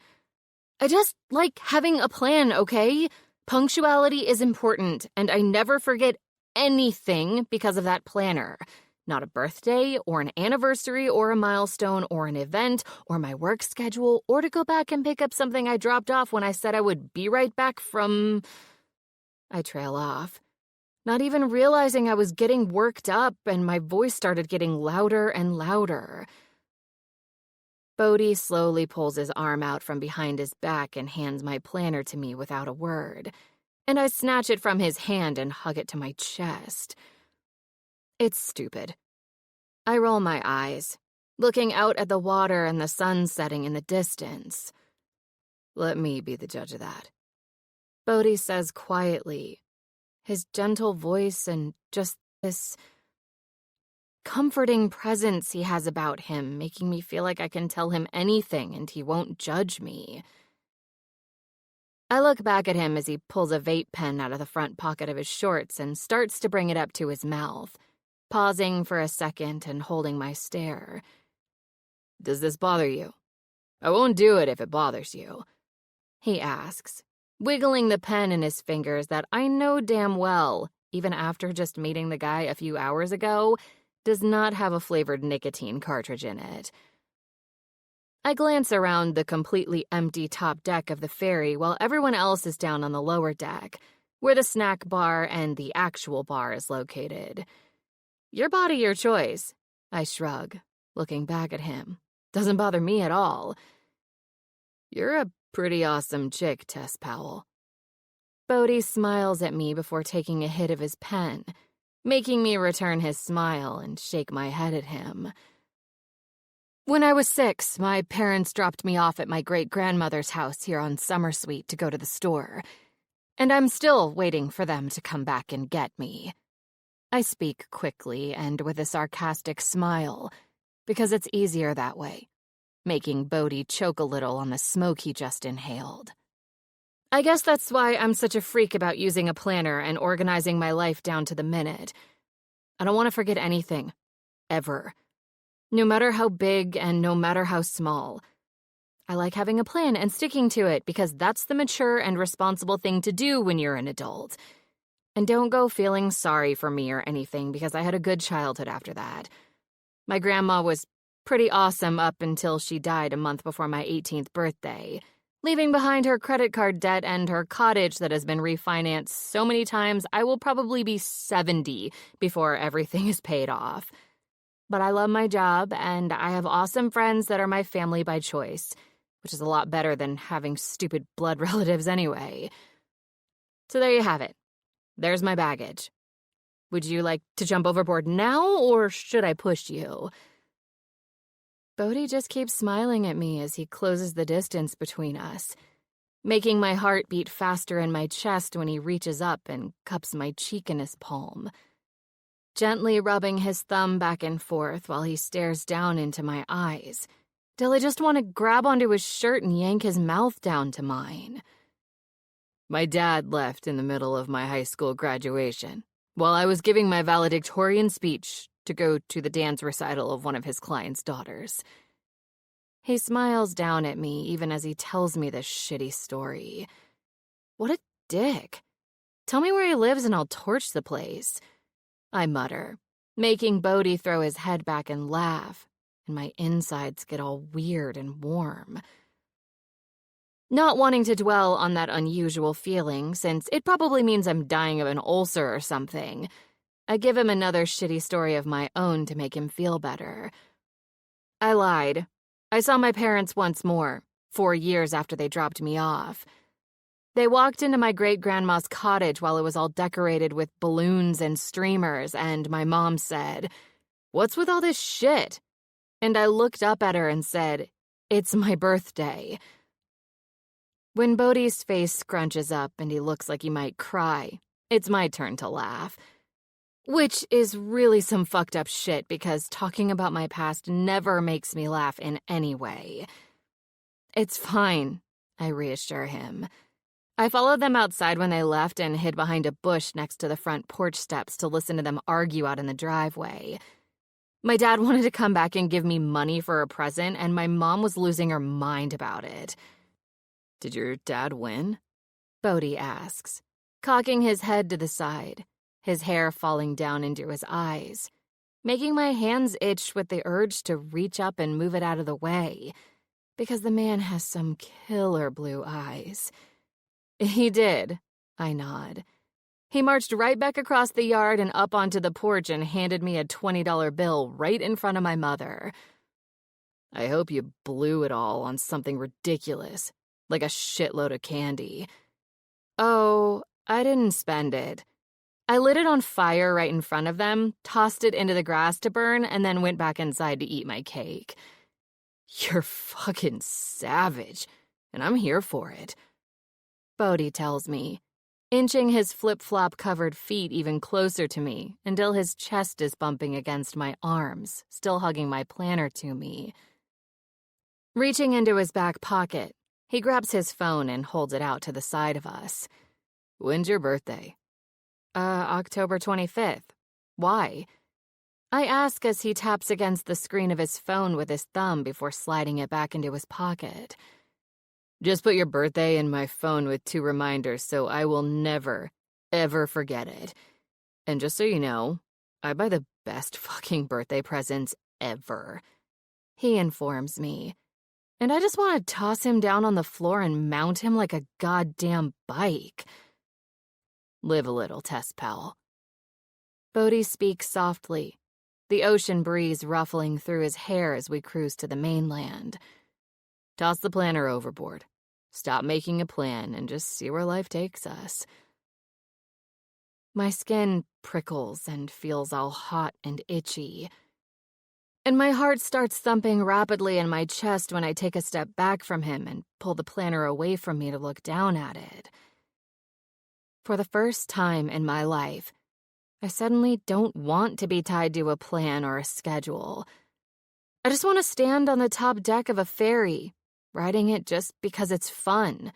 I just like having a plan, okay? Punctuality is important, and I never forget anything because of that planner. Not a birthday, or an anniversary, or a milestone, or an event, or my work schedule, or to go back and pick up something I dropped off when I said I would be right back from... I trail off, not even realizing I was getting worked up, and my voice started getting louder and louder. Bodhi slowly pulls his arm out from behind his back and hands my planner to me without a word, and I snatch it from his hand and hug it to my chest. It's stupid. I roll my eyes, looking out at the water and the sun setting in the distance. Let me be the judge of that, Bodhi says quietly, his gentle voice and just this comforting presence he has about him, making me feel like I can tell him anything and he won't judge me. I look back at him as he pulls a vape pen out of the front pocket of his shorts and starts to bring it up to his mouth, pausing for a second and holding my stare. Does this bother you? I won't do it if it bothers you, he asks, wiggling the pen in his fingers that I know damn well, even after just meeting the guy a few hours ago, does not have a flavored nicotine cartridge in it. I glance around the completely empty top deck of the ferry while everyone else is down on the lower deck, where the snack bar and the actual bar is located. Your body, your choice, I shrug, looking back at him. Doesn't bother me at all. You're a pretty awesome chick, Tess Powell. Bodhi smiles at me before taking a hit of his pen, making me return his smile and shake my head at him. When I was 6, my parents dropped me off at my great-grandmother's house here on Summer Suite to go to the store, and I'm still waiting for them to come back and get me. I speak quickly and with a sarcastic smile, because it's easier that way, making Bodhi choke a little on the smoke he just inhaled. I guess that's why I'm such a freak about using a planner and organizing my life down to the minute. I don't want to forget anything. Ever. No matter how big and no matter how small. I like having a plan and sticking to it because that's the mature and responsible thing to do when you're an adult. And don't go feeling sorry for me or anything because I had a good childhood after that. My grandma was pretty awesome up until she died a month before my 18th birthday, leaving behind her credit card debt and her cottage that has been refinanced so many times I will probably be 70 before everything is paid off. But I love my job, and I have awesome friends that are my family by choice, which is a lot better than having stupid blood relatives anyway. So there you have it. There's my baggage. Would you like to jump overboard now, or should I push you? Bodhi just keeps smiling at me as he closes the distance between us, making my heart beat faster in my chest when he reaches up and cups my cheek in his palm, gently rubbing his thumb back and forth while he stares down into my eyes, till I just want to grab onto his shirt and yank his mouth down to mine. My dad left in the middle of my high school graduation, while I was giving my valedictorian speech to go to the dance recital of one of his clients' daughters. He smiles down at me even as he tells me this shitty story. What a dick. Tell me where he lives and I'll torch the place. I mutter, making Bodhi throw his head back and laugh, and my insides get all weird and warm. Not wanting to dwell on that unusual feeling, since it probably means I'm dying of an ulcer or something, I give him another shitty story of my own to make him feel better. I lied. I saw my parents once more, 4 years after they dropped me off. They walked into my great-grandma's cottage while it was all decorated with balloons and streamers, and my mom said, "What's with all this shit?" And I looked up at her and said, "It's my birthday." When Bodhi's face scrunches up and he looks like he might cry, it's my turn to laugh. Which is really some fucked up shit because talking about my past never makes me laugh in any way. It's fine, I reassure him. I followed them outside when they left and hid behind a bush next to the front porch steps to listen to them argue out in the driveway. My dad wanted to come back and give me money for a present, and my mom was losing her mind about it. Did your dad win? Bodhi asks, cocking his head to the side, his hair falling down into his eyes, making my hands itch with the urge to reach up and move it out of the way, because the man has some killer blue eyes. He did, I nod. He marched right back across the yard and up onto the porch and handed me a $20 bill right in front of my mother. I hope you blew it all on something ridiculous, like a shitload of candy. Oh, I didn't spend it. I lit it on fire right in front of them, tossed it into the grass to burn, and then went back inside to eat my cake. You're fucking savage, and I'm here for it, Bodhi tells me, inching his flip-flop-covered feet even closer to me until his chest is bumping against my arms, still hugging my planner to me. Reaching into his back pocket, he grabs his phone and holds it out to the side of us. When's your birthday? October 25th. Why? I ask as he taps against the screen of his phone with his thumb before sliding it back into his pocket. Just put your birthday in my phone with 2 reminders so I will never, ever forget it. And just so you know, I buy the best fucking birthday presents ever, he informs me. And I just want to toss him down on the floor and mount him like a goddamn bike. Live a little, Tess pal. Bodhi speaks softly, the ocean breeze ruffling through his hair as we cruise to the mainland. Toss the planner overboard. Stop making a plan and just see where life takes us. My skin prickles and feels all hot and itchy. And my heart starts thumping rapidly in my chest when I take a step back from him and pull the planner away from me to look down at it. For the first time in my life, I suddenly don't want to be tied to a plan or a schedule. I just want to stand on the top deck of a ferry, riding it just because it's fun,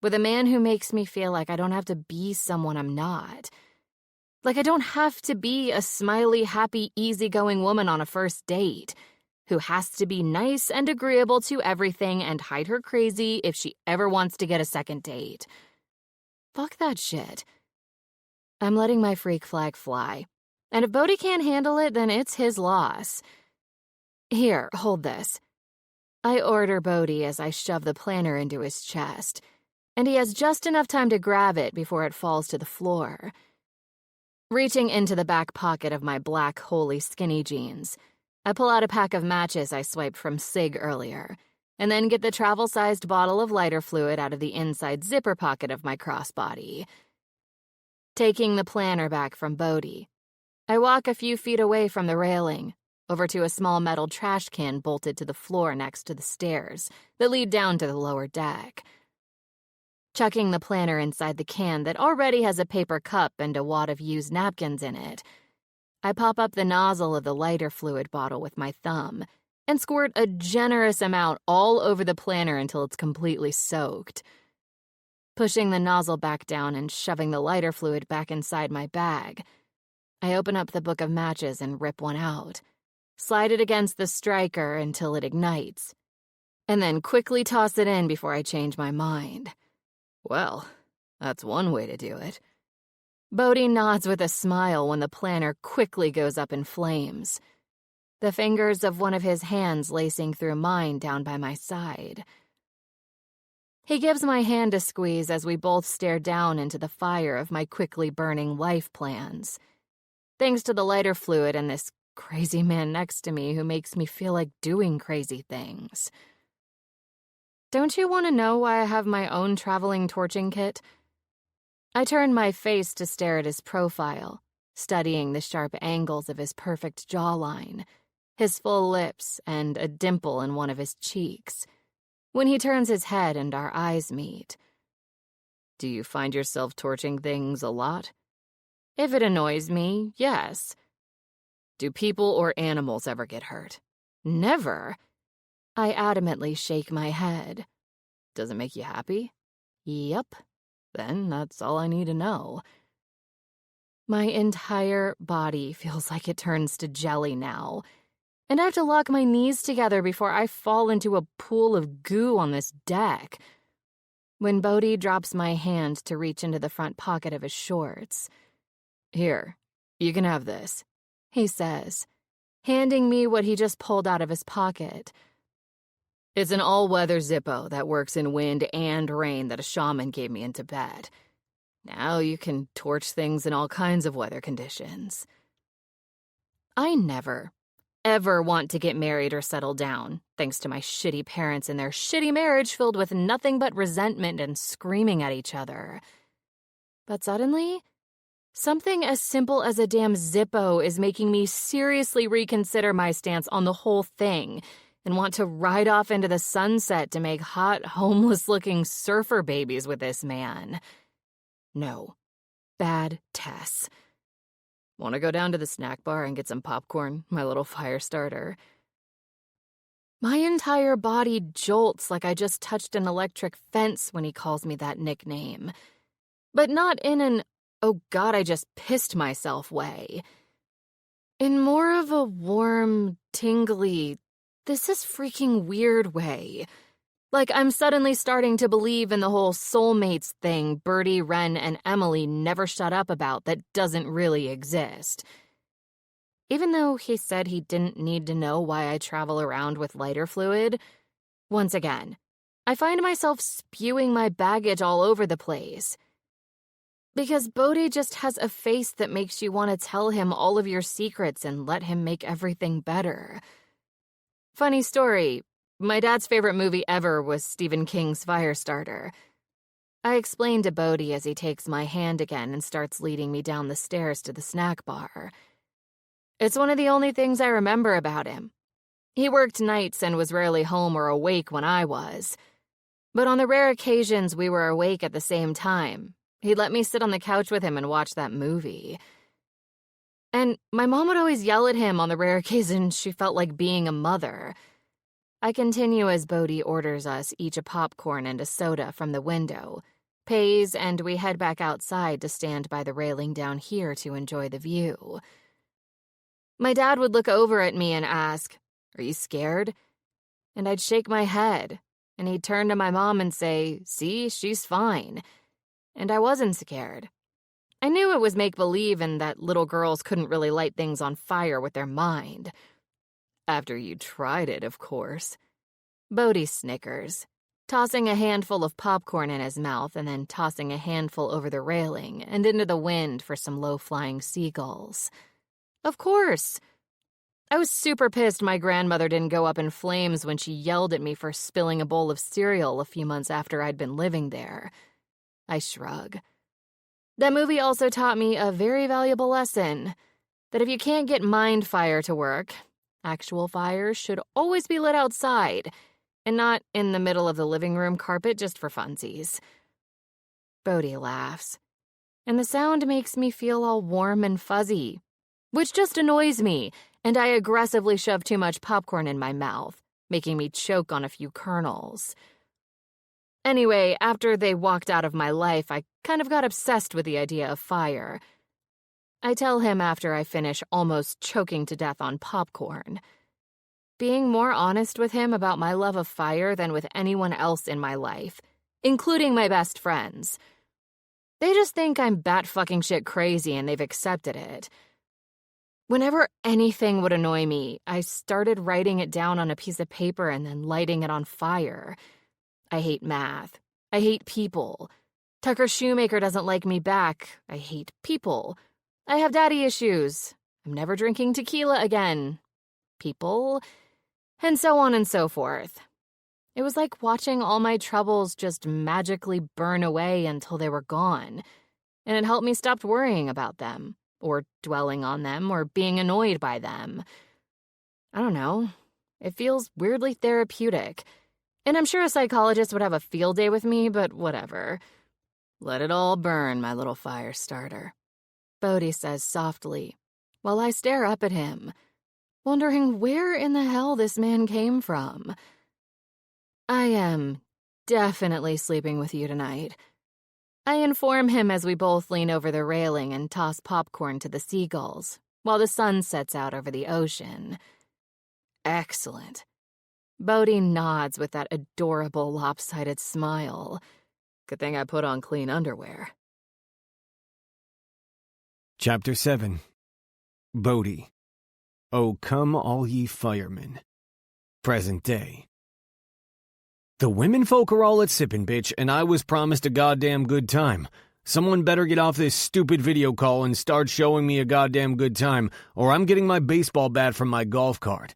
with a man who makes me feel like I don't have to be someone I'm not. Like I don't have to be a smiley, happy, easygoing woman on a first date who has to be nice and agreeable to everything and hide her crazy if she ever wants to get a second date. Fuck that shit. I'm letting my freak flag fly, and if Bodhi can't handle it, then it's his loss. Here, hold this. I order Bodhi as I shove the planner into his chest, and he has just enough time to grab it before it falls to the floor. Reaching into the back pocket of my black, holey skinny jeans, I pull out a pack of matches I swiped from Sig earlier, and then get the travel-sized bottle of lighter fluid out of the inside zipper pocket of my crossbody. Taking the planner back from Bodhi, I walk a few feet away from the railing, over to a small metal trash can bolted to the floor next to the stairs that lead down to the lower deck. Chucking the planner inside the can that already has a paper cup and a wad of used napkins in it, I pop up the nozzle of the lighter fluid bottle with my thumb and squirt a generous amount all over the planner until it's completely soaked. Pushing the nozzle back down and shoving the lighter fluid back inside my bag, I open up the book of matches and rip one out, slide it against the striker until it ignites, and then quickly toss it in before I change my mind. Well, that's one way to do it. Bodhi nods with a smile when the planner quickly goes up in flames, the fingers of one of his hands lacing through mine down by my side. He gives my hand a squeeze as we both stare down into the fire of my quickly burning life plans. Thanks to the lighter fluid and this crazy man next to me who makes me feel like doing crazy things. Don't you want to know why I have my own traveling torching kit? I turn my face to stare at his profile, studying the sharp angles of his perfect jawline, his full lips, and a dimple in one of his cheeks, when he turns his head and our eyes meet. Do you find yourself torching things a lot? If it annoys me, yes. Do people or animals ever get hurt? Never. I adamantly shake my head. Does it make you happy? Yep. Then that's all I need to know. My entire body feels like it turns to jelly now, and I have to lock my knees together before I fall into a pool of goo on this deck. When Bodhi drops my hand to reach into the front pocket of his shorts. "Here, you can have this," he says, handing me what he just pulled out of his pocket. It's an all-weather Zippo that works in wind and rain that a shaman gave me in Tibet. Now you can torch things in all kinds of weather conditions. I never, ever want to get married or settle down, thanks to my shitty parents and their shitty marriage filled with nothing but resentment and screaming at each other. But suddenly, something as simple as a damn Zippo is making me seriously reconsider my stance on the whole thing and want to ride off into the sunset to make hot, homeless-looking surfer babies with this man. No. Bad Tess. Want to go down to the snack bar and get some popcorn, my little fire starter? My entire body jolts like I just touched an electric fence when he calls me that nickname. But not in an, oh God, I just pissed myself way. In more of a warm, tingly, this is freaking weird way. Like I'm suddenly starting to believe in the whole soulmates thing Bertie, Ren, and Emily never shut up about that doesn't really exist. Even though he said he didn't need to know why I travel around with lighter fluid, once again, I find myself spewing my baggage all over the place. Because Bodhi just has a face that makes you want to tell him all of your secrets and let him make everything better. Funny story, my dad's favorite movie ever was Stephen King's Firestarter. I explained to Bodhi as he takes my hand again and starts leading me down the stairs to the snack bar. It's one of the only things I remember about him. He worked nights and was rarely home or awake when I was. But on the rare occasions we were awake at the same time, he'd let me sit on the couch with him and watch that movie. And my mom would always yell at him on the rare occasions she felt like being a mother. I continue as Bodhi orders us each a popcorn and a soda from the window, pays, and we head back outside to stand by the railing down here to enjoy the view. My dad would look over at me and ask, "Are you scared?" And I'd shake my head, and he'd turn to my mom and say, "See, she's fine." And I wasn't scared. I knew it was make-believe and that little girls couldn't really light things on fire with their mind. After you tried it, of course. Bodhi snickers, tossing a handful of popcorn in his mouth and then tossing a handful over the railing and into the wind for some low-flying seagulls. Of course. I was super pissed my grandmother didn't go up in flames when she yelled at me for spilling a bowl of cereal a few months after I'd been living there. I shrug. That movie also taught me a very valuable lesson, that if you can't get mind fire to work, actual fires should always be lit outside, and not in the middle of the living room carpet just for funsies. Bodhi laughs, and the sound makes me feel all warm and fuzzy, which just annoys me, and I aggressively shove too much popcorn in my mouth, making me choke on a few kernels. Anyway, after they walked out of my life, I kind of got obsessed with the idea of fire. I tell him after I finish almost choking to death on popcorn. Being more honest with him about my love of fire than with anyone else in my life, including my best friends. They just think I'm bat-fucking shit crazy and they've accepted it. Whenever anything would annoy me, I started writing it down on a piece of paper and then lighting it on fire. I hate math. I hate people. Tucker Shoemaker doesn't like me back. I hate people. I have daddy issues. I'm never drinking tequila again. People. And so on and so forth. It was like watching all my troubles just magically burn away until they were gone. And it helped me stop worrying about them, or dwelling on them, or being annoyed by them. I don't know. It feels weirdly therapeutic. And I'm sure a psychologist would have a field day with me, but whatever. Let it all burn, my little fire starter. Bodhi says softly, while I stare up at him, wondering where in the hell this man came from. I am definitely sleeping with you tonight. I inform him as we both lean over the railing and toss popcorn to the seagulls, while the sun sets out over the ocean. Excellent. Bodhi nods with that adorable lopsided smile. Good thing I put on clean underwear. Chapter 7. Bodhi. Oh, come all ye firemen. Present day. The women folk are all at sippin', bitch, and I was promised a goddamn good time. Someone better get off this stupid video call and start showing me a goddamn good time, or I'm getting my baseball bat from my golf cart.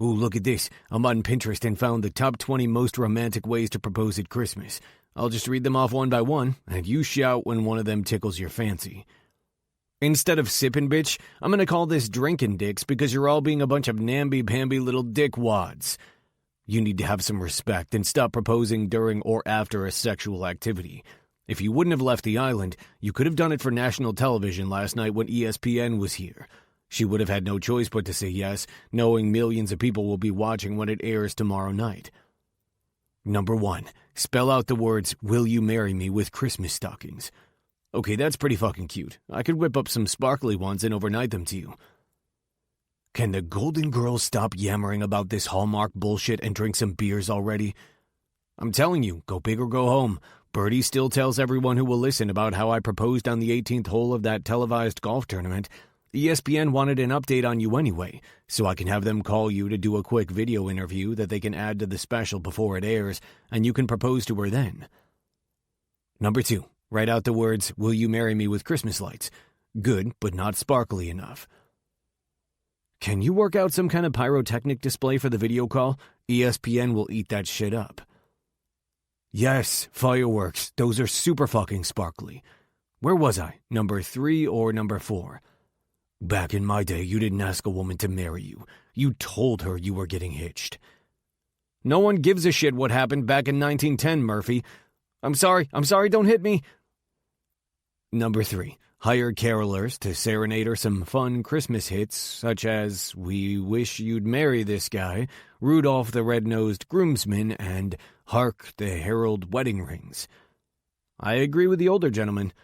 Ooh, look at this. I'm on Pinterest and found the top 20 most romantic ways to propose at Christmas. I'll just read them off one by one, and you shout when one of them tickles your fancy. Instead of sippin', bitch, I'm gonna call this drinkin' dicks because you're all being a bunch of namby-pamby little dickwads. You need to have some respect and stop proposing during or after a sexual activity. If you wouldn't have left the island, you could have done it for national television last night when ESPN was here. She would have had no choice but to say yes, knowing millions of people will be watching when it airs tomorrow night. Number 1. Spell out the words, "Will you marry me?" with Christmas stockings. Okay, that's pretty fucking cute. I could whip up some sparkly ones and overnight them to you. Can the Golden Girls stop yammering about this Hallmark bullshit and drink some beers already? I'm telling you, go big or go home. Birdie still tells everyone who will listen about how I proposed on the 18th hole of that televised golf tournament. ESPN wanted an update on you anyway, so I can have them call you to do a quick video interview that they can add to the special before it airs, and you can propose to her then. Number 2, write out the words, "Will you marry me?" with Christmas lights. Good, but not sparkly enough. Can you work out some kind of pyrotechnic display for the video call? ESPN will eat that shit up. Yes, fireworks. Those are super fucking sparkly. Where was I? Number 3 or number 4? Back in my day, you didn't ask a woman to marry you. You told her you were getting hitched. No one gives a shit what happened back in 1910, Murphy. I'm sorry, don't hit me. Number 3. Hire carolers to serenade her some fun Christmas hits, such as "We Wish You'd Marry This Guy," "Rudolph the Red-Nosed Groomsman," and "Hark the Herald Wedding Rings." I agree with the older gentleman.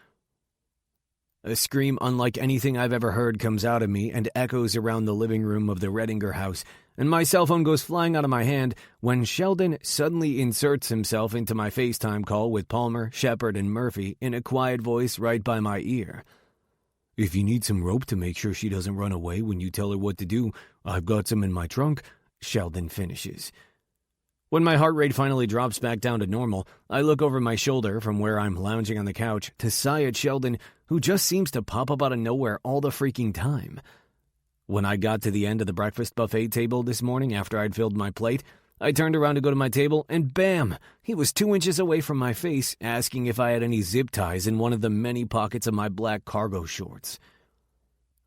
A scream unlike anything I've ever heard comes out of me and echoes around the living room of the Redinger house, and my cell phone goes flying out of my hand when Sheldon suddenly inserts himself into my FaceTime call with Palmer, Shepard, and Murphy in a quiet voice right by my ear. "If you need some rope to make sure she doesn't run away when you tell her what to do, I've got some in my trunk," Sheldon finishes. When my heart rate finally drops back down to normal, I look over my shoulder from where I'm lounging on the couch to sigh at Sheldon, who just seems to pop up out of nowhere all the freaking time. When I got to the end of the breakfast buffet table this morning after I'd filled my plate, I turned around to go to my table, and bam! He was 2 inches away from my face, asking if I had any zip ties in one of the many pockets of my black cargo shorts.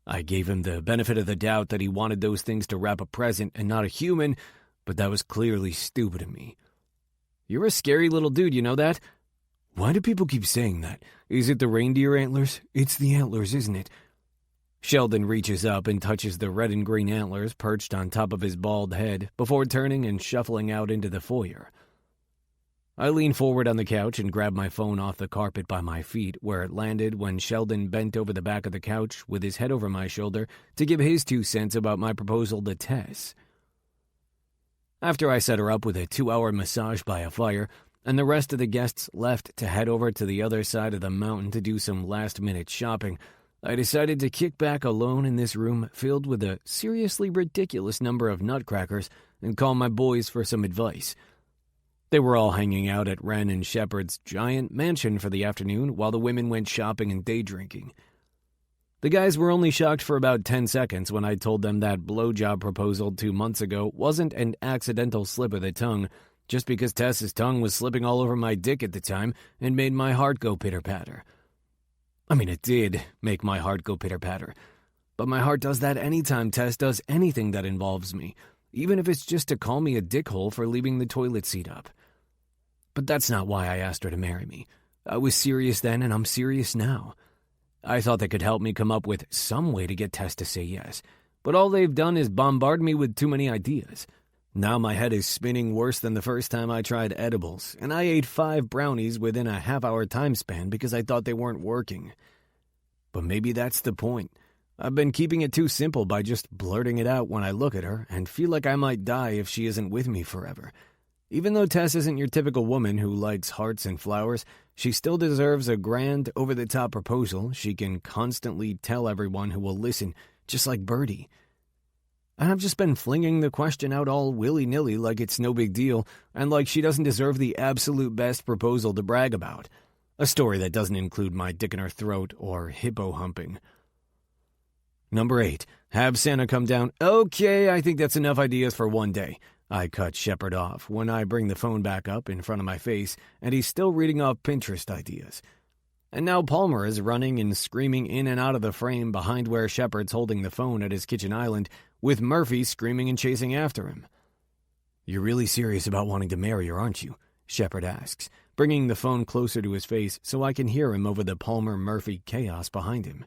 I gave him the benefit of the doubt that he wanted those things to wrap a present and not a human, but that was clearly stupid of me. You're a scary little dude, you know that? Why do people keep saying that? Is it the reindeer antlers? It's the antlers, isn't it? Sheldon reaches up and touches the red and green antlers perched on top of his bald head before turning and shuffling out into the foyer. I lean forward on the couch and grab my phone off the carpet by my feet, where it landed when Sheldon bent over the back of the couch with his head over my shoulder to give his 2 cents about my proposal to Tess. After I set her up with a 2-hour massage by a fire, and the rest of the guests left to head over to the other side of the mountain to do some last-minute shopping, I decided to kick back alone in this room filled with a seriously ridiculous number of nutcrackers and call my boys for some advice. They were all hanging out at Wren and Shepard's giant mansion for the afternoon while the women went shopping and day drinking. The guys were only shocked for about 10 seconds when I told them that blowjob proposal 2 months ago wasn't an accidental slip of the tongue, just because Tess's tongue was slipping all over my dick at the time and made my heart go pitter-patter. I mean, it did make my heart go pitter-patter, but my heart does that anytime Tess does anything that involves me, even if it's just to call me a dickhole for leaving the toilet seat up. But that's not why I asked her to marry me. I was serious then, and I'm serious now. I thought they could help me come up with some way to get Tess to say yes, but all they've done is bombard me with too many ideas. Now my head is spinning worse than the first time I tried edibles, and I ate 5 brownies within a half-hour time span because I thought they weren't working. But maybe that's the point. I've been keeping it too simple by just blurting it out when I look at her and feel like I might die if she isn't with me forever. Even though Tess isn't your typical woman who likes hearts and flowers, she still deserves a grand, over-the-top proposal she can constantly tell everyone who will listen, just like Birdie. And I've just been flinging the question out all willy-nilly like it's no big deal, and like she doesn't deserve the absolute best proposal to brag about. A story that doesn't include my dick in her throat or hippo humping. Number 8. Have Santa come down. Okay, I think that's enough ideas for one day. I cut Shepard off when I bring the phone back up in front of my face, and he's still reading off Pinterest ideas. And now Palmer is running and screaming in and out of the frame behind where Shepard's holding the phone at his kitchen island, with Murphy screaming and chasing after him. "You're really serious about wanting to marry her, aren't you?" Shepard asks, bringing the phone closer to his face so I can hear him over the Palmer-Murphy chaos behind him.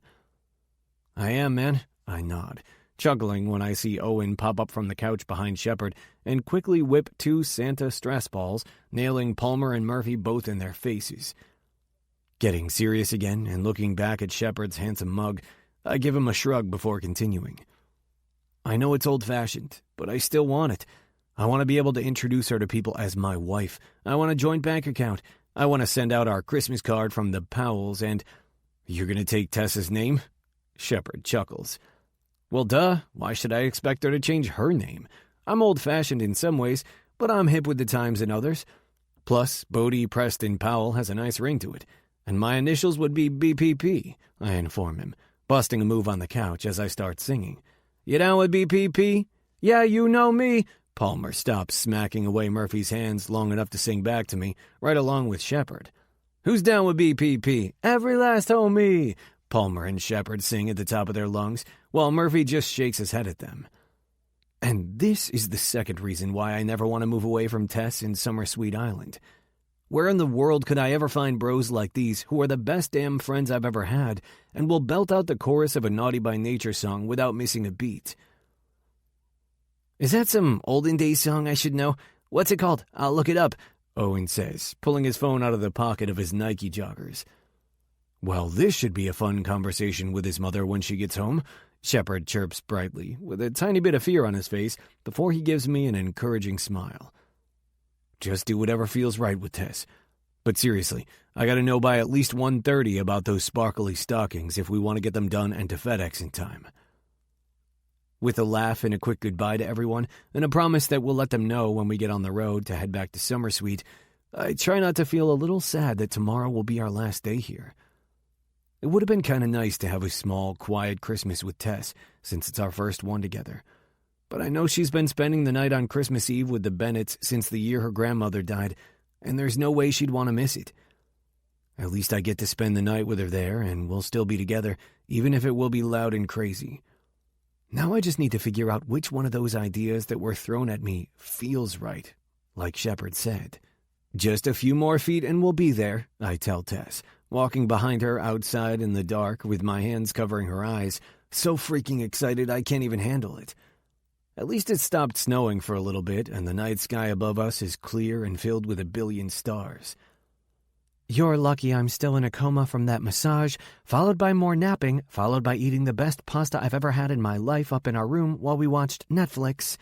"I am, man," I nod, chuckling when I see Owen pop up from the couch behind Shepard and quickly whip 2 Santa stress balls, nailing Palmer and Murphy both in their faces. Getting serious again and looking back at Shepard's handsome mug, I give him a shrug before continuing. "I know it's old-fashioned, but I still want it. I want to be able to introduce her to people as my wife. I want a joint bank account. I want to send out our Christmas card from the Powells and—" "You're going to take Tessa's name?" Shepard chuckles. "Well, duh. Why should I expect her to change her name? I'm old-fashioned in some ways, but I'm hip with the times in others. Plus, Bodie Preston Powell has a nice ring to it, and my initials would be BPP, I inform him, busting a move on the couch as I start singing. You down with BPP? Yeah, you know me." Palmer stops smacking away Murphy's hands long enough to sing back to me, right along with Shepard. "Who's down with BPP? Every last homie." Palmer and Shepard sing at the top of their lungs, while Murphy just shakes his head at them. And this is the second reason why I never want to move away from Tess in Summer Sweet Island. Where in the world could I ever find bros like these who are the best damn friends I've ever had and will belt out the chorus of a Naughty by Nature song without missing a beat? "Is that some olden days song I should know? What's it called? I'll look it up," Owen says, pulling his phone out of the pocket of his Nike joggers. "Well, this should be a fun conversation with his mother when she gets home," Shepard chirps brightly, with a tiny bit of fear on his face before he gives me an encouraging smile. "Just do whatever feels right with Tess. But seriously, I gotta know by at least 1:30 about those sparkly stockings if we want to get them done and to FedEx in time." With a laugh and a quick goodbye to everyone, and a promise that we'll let them know when we get on the road to head back to Summer Suite, I try not to feel a little sad that tomorrow will be our last day here. It would have been kind of nice to have a small, quiet Christmas with Tess, since it's our first one together. But I know she's been spending the night on Christmas Eve with the Bennetts since the year her grandmother died, and there's no way she'd want to miss it. At least I get to spend the night with her there, and we'll still be together, even if it will be loud and crazy. Now I just need to figure out which one of those ideas that were thrown at me feels right, like Shepard said. "Just a few more feet and we'll be there," I tell Tess, walking behind her outside in the dark with my hands covering her eyes, so freaking excited I can't even handle it. At least it stopped snowing for a little bit, and the night sky above us is clear and filled with a billion stars. "You're lucky I'm still in a coma from that massage, followed by more napping, followed by eating the best pasta I've ever had in my life up in our room while we watched Netflix,"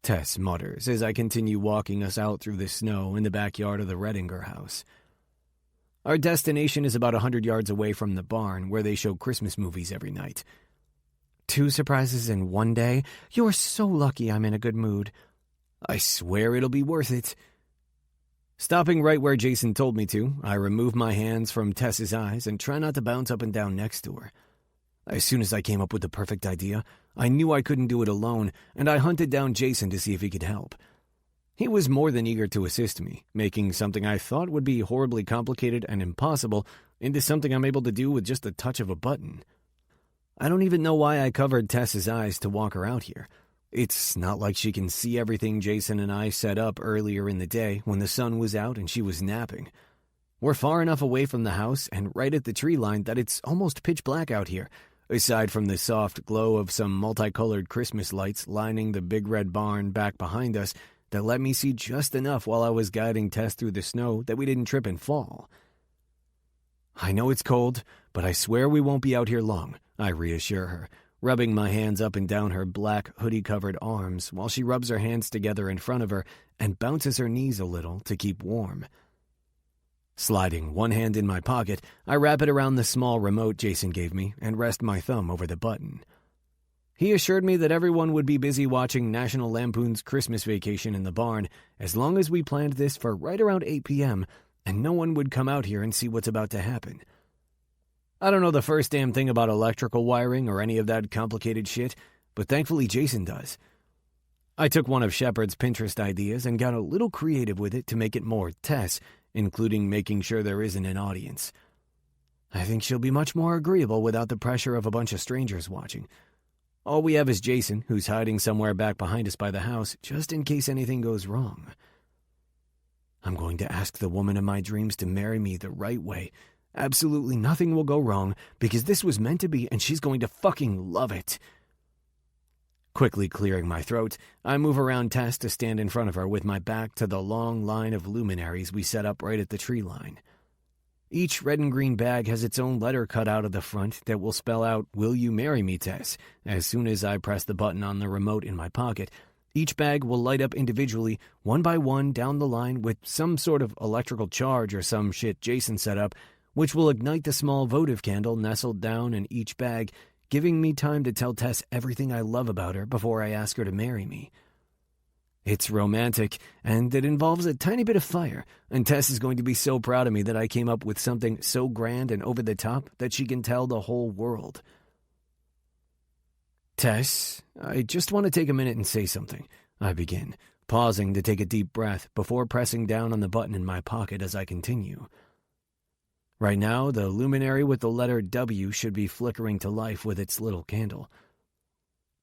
Tess mutters as I continue walking us out through the snow in the backyard of the Redinger house. Our destination is about 100 yards away from the barn where they show Christmas movies every night. 2 surprises in one day? You're so lucky I'm in a good mood. I swear it'll be worth it. Stopping right where Jason told me to, I remove my hands from Tess's eyes and try not to bounce up and down next to her. As soon as I came up with the perfect idea, I knew I couldn't do it alone, and I hunted down Jason to see if he could help. He was more than eager to assist me, making something I thought would be horribly complicated and impossible into something I'm able to do with just the touch of a button. I don't even know why I covered Tess's eyes to walk her out here. It's not like she can see everything Jason and I set up earlier in the day when the sun was out and she was napping. We're far enough away from the house and right at the tree line that it's almost pitch black out here, aside from the soft glow of some multicolored Christmas lights lining the big red barn back behind us that let me see just enough while I was guiding Tess through the snow that we didn't trip and fall. "I know it's cold, but I swear we won't be out here long," I reassure her, rubbing my hands up and down her black hoodie-covered arms while she rubs her hands together in front of her and bounces her knees a little to keep warm. Sliding one hand in my pocket, I wrap it around the small remote Jason gave me and rest my thumb over the button. He assured me that everyone would be busy watching National Lampoon's Christmas Vacation in the barn as long as we planned this for right around 8 p.m., and no one would come out here and see what's about to happen. I don't know the first damn thing about electrical wiring or any of that complicated shit, but thankfully Jason does. I took one of Shepard's Pinterest ideas and got a little creative with it to make it more Tess, including making sure there isn't an audience. I think she'll be much more agreeable without the pressure of a bunch of strangers watching. All we have is Jason, who's hiding somewhere back behind us by the house, just in case anything goes wrong. I'm going to ask the woman of my dreams to marry me the right way. Absolutely nothing will go wrong, because this was meant to be and she's going to fucking love it. Quickly clearing my throat, I move around Tess to stand in front of her with my back to the long line of luminaries we set up right at the tree line. Each red and green bag has its own letter cut out of the front that will spell out, "Will you marry me, Tess?" As soon as I press the button on the remote in my pocket, each bag will light up individually, one by one down the line with some sort of electrical charge or some shit Jason set up, which will ignite the small votive candle nestled down in each bag, giving me time to tell Tess everything I love about her before I ask her to marry me. It's romantic, and it involves a tiny bit of fire, and Tess is going to be so proud of me that I came up with something so grand and over the top that she can tell the whole world. "Tess, I just want to take a minute and say something," I begin, pausing to take a deep breath before pressing down on the button in my pocket as I continue. Right now, the luminary with the letter W should be flickering to life with its little candle.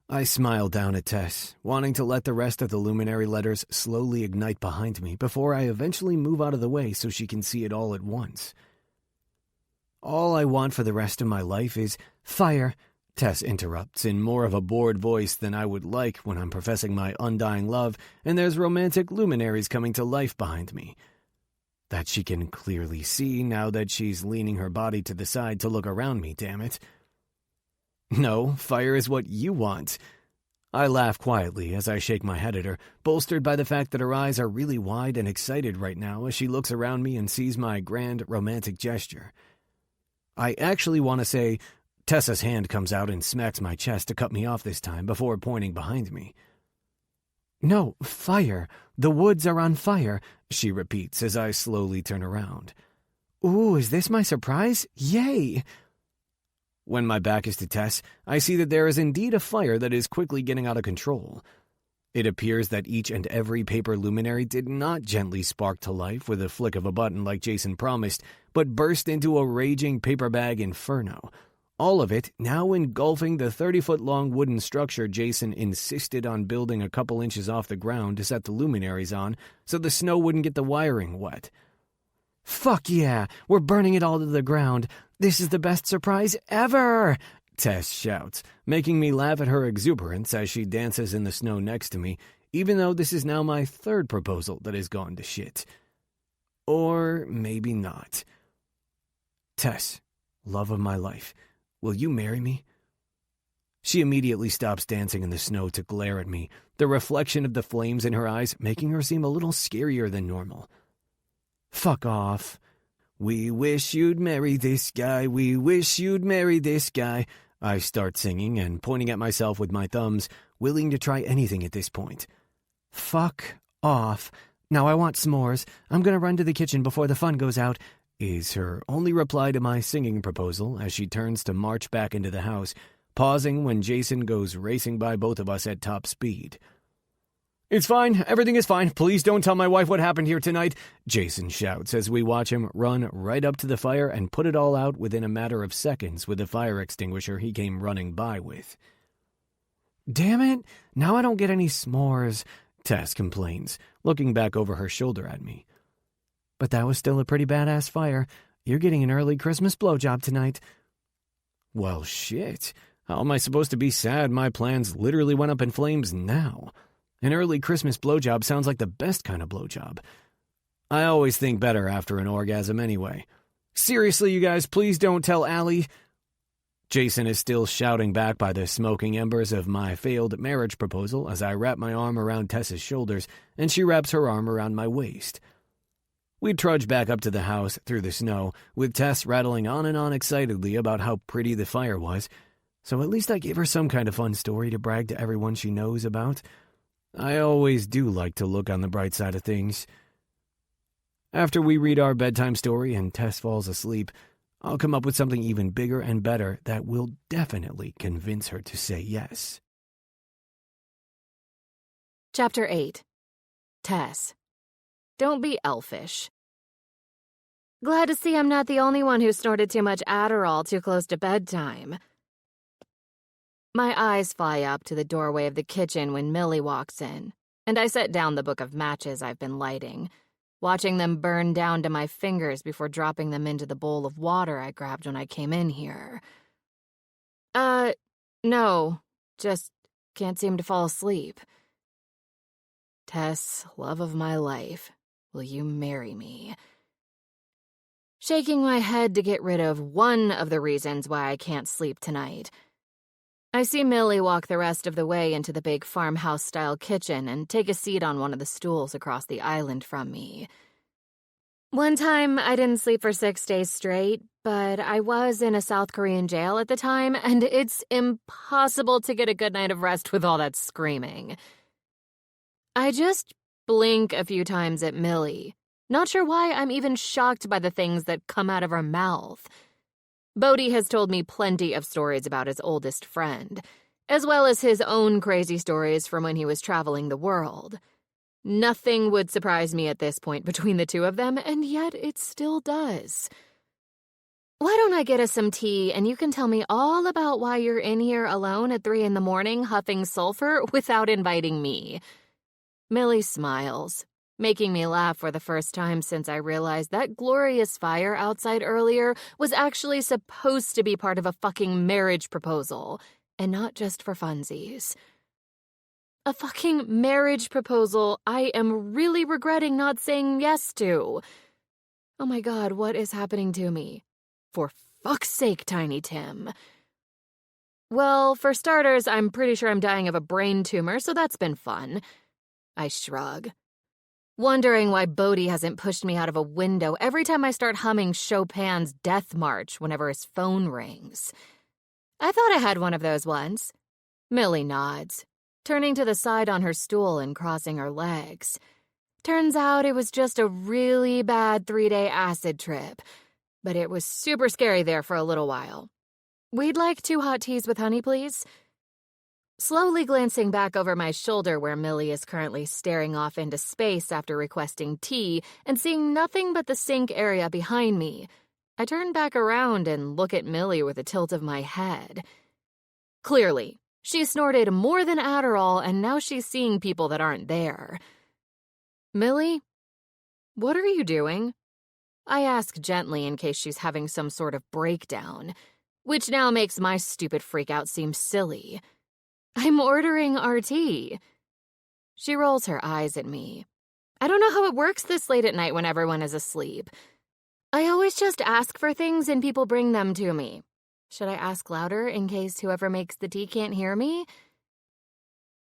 I smile down at Tess, wanting to let the rest of the luminary letters slowly ignite behind me before I eventually move out of the way so she can see it all at once. "All I want for the rest of my life is fire," Tess interrupts in more of a bored voice than I would like when I'm professing my undying love and there's romantic luminaries coming to life behind me. That she can clearly see now that she's leaning her body to the side to look around me, damn it. "No, fire is what you want." I laugh quietly as I shake my head at her, bolstered by the fact that her eyes are really wide and excited right now as she looks around me and sees my grand romantic gesture. I actually want to say, Tessa's hand comes out and smacks my chest to cut me off this time before pointing behind me. "No, fire. The woods are on fire," she repeats as I slowly turn around. "Ooh, is this my surprise? Yay!" When my back is to Tess, I see that there is indeed a fire that is quickly getting out of control. It appears that each and every paper luminary did not gently spark to life with a flick of a button like Jason promised, but burst into a raging paper bag inferno. All of it now engulfing the 30-foot-long wooden structure Jason insisted on building a couple inches off the ground to set the luminaries on so the snow wouldn't get the wiring wet. "Fuck yeah, we're burning it all to the ground. This is the best surprise ever!" Tess shouts, making me laugh at her exuberance as she dances in the snow next to me, even though this is now my third proposal that has gone to shit. Or maybe not. "Tess, love of my life, will you marry me?" She immediately stops dancing in the snow to glare at me, the reflection of the flames in her eyes making her seem a little scarier than normal. "Fuck off. We wish you'd marry this guy, we wish you'd marry this guy," I start singing and pointing at myself with my thumbs, willing to try anything at this point. "Fuck off. Now I want s'mores. I'm gonna run to the kitchen before the fun goes out," is her only reply to my singing proposal as she turns to march back into the house, pausing when Jason goes racing by both of us at top speed. "It's fine. Everything is fine. Please don't tell my wife what happened here tonight," Jason shouts as we watch him run right up to the fire and put it all out within a matter of seconds with the fire extinguisher he came running by with. "Damn it, now I don't get any s'mores," Tess complains, looking back over her shoulder at me. "But that was still a pretty badass fire. You're getting an early Christmas blowjob tonight." Well, shit. How am I supposed to be sad my plans literally went up in flames now? An early Christmas blowjob sounds like the best kind of blowjob. I always think better after an orgasm anyway. Seriously, you guys, please don't tell Allie. Jason is still shouting back by the smoking embers of my failed marriage proposal as I wrap my arm around Tess's shoulders and she wraps her arm around my waist. We trudge back up to the house through the snow, with Tess rattling on and on excitedly about how pretty the fire was, so at least I gave her some kind of fun story to brag to everyone she knows about. I always do like to look on the bright side of things. After we read our bedtime story and Tess falls asleep, I'll come up with something even bigger and better that will definitely convince her to say yes. Chapter 8. Tess. Don't be elfish. Glad to see I'm not the only one who snorted too much Adderall too close to bedtime. My eyes fly up to the doorway of the kitchen when Millie walks in, and I set down the book of matches I've been lighting, watching them burn down to my fingers before dropping them into the bowl of water I grabbed when I came in here. No, just can't seem to fall asleep. Tess, love of my life, will you marry me? Shaking my head to get rid of one of the reasons why I can't sleep tonight, I see Millie walk the rest of the way into the big farmhouse-style kitchen and take a seat on one of the stools across the island from me. One time, I didn't sleep for 6 days straight, but I was in a South Korean jail at the time, and it's impossible to get a good night of rest with all that screaming. I just blink a few times at Millie, not sure why I'm even shocked by the things that come out of her mouth. Bodhi has told me plenty of stories about his oldest friend, as well as his own crazy stories from when he was traveling the world. Nothing would surprise me at this point between the two of them, and yet it still does. Why don't I get us some tea and you can tell me all about why you're in here alone at 3 a.m. huffing sulfur without inviting me? Millie smiles, making me laugh for the first time since I realized that glorious fire outside earlier was actually supposed to be part of a fucking marriage proposal, and not just for funsies. A fucking marriage proposal I am really regretting not saying yes to. Oh my God, what is happening to me? For fuck's sake, Tiny Tim. Well, for starters, I'm pretty sure I'm dying of a brain tumor, so that's been fun. I shrug, wondering why Bodhi hasn't pushed me out of a window every time I start humming Chopin's Death March whenever his phone rings. I thought I had one of those once. Millie nods, turning to the side on her stool and crossing her legs. Turns out it was just a really bad 3-day acid trip, but it was super scary there for a little while. We'd like 2 hot teas with honey, please. Slowly glancing back over my shoulder where Millie is currently staring off into space after requesting tea and seeing nothing but the sink area behind me, I turn back around and look at Millie with a tilt of my head. Clearly, she snorted more than Adderall and now she's seeing people that aren't there. Millie, what are you doing? I ask gently in case she's having some sort of breakdown, which now makes my stupid freakout seem silly. I'm ordering our tea. She rolls her eyes at me. I don't know how it works this late at night when everyone is asleep. I always just ask for things and people bring them to me. Should I ask louder in case whoever makes the tea can't hear me?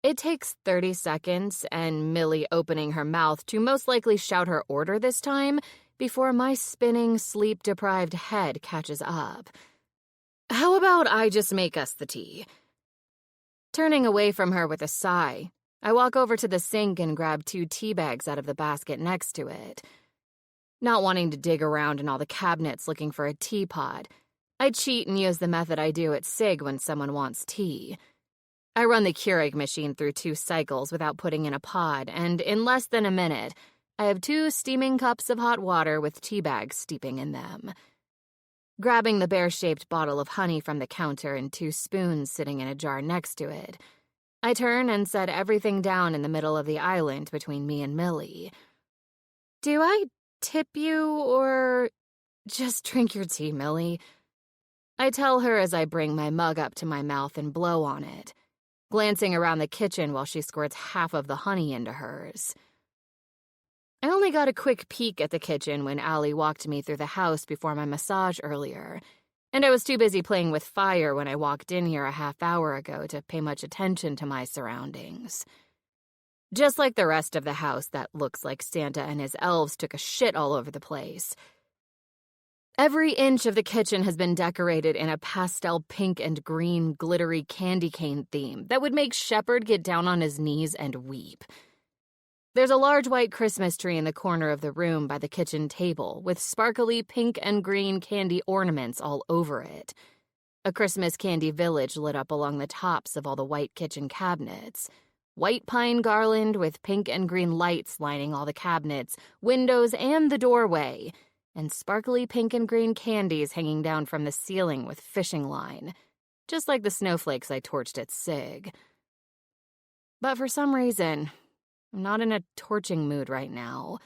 It takes 30 seconds and Millie opening her mouth to most likely shout her order this time before my spinning, sleep-deprived head catches up. How about I just make us the tea? Turning away from her with a sigh, I walk over to the sink and grab 2 tea bags out of the basket next to it. Not wanting to dig around in all the cabinets looking for a teapot, I cheat and use the method I do at SIG when someone wants tea. I run the Keurig machine through 2 cycles without putting in a pod, and in less than a minute, I have 2 steaming cups of hot water with tea bags steeping in them. Grabbing the bear-shaped bottle of honey from the counter and 2 spoons sitting in a jar next to it, I turn and set everything down in the middle of the island between me and Millie. Do I tip you or just drink your tea, Millie? I tell her as I bring my mug up to my mouth and blow on it. glancing around the kitchen while she squirts half of the honey into hers. I only got a quick peek at the kitchen when Allie walked me through the house before my massage earlier, and I was too busy playing with fire when I walked in here a half hour ago to pay much attention to my surroundings. Just like the rest of the house that looks like Santa and his elves took a shit all over the place. Every inch of the kitchen has been decorated in a pastel pink and green glittery candy cane theme that would make Shepard get down on his knees and weep. There's a large white Christmas tree in the corner of the room by the kitchen table with sparkly pink and green candy ornaments all over it. A Christmas candy village lit up along the tops of all the white kitchen cabinets. White pine garland with pink and green lights lining all the cabinets, windows, and the doorway, and sparkly pink and green candies hanging down from the ceiling with fishing line, just like the snowflakes I torched at Sig. But for some reason, I'm not in a torching mood right now.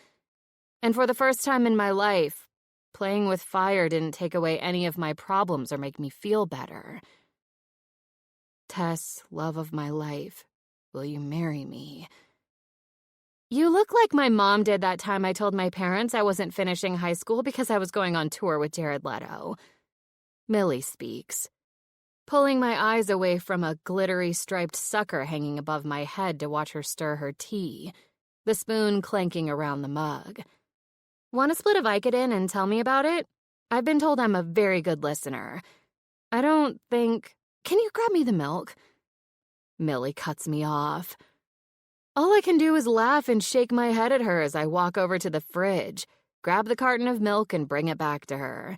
And for the first time in my life, playing with fire didn't take away any of my problems or make me feel better. Tess, love of my life, will you marry me? You look like my mom did that time I told my parents I wasn't finishing high school because I was going on tour with Jared Leto. Millie speaks, pulling my eyes away from a glittery striped sucker hanging above my head to watch her stir her tea, the spoon clanking around the mug. Want a split of Vicodin and tell me about it? I've been told I'm a very good listener. I don't think... Can you grab me the milk? Millie cuts me off. All I can do is laugh and shake my head at her as I walk over to the fridge, grab the carton of milk and bring it back to her.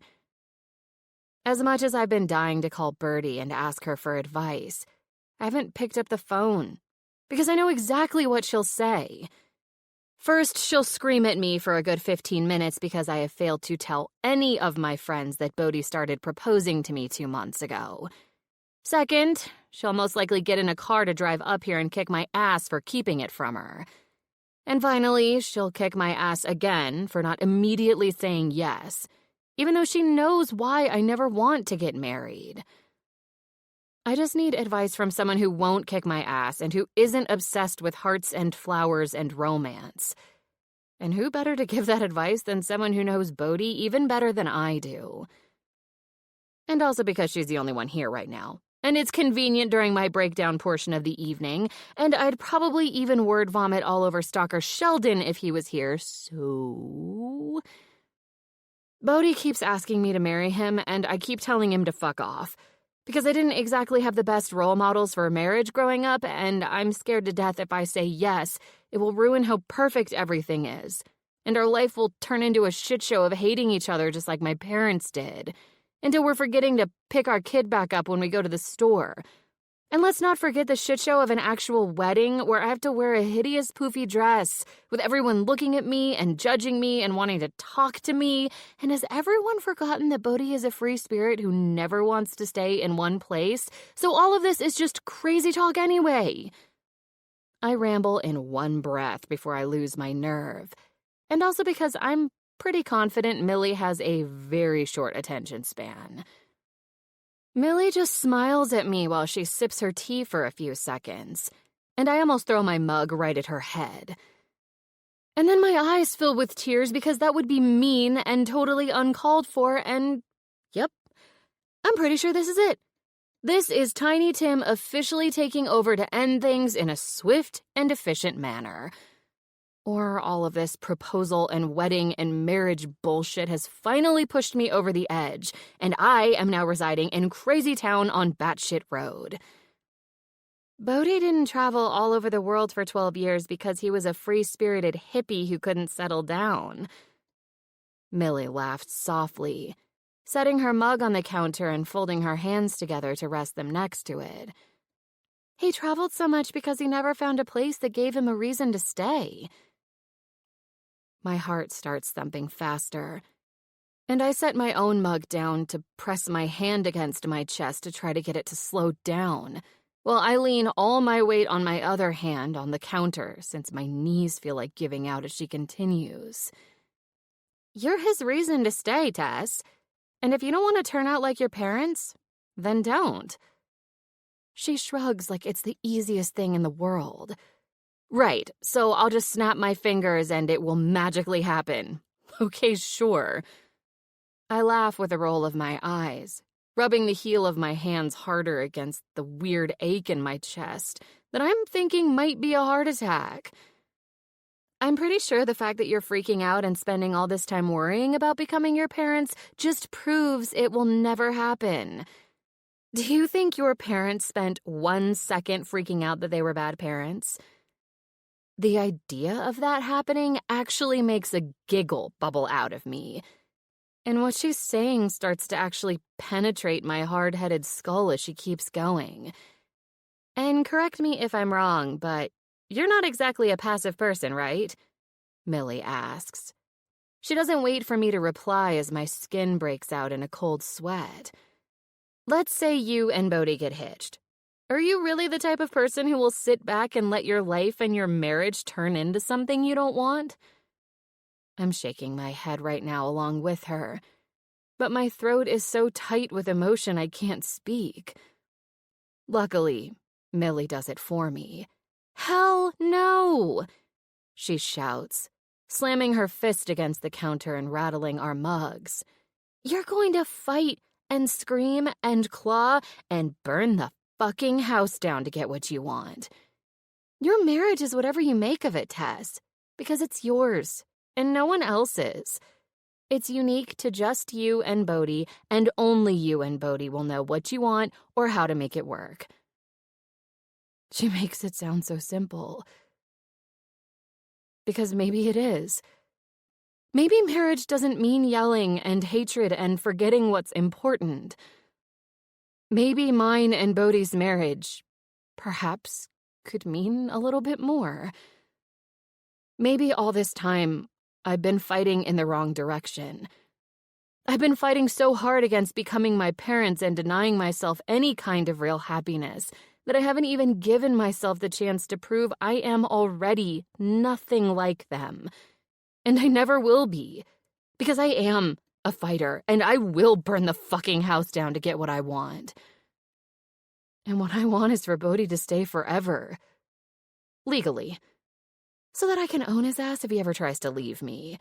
As much as I've been dying to call Birdie and ask her for advice, I haven't picked up the phone because I know exactly what she'll say. First, she'll scream at me for a good 15 minutes because I have failed to tell any of my friends that Bodhi started proposing to me 2 months ago. Second, she'll most likely get in a car to drive up here and kick my ass for keeping it from her. And finally, she'll kick my ass again for not immediately saying yes, even though she knows why I never want to get married. I just need advice from someone who won't kick my ass and who isn't obsessed with hearts and flowers and romance. And who better to give that advice than someone who knows Bodhi even better than I do? And also because she's the only one here right now. And it's convenient during my breakdown portion of the evening, and I'd probably even word vomit all over stalker Sheldon if he was here, so... Bodhi keeps asking me to marry him, and I keep telling him to fuck off. Because I didn't exactly have the best role models for marriage growing up, and I'm scared to death if I say yes, it will ruin how perfect everything is. And our life will turn into a shit show of hating each other just like my parents did. Until we're forgetting to pick our kid back up when we go to the store. And let's not forget the shit show of an actual wedding where I have to wear a hideous poofy dress with everyone looking at me and judging me and wanting to talk to me. And has everyone forgotten that Bodhi is a free spirit who never wants to stay in one place? So all of this is just crazy talk anyway. I ramble in one breath before I lose my nerve. And also because I'm pretty confident Millie has a very short attention span. Millie just smiles at me while she sips her tea for a few seconds, and I almost throw my mug right at her head. And then my eyes fill with tears because that would be mean and totally uncalled for, and yep, I'm pretty sure this is it. This is Tiny Tim officially taking over to end things in a swift and efficient manner. Or all of this proposal and wedding and marriage bullshit has finally pushed me over the edge, and I am now residing in Crazy Town on Batshit Road. Bodhi didn't travel all over the world for 12 years because he was a free-spirited hippie who couldn't settle down. Millie laughed softly, setting her mug on the counter and folding her hands together to rest them next to it. He traveled so much because he never found a place that gave him a reason to stay. My heart starts thumping faster, and I set my own mug down to press my hand against my chest to try to get it to slow down, while I lean all my weight on my other hand on the counter since my knees feel like giving out as she continues. You're his reason to stay, Tess, and if you don't want to turn out like your parents, then don't. She shrugs like it's the easiest thing in the world. Right, so I'll just snap my fingers and it will magically happen. Okay, sure. I laugh with a roll of my eyes, rubbing the heel of my hands harder against the weird ache in my chest that I'm thinking might be a heart attack. I'm pretty sure the fact that you're freaking out and spending all this time worrying about becoming your parents just proves it will never happen. Do you think your parents spent 1 second freaking out that they were bad parents? The idea of that happening actually makes a giggle bubble out of me. And what she's saying starts to actually penetrate my hard-headed skull as she keeps going. And correct me if I'm wrong, but you're not exactly a passive person, right? Millie asks. She doesn't wait for me to reply as my skin breaks out in a cold sweat. Let's say you and Bodhi get hitched. Are you really the type of person who will sit back and let your life and your marriage turn into something you don't want? I'm shaking my head right now along with her, but my throat is so tight with emotion I can't speak. Luckily, Millie does it for me. Hell no! She shouts, slamming her fist against the counter and rattling our mugs. You're going to fight and scream and claw and burn the fucking house down to get what you want. Your marriage is whatever you make of it, Tess, because it's yours. And no one else's. It's unique to just you and Bodhi, and only you and Bodhi will know what you want or how to make it work. She makes it sound so simple. Because maybe it is. Maybe marriage doesn't mean yelling and hatred and forgetting what's important. Maybe mine and Bodhi's marriage, perhaps, could mean a little bit more. Maybe all this time, I've been fighting in the wrong direction. I've been fighting so hard against becoming my parents and denying myself any kind of real happiness that I haven't even given myself the chance to prove I am already nothing like them. And I never will be, because I am a fighter, and I will burn the fucking house down to get what I want. And what I want is for Bodhi to stay forever. Legally. So that I can own his ass if he ever tries to leave me.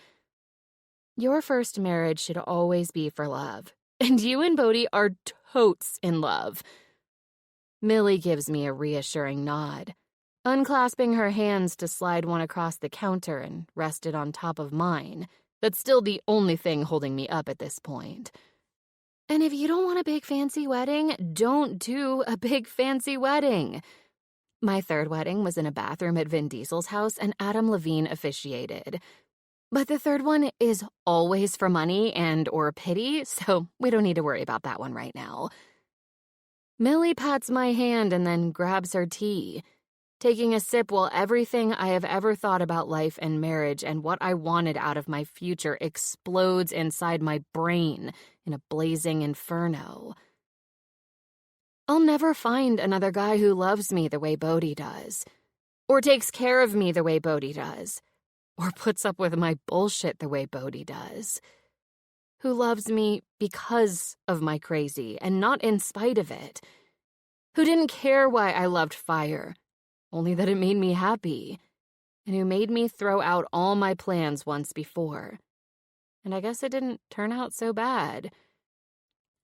Your first marriage should always be for love, and you and Bodhi are totes in love. Millie gives me a reassuring nod, unclasping her hands to slide one across the counter and rest it on top of mine. That's still the only thing holding me up at this point. And if you don't want a big fancy wedding, don't do a big fancy wedding. My third wedding was in a bathroom at Vin Diesel's house, and Adam Levine officiated. But the third one is always for money and or pity, so we don't need to worry about that one right now. Millie pats my hand and then grabs her tea, taking a sip while everything I have ever thought about life and marriage and what I wanted out of my future explodes inside my brain in a blazing inferno. I'll never find another guy who loves me the way Bodhi does, or takes care of me the way Bodhi does, or puts up with my bullshit the way Bodhi does, who loves me because of my crazy and not in spite of it, who didn't care why I loved fire, only that it made me happy, and who made me throw out all my plans once before. And I guess it didn't turn out so bad.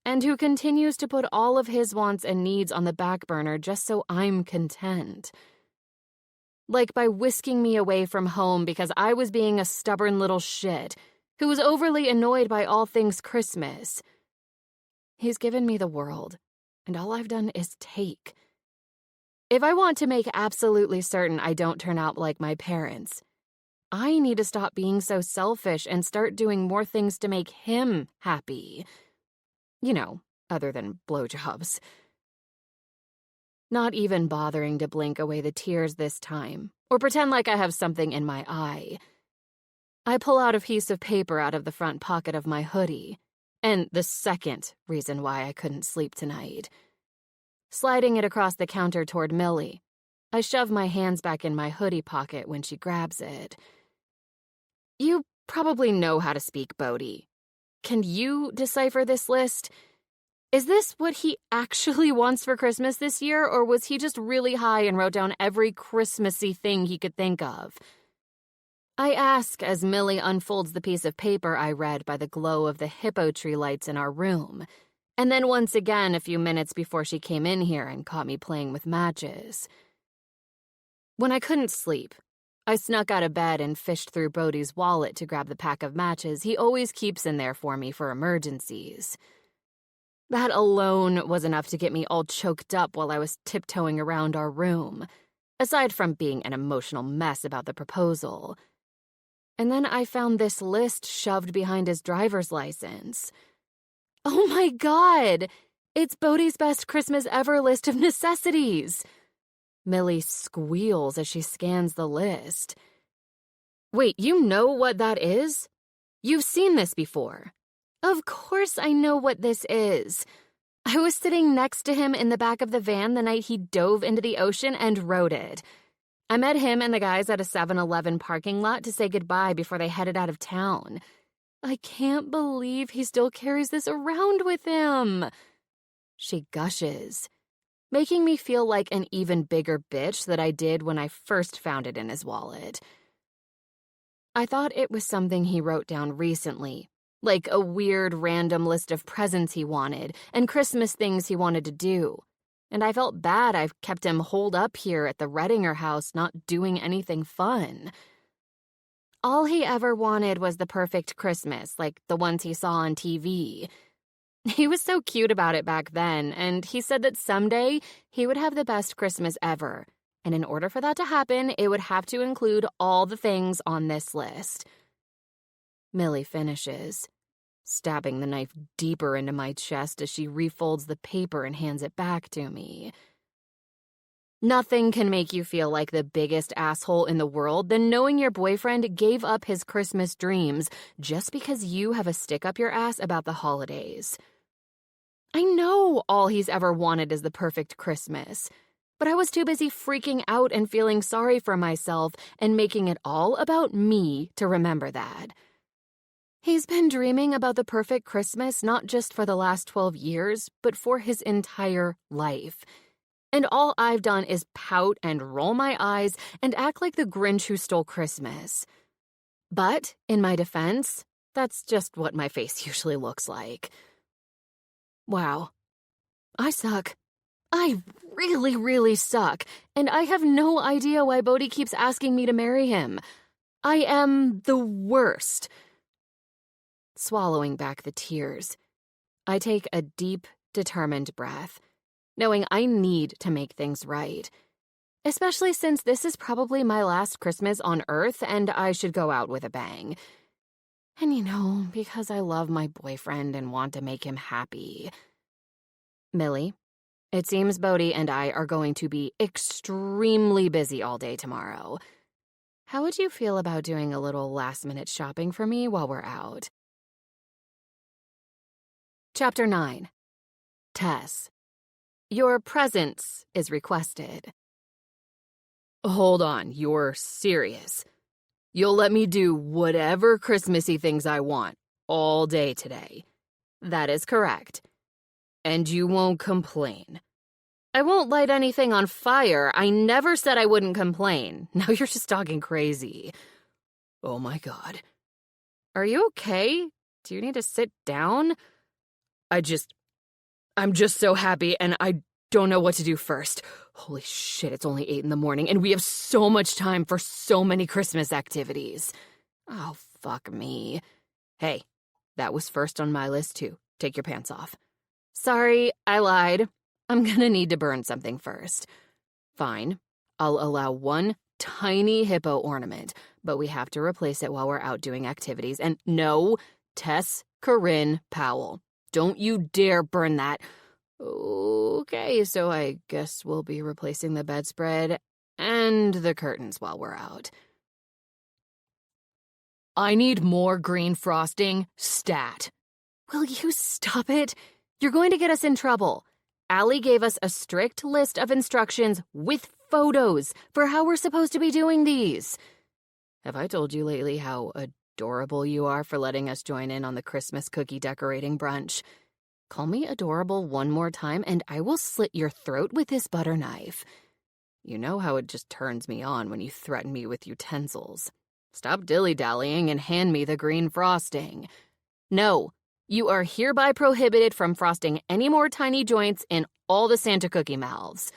And who continues to put all of his wants and needs on the back burner just so I'm content. Like by whisking me away from home because I was being a stubborn little shit who was overly annoyed by all things Christmas. He's given me the world, and all I've done is take. If I want to make absolutely certain I don't turn out like my parents, I need to stop being so selfish and start doing more things to make him happy. You know, other than blowjobs. Not even bothering to blink away the tears this time, or pretend like I have something in my eye. I pull out a piece of paper out of the front pocket of my hoodie, and the second reason why I couldn't sleep tonight. Sliding it across the counter toward Millie, I shove my hands back in my hoodie pocket when she grabs it. You probably know how to speak Bodhi. Can you decipher this list? Is this what he actually wants for Christmas this year, or was he just really high and wrote down every Christmassy thing he could think of? I ask as Millie unfolds the piece of paper I read by the glow of the hippo tree lights in our room, and then once again a few minutes before she came in here and caught me playing with matches. When I couldn't sleep, I snuck out of bed and fished through Bodhi's wallet to grab the pack of matches he always keeps in there for me for emergencies. That alone was enough to get me all choked up while I was tiptoeing around our room, aside from being an emotional mess about the proposal. And then I found this list shoved behind his driver's license. Oh my God! It's Bodhi's best Christmas ever list of necessities! Millie squeals as she scans the list. Wait, you know what that is? You've seen this before. Of course I know what this is. I was sitting next to him in the back of the van the night he dove into the ocean and wrote it. I met him and the guys at a 7-Eleven parking lot to say goodbye before they headed out of town. I can't believe he still carries this around with him. She gushes, making me feel like an even bigger bitch than I did when I first found it in his wallet. I thought it was something he wrote down recently, like a weird random list of presents he wanted and Christmas things he wanted to do. And I felt bad I've kept him holed up here at the Redinger house not doing anything fun. All he ever wanted was the perfect Christmas, like the ones he saw on TV. He was so cute about it back then, and he said that someday he would have the best Christmas ever. And in order for that to happen, it would have to include all the things on this list. Millie finishes, stabbing the knife deeper into my chest as she refolds the paper and hands it back to me. Nothing can make you feel like the biggest asshole in the world than knowing your boyfriend gave up his Christmas dreams just because you have a stick up your ass about the holidays. I know all he's ever wanted is the perfect Christmas, but I was too busy freaking out and feeling sorry for myself and making it all about me to remember that. He's been dreaming about the perfect Christmas not just for the last 12 years, but for his entire life. And all I've done is pout and roll my eyes and act like the Grinch who stole Christmas. But, in my defense, that's just what my face usually looks like. Wow. I suck. I really, really suck, and I have no idea why Bodhi keeps asking me to marry him. I am the worst. Swallowing back the tears, I take a deep, determined breath, knowing I need to make things right, especially since this is probably my last Christmas on Earth and I should go out with a bang. And because I love my boyfriend and want to make him happy. Millie, it seems Bodhi and I are going to be extremely busy all day tomorrow. How would you feel about doing a little last-minute shopping for me while we're out? Chapter 9. Tess. Your presence is requested. Hold on, you're serious? You'll let me do whatever Christmassy things I want all day today? That is correct. And you won't complain? I won't light anything on fire. I never said I wouldn't complain. Now you're just talking crazy. Oh my God. Are you okay? Do you need to sit down? I'm just so happy, and I don't know what to do first. Holy shit, it's only 8 a.m, and we have so much time for so many Christmas activities. Oh, fuck me. Hey, that was first on my list, too. Take your pants off. Sorry, I lied. I'm gonna need to burn something first. Fine, I'll allow one tiny hippo ornament, but we have to replace it while we're out doing activities. And no, Tess Corinne Powell. Don't you dare burn that. Okay, so I guess we'll be replacing the bedspread and the curtains while we're out. I need more green frosting, stat. Will you stop it? You're going to get us in trouble. Allie gave us a strict list of instructions with photos for how we're supposed to be doing these. Have I told you lately how adorable you are for letting us join in on the Christmas cookie decorating brunch? Call me adorable one more time and I will slit your throat with this butter knife. You know how it just turns me on when you threaten me with utensils. Stop dilly-dallying and hand me the green frosting. No, you are hereby prohibited from frosting any more tiny joints in all the Santa cookie mouths.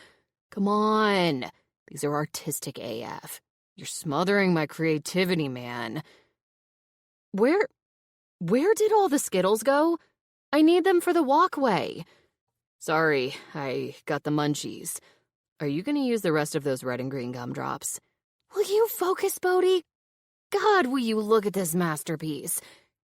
Come on, these are artistic AF. You're smothering my creativity, man. Where did all the Skittles go? I need them for the walkway. Sorry, I got the munchies. Are you going to use the rest of those red and green gumdrops? Will you focus, Bodhi? God, will you look at this masterpiece?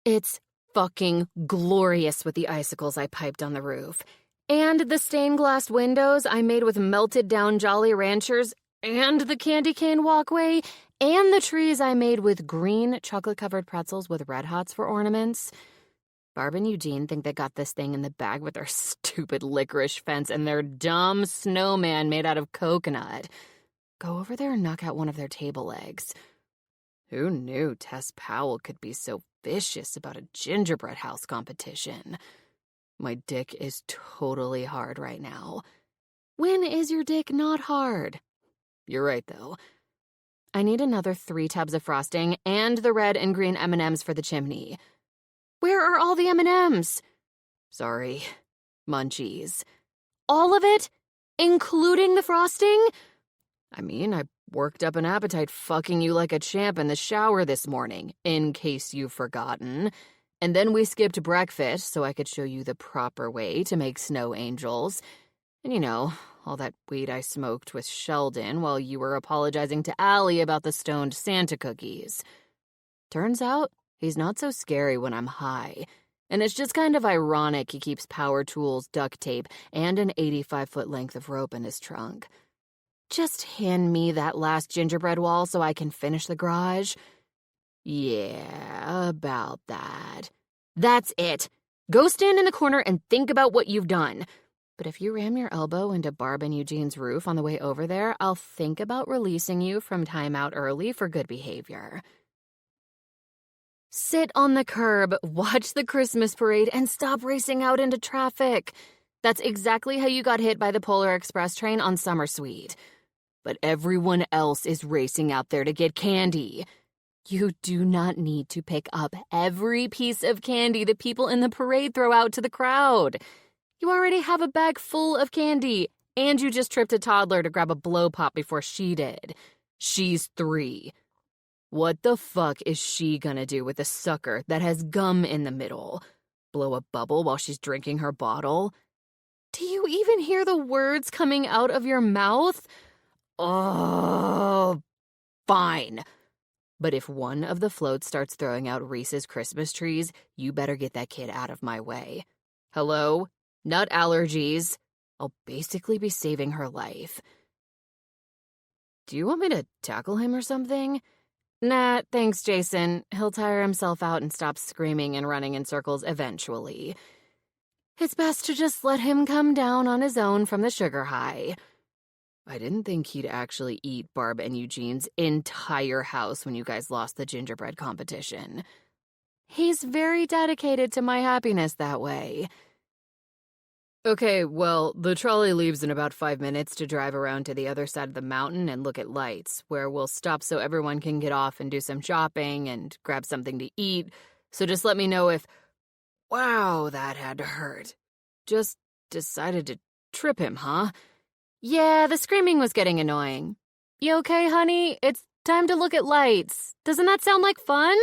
It's fucking glorious with the icicles I piped on the roof. And the stained glass windows I made with melted down Jolly Ranchers, and the candy cane walkway, and the trees I made with green chocolate-covered pretzels with Red Hots for ornaments. Barb and Eugene think they got this thing in the bag with their stupid licorice fence and their dumb snowman made out of coconut. Go over there and knock out one of their table legs. Who knew Tess Powell could be so vicious about a gingerbread house competition? My dick is totally hard right now. When is your dick not hard? You're right, though. I need another 3 tubs of frosting and the red and green M&Ms for the chimney. Where are all the M&Ms? Sorry, munchies. All of it? Including the frosting? I mean, I worked up an appetite fucking you like a champ in the shower this morning, in case you've forgotten. And then we skipped breakfast so I could show you the proper way to make snow angels. And you know, all that weed I smoked with Sheldon while you were apologizing to Allie about the stoned Santa cookies. Turns out, he's not so scary when I'm high. And it's just kind of ironic he keeps power tools, duct tape, and an 85-foot length of rope in his trunk. Just hand me that last gingerbread wall so I can finish the garage. Yeah, about that. That's it. Go stand in the corner and think about what you've done. But if you ram your elbow into Barb and Eugene's roof on the way over there, I'll think about releasing you from timeout early for good behavior. Sit on the curb, watch the Christmas parade, and stop racing out into traffic. That's exactly how you got hit by the Polar Express train on Summer Suite. But everyone else is racing out there to get candy. You do not need to pick up every piece of candy the people in the parade throw out to the crowd. You already have a bag full of candy, and you just tripped a toddler to grab a blow pop before she did. She's 3. What the fuck is she gonna do with a sucker that has gum in the middle? Blow a bubble while she's drinking her bottle? Do you even hear the words coming out of your mouth? Oh, fine. But if one of the floats starts throwing out Reese's Christmas trees, you better get that kid out of my way. Hello? Nut allergies. I'll basically be saving her life. Do you want me to tackle him or something? Nah, thanks, Jason. He'll tire himself out and stop screaming and running in circles eventually. It's best to just let him come down on his own from the sugar high. I didn't think he'd actually eat Barb and Eugene's entire house when you guys lost the gingerbread competition. He's very dedicated to my happiness that way. Okay, well, the trolley leaves in about 5 minutes to drive around to the other side of the mountain and look at lights, where we'll stop so everyone can get off and do some shopping and grab something to eat. So just let me know if... Wow, that had to hurt. Just decided to trip him, huh? Yeah, the screaming was getting annoying. You okay, honey? It's time to look at lights. Doesn't that sound like fun?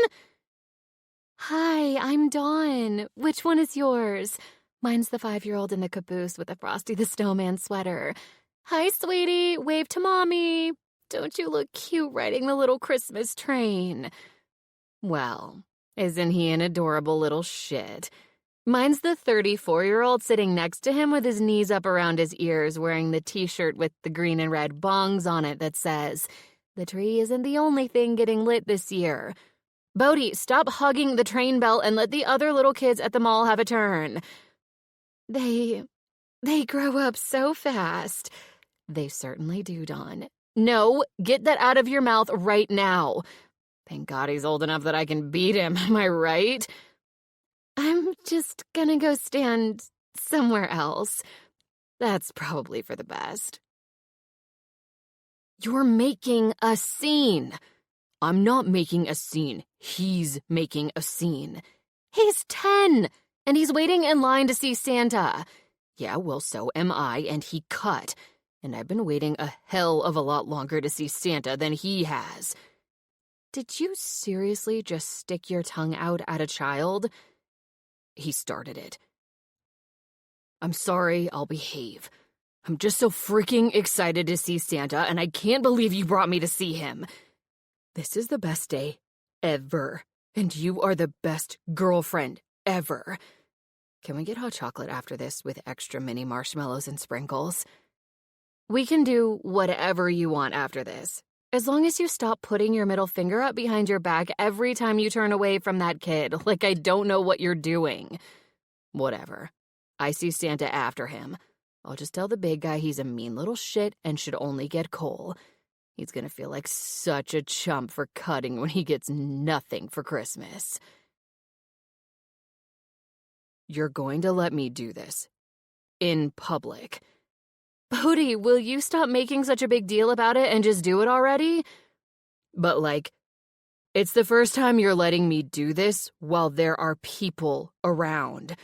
Hi, I'm Dawn. Which one is yours? Mine's the 5-year-old in the caboose with the Frosty the Snowman sweater. Hi, sweetie. Wave to Mommy. Don't you look cute riding the little Christmas train? Well, isn't he an adorable little shit? Mine's the 34-year-old sitting next to him with his knees up around his ears wearing the t-shirt with the green and red bongs on it that says, "The tree isn't the only thing getting lit this year." Bodhi, stop hugging the train bell and let the other little kids at the mall have a turn. They grow up so fast. They certainly do, Dawn. No, get that out of your mouth right now. Thank God he's old enough that I can beat him, am I right? I'm just gonna go stand somewhere else. That's probably for the best. You're making a scene. I'm not making a scene. He's making a scene. He's 10, and he's waiting in line to see Santa. Yeah, well, so am I, and he cut. And I've been waiting a hell of a lot longer to see Santa than he has. Did you seriously just stick your tongue out at a child? He started it. I'm sorry, I'll behave. I'm just so freaking excited to see Santa, and I can't believe you brought me to see him. This is the best day ever, and you are the best girlfriend ever. Can we get hot chocolate after this with extra mini marshmallows and sprinkles? We can do whatever you want after this, as long as you stop putting your middle finger up behind your back every time you turn away from that kid, like I don't know what you're doing. Whatever. I see Santa after him. I'll just tell the big guy he's a mean little shit and should only get coal. He's gonna feel like such a chump for cutting when he gets nothing for Christmas. You're going to let me do this. In public. Bodhi, will you stop making such a big deal about it and just do it already? But it's the first time you're letting me do this while there are people around.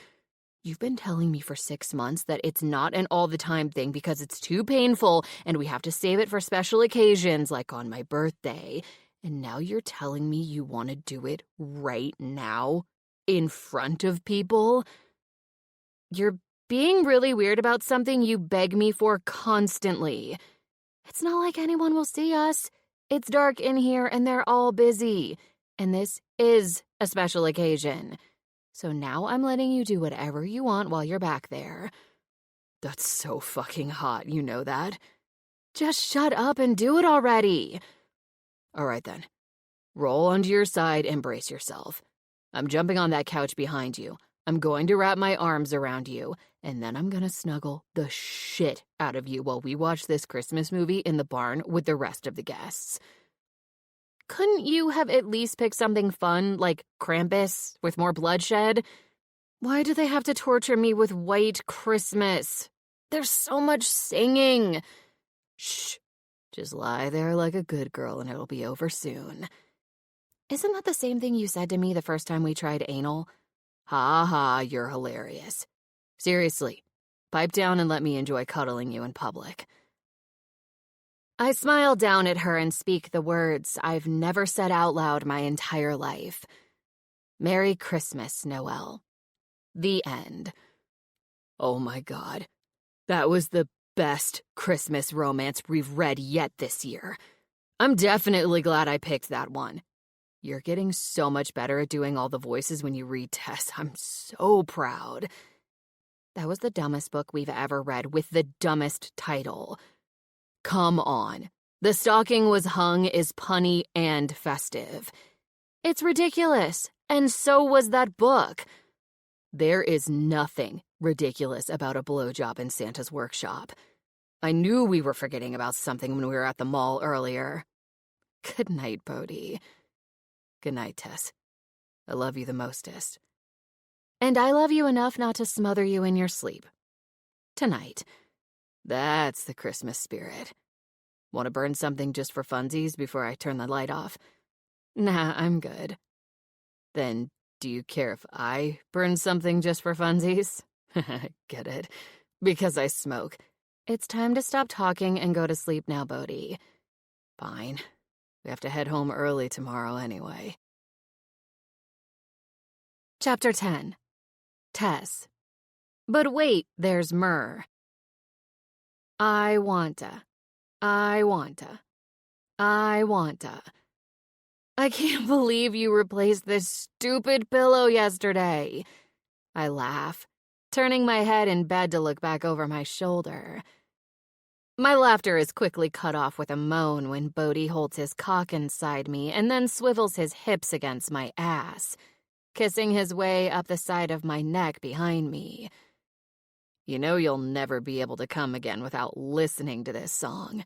You've been telling me for 6 months that it's not an all-the-time thing because it's too painful and we have to save it for special occasions like on my birthday. And now you're telling me you want to do it right now in front of people? You're being really weird about something you beg me for constantly. It's not like anyone will see us. It's dark in here and they're all busy. And this is a special occasion. So now I'm letting you do whatever you want while you're back there. That's so fucking hot, you know that? Just shut up and do it already. All right then. Roll onto your side and brace yourself. I'm jumping on that couch behind you. I'm going to wrap my arms around you, and then I'm gonna snuggle the shit out of you while we watch this Christmas movie in the barn with the rest of the guests. Couldn't you have at least picked something fun, like Krampus, with more bloodshed? Why do they have to torture me with White Christmas? There's so much singing. Shh. Just lie there like a good girl and it'll be over soon. Isn't that the same thing you said to me the first time we tried anal? Ha ha, you're hilarious. Seriously, pipe down and let me enjoy cuddling you in public. I smile down at her and speak the words I've never said out loud my entire life. Merry Christmas, Noel. The end. Oh my God. That was the best Christmas romance we've read yet this year. I'm definitely glad I picked that one. You're getting so much better at doing all the voices when you read Tess. I'm so proud. That was the dumbest book we've ever read with the dumbest title. Come on. The stocking was hung is punny and festive. It's ridiculous, and so was that book. There is nothing ridiculous about a blowjob in Santa's workshop. I knew we were forgetting about something when we were at the mall earlier. Good night, Bodhi. Good night, Tess. I love you the mostest. And I love you enough not to smother you in your sleep. Tonight. That's the Christmas spirit. Want to burn something just for funsies before I turn the light off? Nah, I'm good. Then, do you care if I burn something just for funsies? Get it? Because I smoke. It's time to stop talking and go to sleep now, Bodhi. Fine. We have to head home early tomorrow anyway. Chapter 10. Tess. But wait, there's Myrrh. I wanta. I can't believe you replaced this stupid pillow yesterday. I laugh, turning my head in bed to look back over my shoulder. My laughter is quickly cut off with a moan when Bodhi holds his cock inside me and then swivels his hips against my ass, kissing his way up the side of my neck behind me. You know you'll never be able to come again without listening to this song.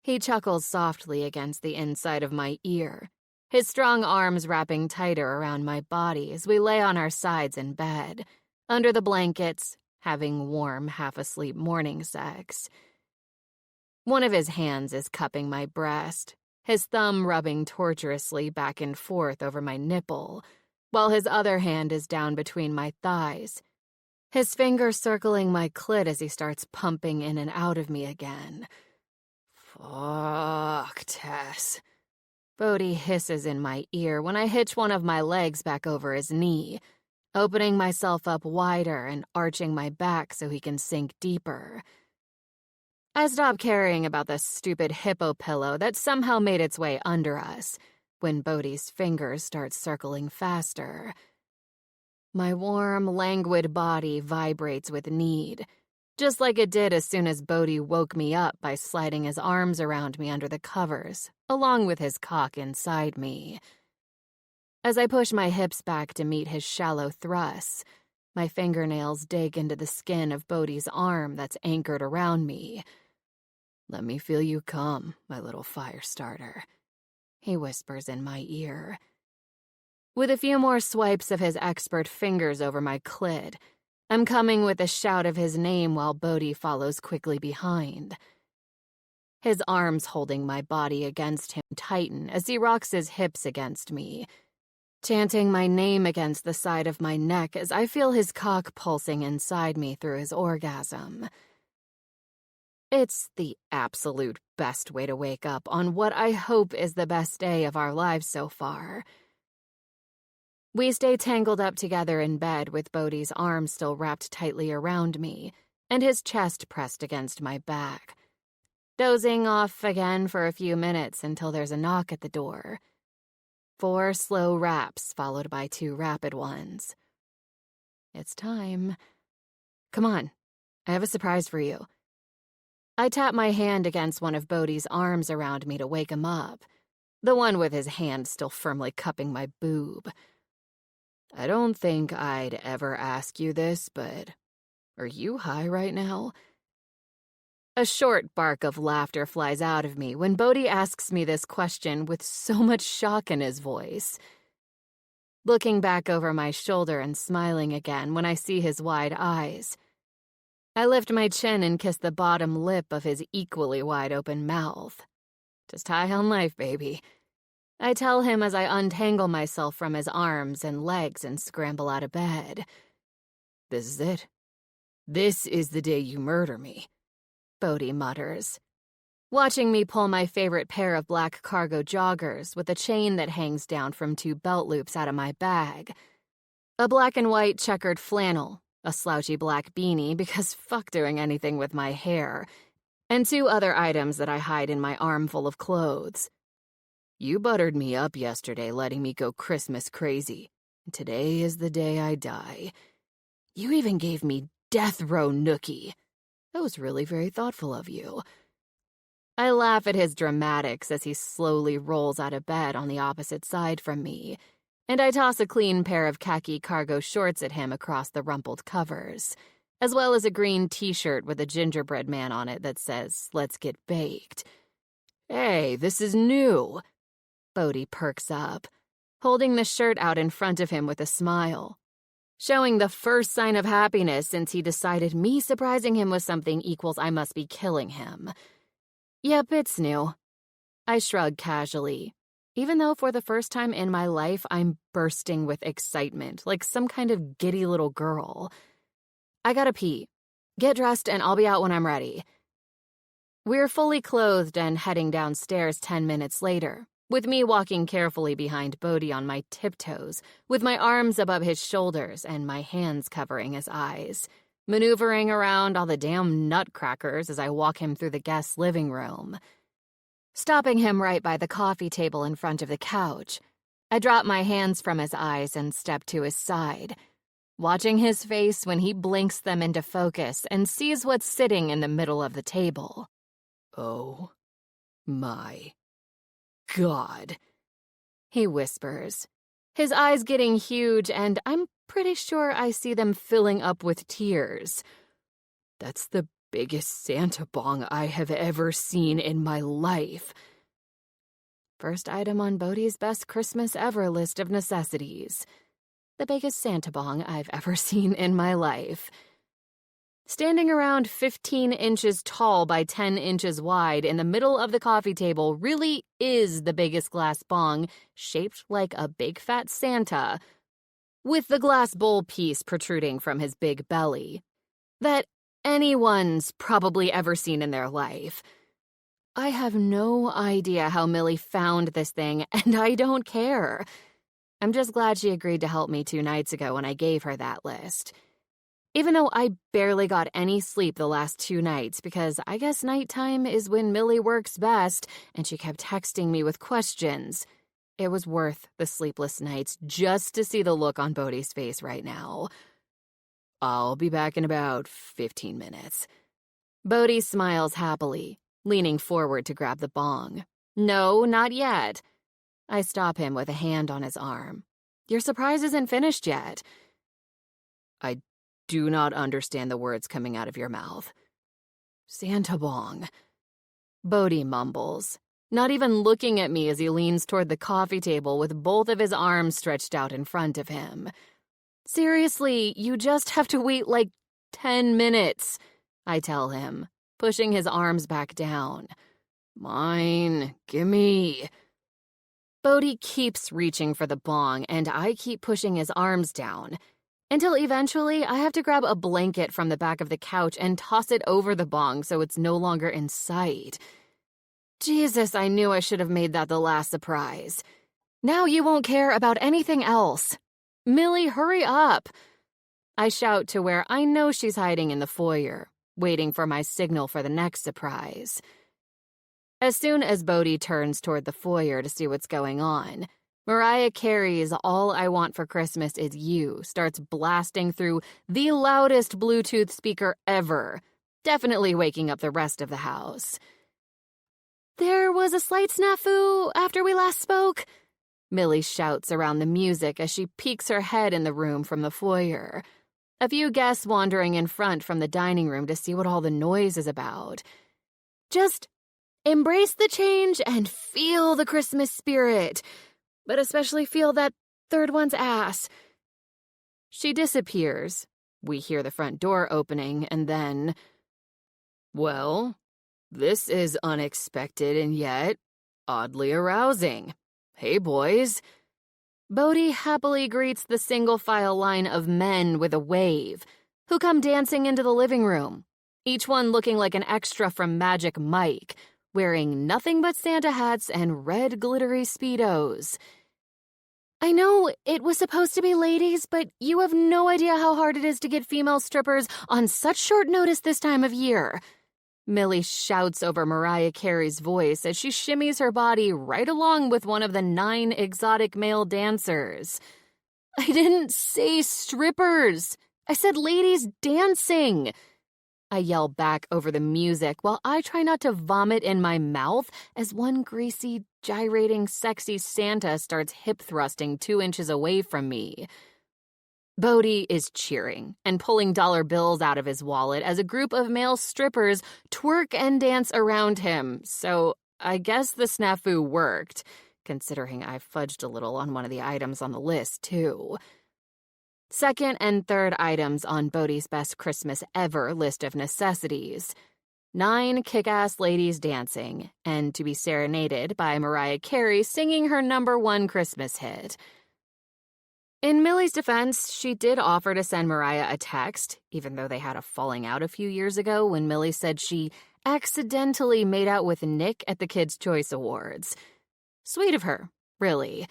He chuckles softly against the inside of my ear, his strong arms wrapping tighter around my body as we lay on our sides in bed, under the blankets, having warm, half-asleep morning sex. One of his hands is cupping my breast, his thumb rubbing torturously back and forth over my nipple, while his other hand is down between my thighs, his finger circling my clit as he starts pumping in and out of me again. "Fuck, Tess." Bodhi hisses in my ear when I hitch one of my legs back over his knee, opening myself up wider and arching my back so he can sink deeper. I stop caring about the stupid hippo pillow that somehow made its way under us when Bodhi's fingers start circling faster. My warm, languid body vibrates with need, just like it did as soon as Bodhi woke me up by sliding his arms around me under the covers, along with his cock inside me. As I push my hips back to meet his shallow thrusts, my fingernails dig into the skin of Bodhi's arm that's anchored around me. "Let me feel you come, my little fire starter," he whispers in my ear. With a few more swipes of his expert fingers over my clit, I'm coming with a shout of his name while Bodhi follows quickly behind. His arms holding my body against him tighten as he rocks his hips against me, chanting my name against the side of my neck as I feel his cock pulsing inside me through his orgasm. It's the absolute best way to wake up on what I hope is the best day of our lives so far. We stay tangled up together in bed with Bodhi's arms still wrapped tightly around me and his chest pressed against my back, dozing off again for a few minutes until there's a knock at the door. 4 slow raps followed by 2 rapid ones. It's time. Come on, I have a surprise for you. I tap my hand against one of Bodhi's arms around me to wake him up, the one with his hand still firmly cupping my boob. I don't think I'd ever ask you this, but are you high right now? A short bark of laughter flies out of me when Bodhi asks me this question with so much shock in his voice. Looking back over my shoulder and smiling again when I see his wide eyes, I lift my chin and kiss the bottom lip of his equally wide-open mouth. Just high on life, baby. I tell him as I untangle myself from his arms and legs and scramble out of bed. This is it. This is the day you murder me, Bodhi mutters, watching me pull my favorite pair of black cargo joggers with a chain that hangs down from 2 belt loops out of my bag, a black and white checkered flannel, a slouchy black beanie because fuck doing anything with my hair, and 2 other items that I hide in my armful of clothes. You buttered me up yesterday, letting me go Christmas crazy. Today is the day I die. You even gave me death row nookie. That was really very thoughtful of you. I laugh at his dramatics as he slowly rolls out of bed on the opposite side from me, and I toss a clean pair of khaki cargo shorts at him across the rumpled covers, as well as a green t-shirt with a gingerbread man on it that says, "Let's get baked." Hey, this is new. Bodhi perks up, holding the shirt out in front of him with a smile, showing the first sign of happiness since he decided me surprising him with something equals I must be killing him. Yep, it's new. I shrug casually, even though for the first time in my life I'm bursting with excitement, like some kind of giddy little girl. I gotta pee. Get dressed and I'll be out when I'm ready. We're fully clothed and heading downstairs 10 minutes later, with me walking carefully behind Bodhi on my tiptoes, with my arms above his shoulders and my hands covering his eyes, maneuvering around all the damn nutcrackers as I walk him through the guest living room. Stopping him right by the coffee table in front of the couch, I drop my hands from his eyes and step to his side, watching his face when he blinks them into focus and sees what's sitting in the middle of the table. Oh my God, he whispers, his eyes getting huge, and I'm pretty sure I see them filling up with tears. That's the biggest Santa bong I have ever seen in my life. First item on Bodhi's best Christmas ever list of necessities. the biggest Santa bong I've ever seen in my life. Standing around 15 inches tall by 10 inches wide in the middle of the coffee table really is the biggest glass bong, shaped like a big fat Santa, with the glass bowl piece protruding from his big belly, that anyone's probably ever seen in their life. I have no idea how Millie found this thing, and I don't care. I'm just glad she agreed to help me 2 nights ago when I gave her that list. Even though I barely got any sleep the last 2 nights because I guess nighttime is when Millie works best and she kept texting me with questions, it was worth the sleepless nights just to see the look on Bodhi's face right now. I'll be back in about 15 minutes. Bodhi smiles happily, leaning forward to grab the bong. No, not yet. I stop him with a hand on his arm. Your surprise isn't finished yet. I do not understand the words coming out of your mouth. Santa bong. Bodhi mumbles, not even looking at me as he leans toward the coffee table with both of his arms stretched out in front of him. Seriously, you just have to wait like 10 minutes, I tell him, pushing his arms back down. Mine, gimme. Bodhi keeps reaching for the bong, and I keep pushing his arms down, until eventually I have to grab a blanket from the back of the couch and toss it over the bong so it's no longer in sight. Jesus, I knew I should have made that the last surprise. Now you won't care about anything else. Millie, hurry up. I shout to where I know she's hiding in the foyer, waiting for my signal for the next surprise. As soon as Bodhi turns toward the foyer to see what's going on, Mariah Carey's All I Want for Christmas Is You starts blasting through the loudest Bluetooth speaker ever, definitely waking up the rest of the house. There was a slight snafu after we last spoke, Millie shouts around the music as she peeks her head in the room from the foyer. A few guests wandering in front from the dining room to see what all the noise is about. Just embrace the change and feel the Christmas spirit, but especially feel that third one's ass. She disappears. We hear the front door opening, and then... Well, this is unexpected and yet oddly arousing. Hey, boys. Bodhi happily greets the single-file line of men with a wave, who come dancing into the living room, each one looking like an extra from Magic Mike, wearing nothing but Santa hats and red glittery Speedos. I know it was supposed to be ladies, but you have no idea how hard it is to get female strippers on such short notice this time of year. Millie shouts over Mariah Carey's voice as she shimmies her body right along with one of the 9 exotic male dancers. I didn't say strippers. I said ladies dancing. I yell back over the music while I try not to vomit in my mouth as one greasy, gyrating, sexy Santa starts hip-thrusting 2 inches away from me. Bodhi is cheering and pulling dollar bills out of his wallet as a group of male strippers twerk and dance around him, so I guess the snafu worked, considering I fudged a little on one of the items on the list, too. Second and third items on Bodhi's best Christmas ever list of necessities. 9 kick-ass ladies dancing, and to be serenaded by Mariah Carey singing her #1 Christmas hit. In Millie's defense, she did offer to send Mariah a text, even though they had a falling out a few years ago when Millie said she accidentally made out with Nick at the Kids' Choice Awards. Sweet of her, really.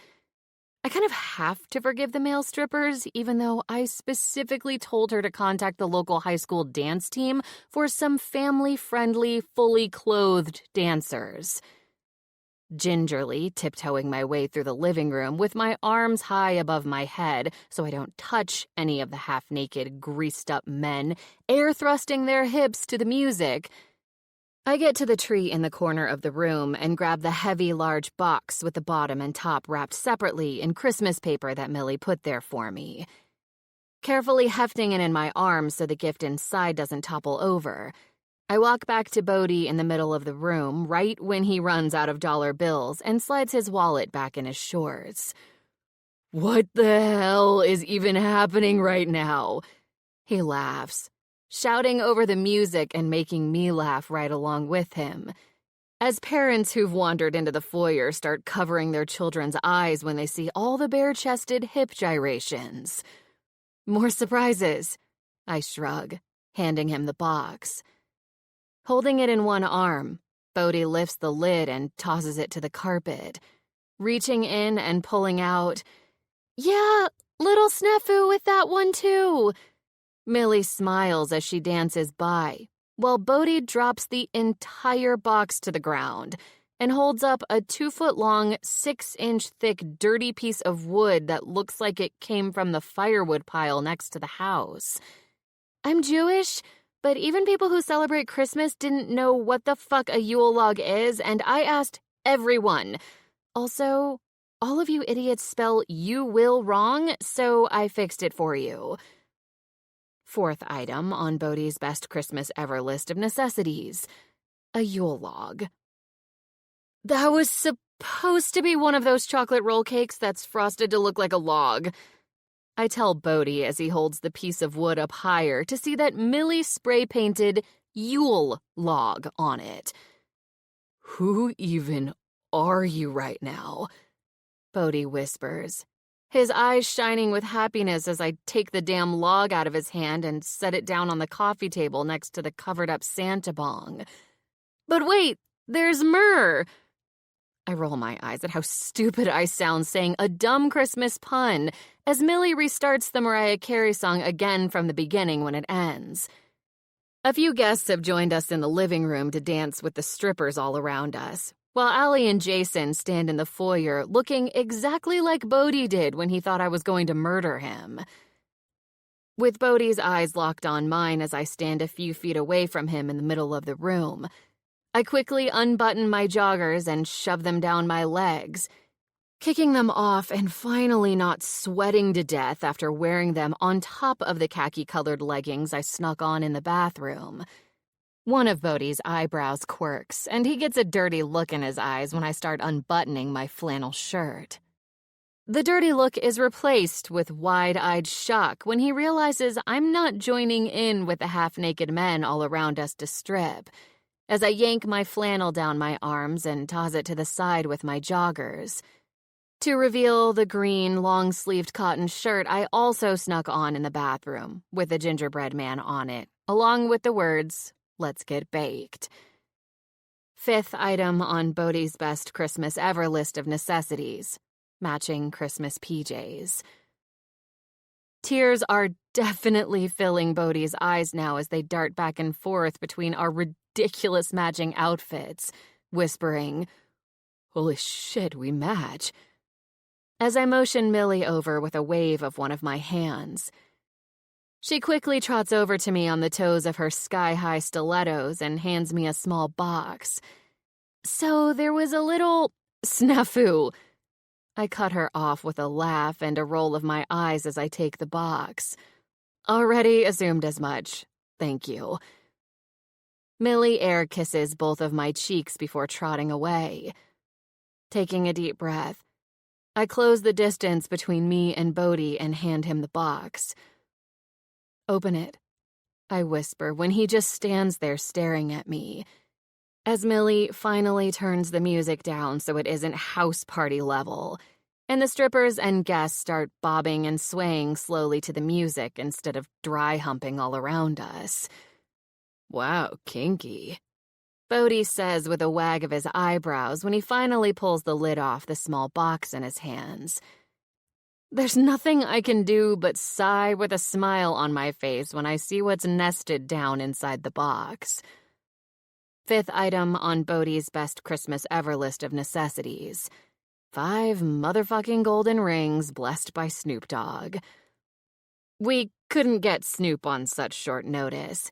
I kind of have to forgive the male strippers, even though I specifically told her to contact the local high school dance team for some family-friendly, fully clothed dancers. Gingerly tiptoeing my way through the living room with my arms high above my head so I don't touch any of the half-naked, greased-up men air-thrusting their hips to the music, I get to the tree in the corner of the room and grab the heavy, large box with the bottom and top wrapped separately in Christmas paper that Millie put there for me. Carefully hefting it in my arms so the gift inside doesn't topple over, I walk back to Bodhi in the middle of the room right when he runs out of dollar bills and slides his wallet back in his shorts. What the hell is even happening right now? He laughs, shouting over the music and making me laugh right along with him. As parents who've wandered into the foyer start covering their children's eyes when they see all the bare-chested hip gyrations. More surprises, I shrug, handing him the box. Holding it in one arm, Bodhi lifts the lid and tosses it to the carpet, reaching in and pulling out, "Yeah, little snafu with that one too." Millie smiles as she dances by, while Bodhi drops the entire box to the ground and holds up a 2-foot-long, 6-inch thick dirty piece of wood that looks like it came from the firewood pile next to the house. I'm Jewish, but even people who celebrate Christmas didn't know what the fuck a Yule log is, and I asked everyone. Also, all of you idiots spell "you will" wrong, so I fixed it for you. Fourth item on Bodhi's best Christmas ever list of necessities: a Yule log. That was supposed to be one of those chocolate roll cakes that's frosted to look like a log. I tell Bodhi as he holds the piece of wood up higher to see that Millie spray-painted Yule log on it. Who even are you right now? Bodhi whispers, his eyes shining with happiness as I take the damn log out of his hand and set it down on the coffee table next to the covered-up Santa bong. But wait, there's myrrh. I roll my eyes at how stupid I sound saying a dumb Christmas pun as Millie restarts the Mariah Carey song again from the beginning when it ends. A few guests have joined us in the living room to dance with the strippers all around us, while Allie and Jason stand in the foyer looking exactly like Bodhi did when he thought I was going to murder him. With Bodhi's eyes locked on mine as I stand a few feet away from him in the middle of the room, I quickly unbutton my joggers and shove them down my legs, kicking them off and finally not sweating to death after wearing them on top of the khaki-colored leggings I snuck on in the bathroom. One of Bodhi's eyebrows quirks, and he gets a dirty look in his eyes when I start unbuttoning my flannel shirt. The dirty look is replaced with wide-eyed shock when he realizes I'm not joining in with the half-naked men all around us to strip, as I yank my flannel down my arms and toss it to the side with my joggers, to reveal the green, long-sleeved cotton shirt I also snuck on in the bathroom, with a gingerbread man on it, along with the words, "Let's get baked." Fifth item on Bodhi's best Christmas ever list of necessities: matching Christmas PJs. Tears are definitely filling Bodhi's eyes now as they dart back and forth between our ridiculous matching outfits, whispering, "Holy shit, we match," as I motion Millie over with a wave of one of my hands. She quickly trots over to me on the toes of her sky-high stilettos and hands me a small box. So there was a little snafu. I cut her off with a laugh and a roll of my eyes as I take the box. Already assumed as much. Thank you. Millie air kisses both of my cheeks before trotting away. Taking a deep breath, I close the distance between me and Bodhi and hand him the box. "Open it," I whisper when he just stands there staring at me, as Millie finally turns the music down so it isn't house party level, and the strippers and guests start bobbing and swaying slowly to the music instead of dry humping all around us. "Wow, kinky," Bodhi says with a wag of his eyebrows when he finally pulls the lid off the small box in his hands. There's nothing I can do but sigh with a smile on my face when I see what's nested down inside the box. Fifth item on Bodhi's best Christmas ever list of necessities: 5 motherfucking golden rings blessed by Snoop Dogg. We couldn't get Snoop on such short notice.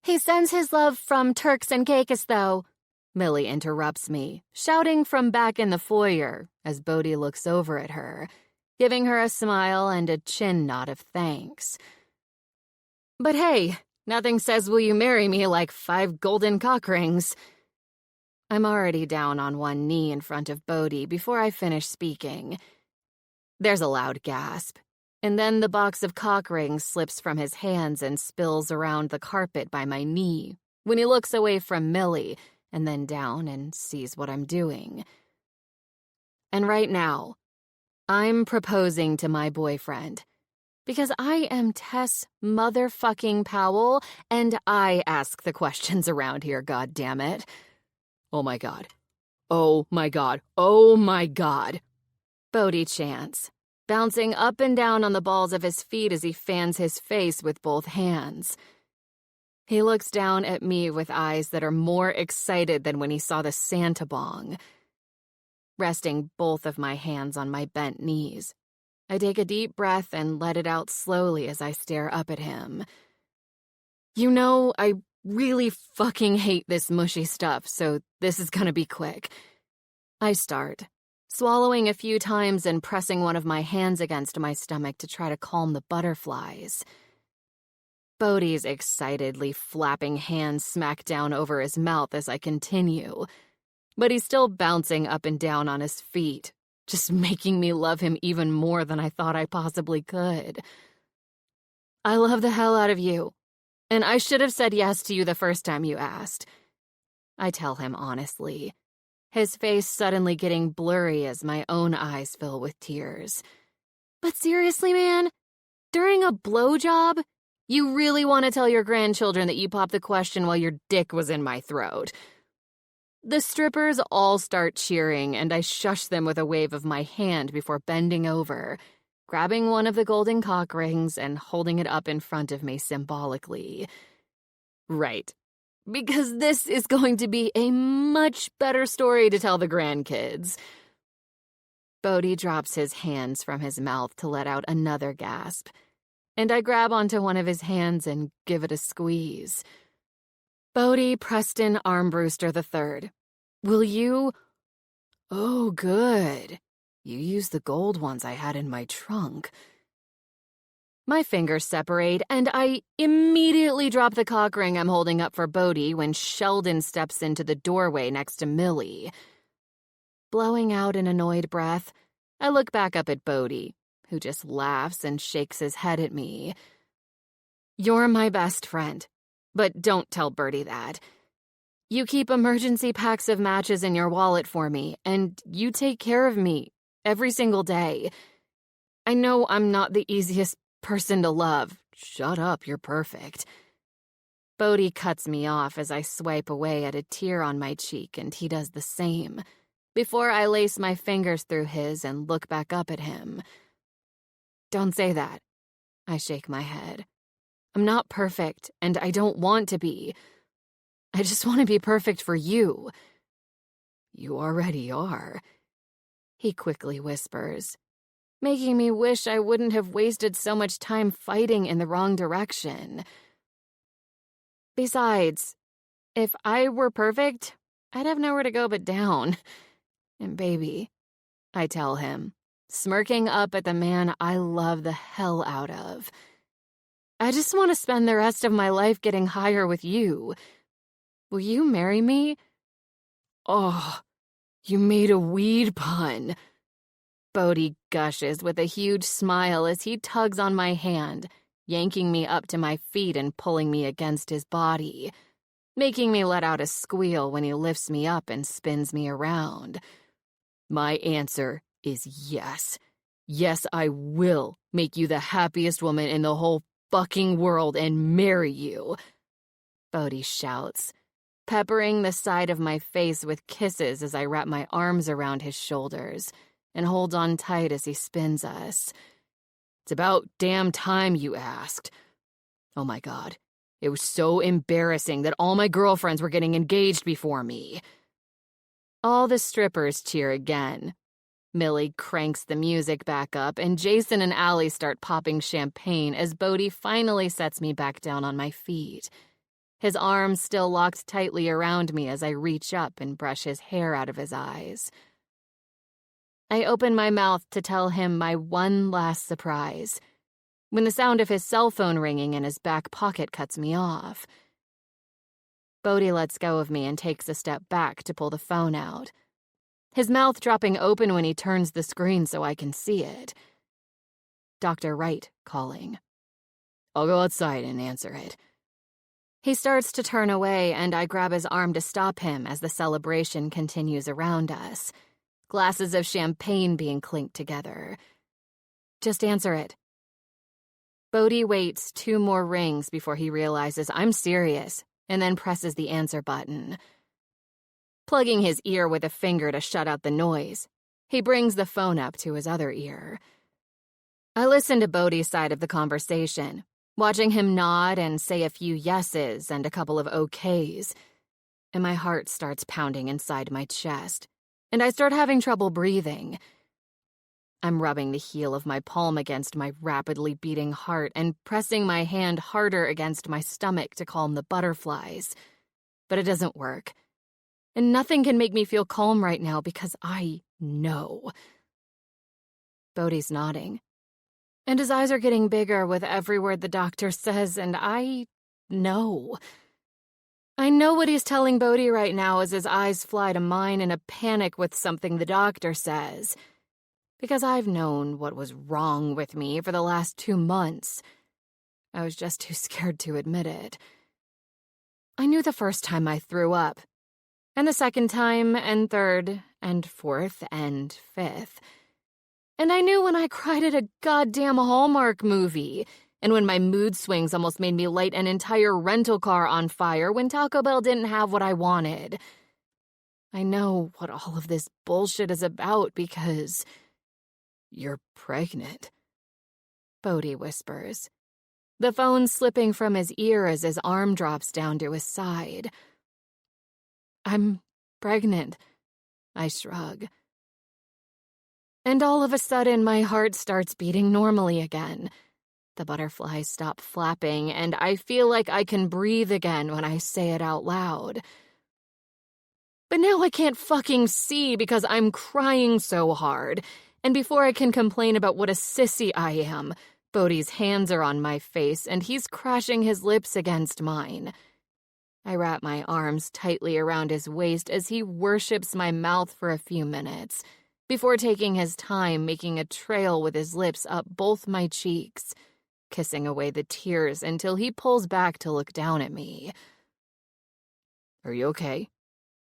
"He sends his love from Turks and Caicos, though," Millie interrupts me, shouting from back in the foyer as Bodhi looks over at her, giving her a smile and a chin nod of thanks. But hey, nothing says "will you marry me" like 5 golden cock rings. I'm already down on one knee in front of Bodhi before I finish speaking. There's a loud gasp, and then the box of cock rings slips from his hands and spills around the carpet by my knee when he looks away from Millie and then down and sees what I'm doing. And right now, I'm proposing to my boyfriend because I am Tess motherfucking Powell and I ask the questions around here, goddammit. Oh my god. Oh my god. Oh my god. Bodhi chants, bouncing up and down on the balls of his feet as he fans his face with both hands. He looks down at me with eyes that are more excited than when he saw the Santa bong. Resting both of my hands on my bent knees, I take a deep breath and let it out slowly as I stare up at him. You know, I really fucking hate this mushy stuff, so this is gonna be quick. I start, swallowing a few times and pressing one of my hands against my stomach to try to calm the butterflies. Bodhi's excitedly flapping hands smack down over his mouth as I continue, but he's still bouncing up and down on his feet, just making me love him even more than I thought I possibly could. I love the hell out of you, and I should have said yes to you the first time you asked. I tell him honestly, his face suddenly getting blurry as my own eyes fill with tears. But seriously, man, during a blowjob, you really want to tell your grandchildren that you popped the question while your dick was in my throat. The strippers all start cheering, and I shush them with a wave of my hand before bending over, grabbing one of the golden cock rings and holding it up in front of me symbolically. Right, because this is going to be a much better story to tell the grandkids. Bodhi drops his hands from his mouth to let out another gasp, and I grab onto one of his hands and give it a squeeze. Bodhi Preston Armbruster III, will you... Oh, good. You used the gold ones I had in my trunk. My fingers separate, and I immediately drop the cock ring I'm holding up for Bodhi when Sheldon steps into the doorway next to Millie. Blowing out an annoyed breath, I look back up at Bodhi, who just laughs and shakes his head at me. You're my best friend, but don't tell Bertie that. You keep emergency packs of matches in your wallet for me, and you take care of me every single day. I know I'm not the easiest person to love. Shut up, you're perfect. Bodhi cuts me off as I swipe away at a tear on my cheek, and he does the same, before I lace my fingers through his and look back up at him. Don't say that. I shake my head. I'm not perfect, and I don't want to be. I just want to be perfect for you. You already are, he quickly whispers, making me wish I wouldn't have wasted so much time fighting in the wrong direction. Besides, if I were perfect, I'd have nowhere to go but down. And baby, I tell him, smirking up at the man I love the hell out of, I just want to spend the rest of my life getting higher with you. Will you marry me? Oh, you made a weed pun. Bodhi gushes with a huge smile as he tugs on my hand, yanking me up to my feet and pulling me against his body, making me let out a squeal when he lifts me up and spins me around. My answer is yes. Yes, I will make you the happiest woman in the whole fucking world and marry you, Bodhi shouts, peppering the side of my face with kisses as I wrap my arms around his shoulders and hold on tight as he spins us. It's about damn time you asked. Oh my God, it was so embarrassing that all my girlfriends were getting engaged before me. All the strippers cheer again. Millie cranks the music back up, and Jason and Allie start popping champagne as Bodhi finally sets me back down on my feet, his arms still locked tightly around me as I reach up and brush his hair out of his eyes. I open my mouth to tell him my one last surprise, when the sound of his cell phone ringing in his back pocket cuts me off. Bodhi lets go of me and takes a step back to pull the phone out, his mouth dropping open when he turns the screen so I can see it. Dr. Wright calling. I'll go outside and answer it. He starts to turn away, and I grab his arm to stop him as the celebration continues around us. Glasses of champagne being clinked together. Just answer it. Bodhi waits 2 more rings before he realizes I'm serious, and then presses the answer button. Plugging his ear with a finger to shut out the noise, he brings the phone up to his other ear. I listen to Bodhi's side of the conversation, watching him nod and say a few yeses and a couple of okays, and my heart starts pounding inside my chest, and I start having trouble breathing. I'm rubbing the heel of my palm against my rapidly beating heart and pressing my hand harder against my stomach to calm the butterflies. But it doesn't work. And nothing can make me feel calm right now because I know. Bodhi's nodding. And his eyes are getting bigger with every word the doctor says, and I know. I know what he's telling Bodhi right now as his eyes fly to mine in a panic with something the doctor says. Because I've known what was wrong with me for the last 2 months. I was just too scared to admit it. I knew the first time I threw up, and the second time, and third, and fourth, and fifth. And I knew when I cried at a goddamn Hallmark movie, and when my mood swings almost made me light an entire rental car on fire when Taco Bell didn't have what I wanted. I know what all of this bullshit is about because... You're pregnant, Bodhi whispers, the phone slipping from his ear as his arm drops down to his side. I'm pregnant, I shrug. And all of a sudden, my heart starts beating normally again. The butterflies stop flapping, and I feel like I can breathe again when I say it out loud. But now I can't fucking see because I'm crying so hard. And before I can complain about what a sissy I am, Bodhi's hands are on my face, and he's crashing his lips against mine. I wrap my arms tightly around his waist as he worships my mouth for a few minutes, before taking his time making a trail with his lips up both my cheeks, kissing away the tears until he pulls back to look down at me. Are you okay?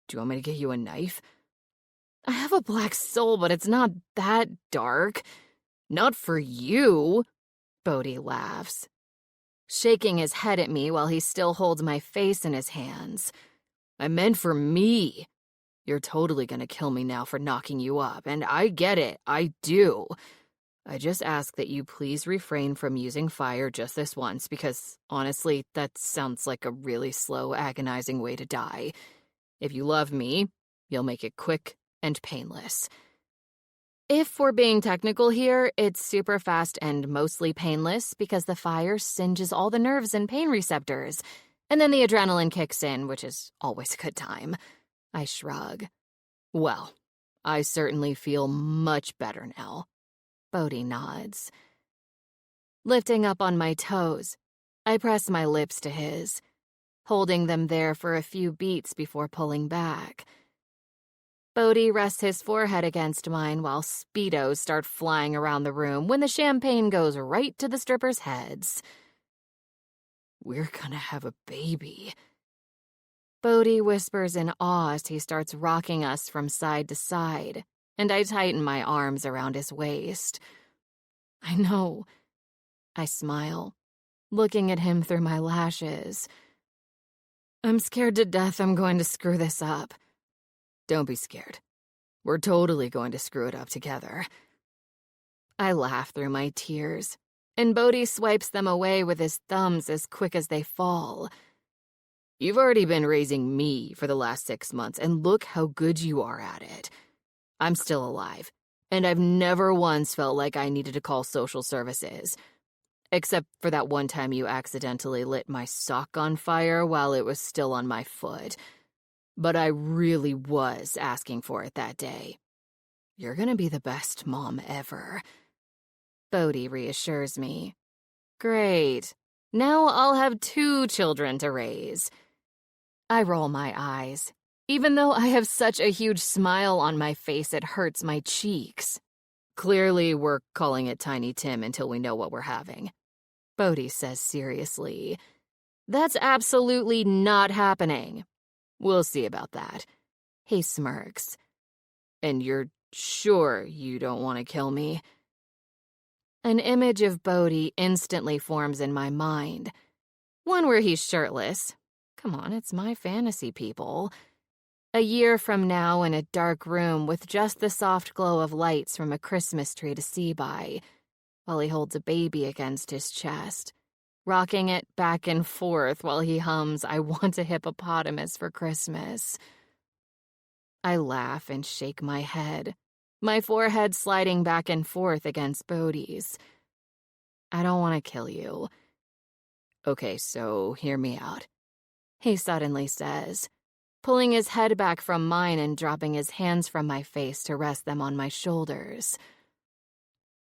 Do you want me to get you a knife? I have a black soul, but it's not that dark. Not for you, Bodhi laughs, shaking his head at me while he still holds my face in his hands. I meant for me. You're totally gonna kill me now for knocking you up, and I get it, I do. I just ask that you please refrain from using fire just this once, because, honestly, that sounds like a really slow, agonizing way to die. If you love me, you'll make it quick and painless. If we're being technical here, it's super fast and mostly painless because the fire singes all the nerves and pain receptors, and then the adrenaline kicks in, which is always a good time. I shrug. Well, I certainly feel much better now. Bodhi nods. Lifting up on my toes, I press my lips to his, holding them there for a few beats before pulling back. Bodhi rests his forehead against mine while Speedos start flying around the room when the champagne goes right to the strippers' heads. We're gonna have a baby. Bodhi whispers in awe as he starts rocking us from side to side, and I tighten my arms around his waist. I know. I smile, looking at him through my lashes. I'm scared to death I'm going to screw this up. Don't be scared. We're totally going to screw it up together. I laugh through my tears, and Bodhi swipes them away with his thumbs as quick as they fall. You've already been raising me for the last 6 months, and look how good you are at it. I'm still alive, and I've never once felt like I needed to call social services. Except for that one time you accidentally lit my sock on fire while it was still on my foot. But I really was asking for it that day. You're gonna be the best mom ever. Bodhi reassures me. Great. Now I'll have 2 children to raise. I roll my eyes, even though I have such a huge smile on my face it hurts my cheeks. Clearly, we're calling it Tiny Tim until we know what we're having. Bodhi says seriously. That's absolutely not happening. We'll see about that. He smirks. And you're sure you don't want to kill me? An image of Bodhi instantly forms in my mind. One where he's shirtless. Come on, it's my fantasy, people. A year from now in a dark room with just the soft glow of lights from a Christmas tree to see by, while he holds a baby against his chest, rocking it back and forth while he hums, "I want a hippopotamus for Christmas." I laugh and shake my head, my forehead sliding back and forth against Bodhi's. I don't want to kill you. Okay, so hear me out, he suddenly says, pulling his head back from mine and dropping his hands from my face to rest them on my shoulders.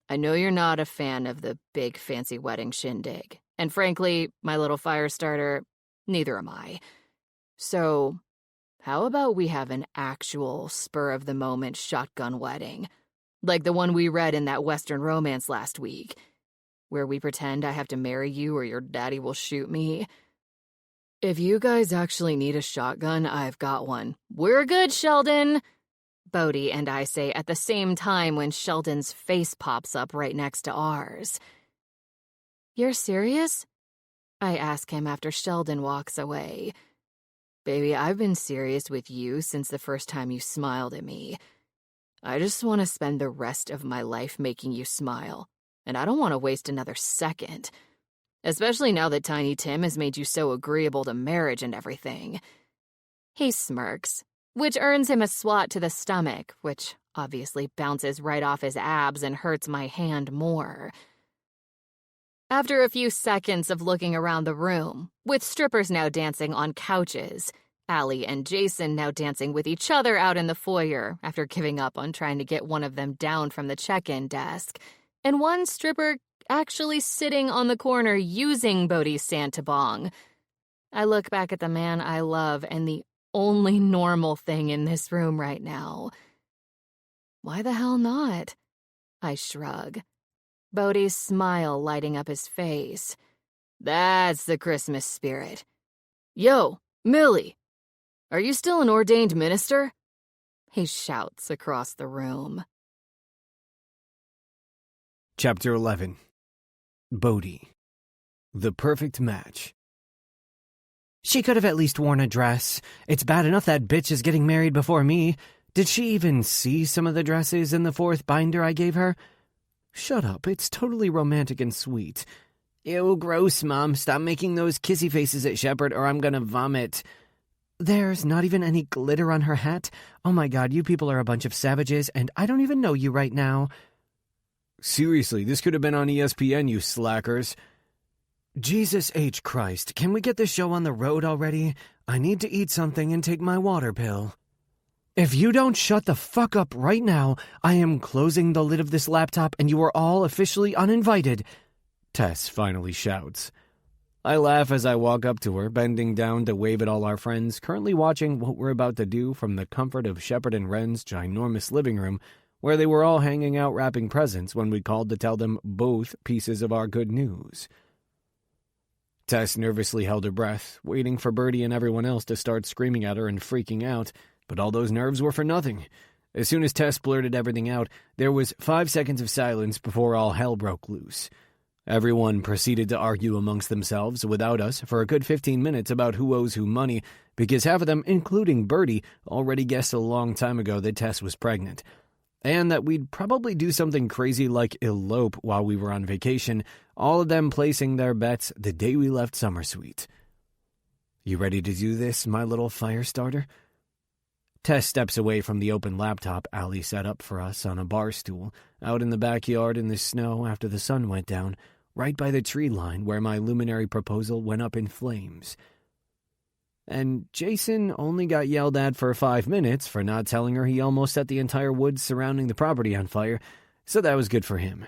I know you're not a fan of the big fancy wedding shindig, and frankly, my little fire starter, neither am I. So, how about we have an actual spur-of-the-moment shotgun wedding, like the one we read in that Western romance last week, where we pretend I have to marry you or your daddy will shoot me? If you guys actually need a shotgun, I've got one. We're good, Sheldon, Bodhi and I say at the same time when Sheldon's face pops up right next to ours. You're serious? I ask him after Sheldon walks away. Baby, I've been serious with you since the first time you smiled at me. I just want to spend the rest of my life making you smile, and I don't want to waste another second. Especially now that Tiny Tim has made you so agreeable to marriage and everything. He smirks, which earns him a swat to the stomach, which obviously bounces right off his abs and hurts my hand more. After a few seconds of looking around the room, with strippers now dancing on couches, Allie and Jason now dancing with each other out in the foyer after giving up on trying to get one of them down from the check-in desk, and one stripper actually sitting on the corner using Bodhi's Santa bong, I look back at the man I love and the only normal thing in this room right now. Why the hell not? I shrug. Bodhi's smile lighting up his face. That's the Christmas spirit. Yo, Millie, are you still an ordained minister? He shouts across the room. Chapter 11. Bodhi. The perfect match. She could have at least worn a dress. It's bad enough that bitch is getting married before me. Did she even see some of the dresses in the 4th binder I gave her? Shut up, it's totally romantic and sweet. Ew, gross, Mom. Stop making those kissy faces at Shepard or I'm gonna vomit. There's not even any glitter on her hat? Oh my god, you people are a bunch of savages, and I don't even know you right now. Seriously, this could have been on ESPN, you slackers. Jesus H. Christ, can we get this show on the road already? I need to eat something and take my water pill. If you don't shut the fuck up right now, I am closing the lid of this laptop and you are all officially uninvited, Tess finally shouts. I laugh as I walk up to her, bending down to wave at all our friends, currently watching what we're about to do from the comfort of Shepard and Wren's ginormous living room, where they were all hanging out wrapping presents when we called to tell them both pieces of our good news. Tess nervously held her breath, waiting for Bertie and everyone else to start screaming at her and freaking out, but all those nerves were for nothing. As soon as Tess blurted everything out, there was 5 seconds of silence before all hell broke loose. Everyone proceeded to argue amongst themselves without us for a good 15 minutes about who owes who money, because half of them, including Bertie, already guessed a long time ago that Tess was pregnant, and that we'd probably do something crazy like elope while we were on vacation, all of them placing their bets the day we left Summer Suite. You ready to do this, my little fire starter? Tess steps away from the open laptop Allie set up for us on a bar stool, out in the backyard in the snow after the sun went down, right by the tree line where my luminary proposal went up in flames. And Jason only got yelled at for 5 minutes for not telling her he almost set the entire woods surrounding the property on fire, so that was good for him.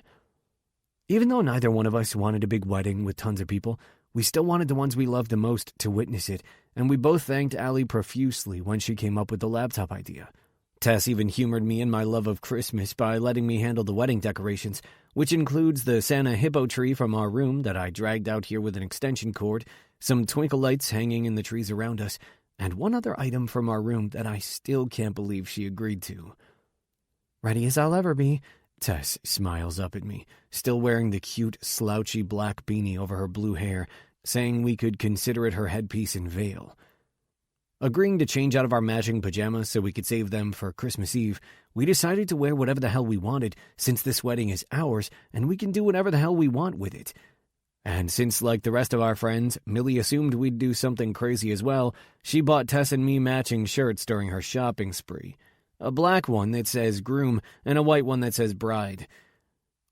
Even though neither one of us wanted a big wedding with tons of people, we still wanted the ones we loved the most to witness it, and we both thanked Allie profusely when she came up with the laptop idea. Tess even humored me in my love of Christmas by letting me handle the wedding decorations, which includes the Santa hippo tree from our room that I dragged out here with an extension cord, some twinkle lights hanging in the trees around us, and one other item from our room that I still can't believe she agreed to. "Ready as I'll ever be," Tess smiles up at me, still wearing the cute, slouchy black beanie over her blue hair, saying we could consider it her headpiece and veil. Agreeing to change out of our matching pajamas so we could save them for Christmas Eve, we decided to wear whatever the hell we wanted, since this wedding is ours and we can do whatever the hell we want with it. And since, like the rest of our friends, Millie assumed we'd do something crazy as well, she bought Tess and me matching shirts during her shopping spree. A black one that says groom and a white one that says bride.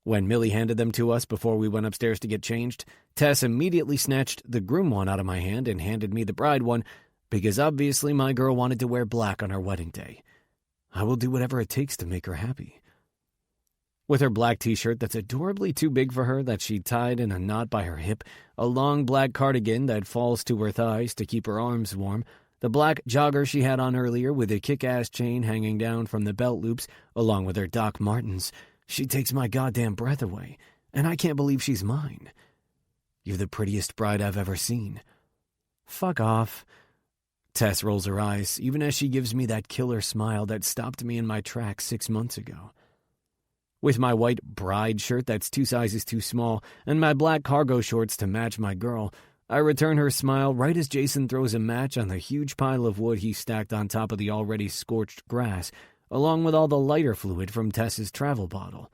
When Millie handed them to us before we went upstairs to get changed, Tess immediately snatched the groom one out of my hand and handed me the bride one, because obviously my girl wanted to wear black on her wedding day. I will do whatever it takes to make her happy. With her black t-shirt that's adorably too big for her that she tied in a knot by her hip, a long black cardigan that falls to her thighs to keep her arms warm, the black jogger she had on earlier with a kick-ass chain hanging down from the belt loops, along with her Doc Martens, she takes my goddamn breath away, and I can't believe she's mine. "You're the prettiest bride I've ever seen." "Fuck off." Tess rolls her eyes, even as she gives me that killer smile that stopped me in my tracks 6 months ago. With my white bride shirt that's 2 sizes too small and my black cargo shorts to match my girl, I return her smile right as Jason throws a match on the huge pile of wood he stacked on top of the already scorched grass, along with all the lighter fluid from Tess's travel bottle.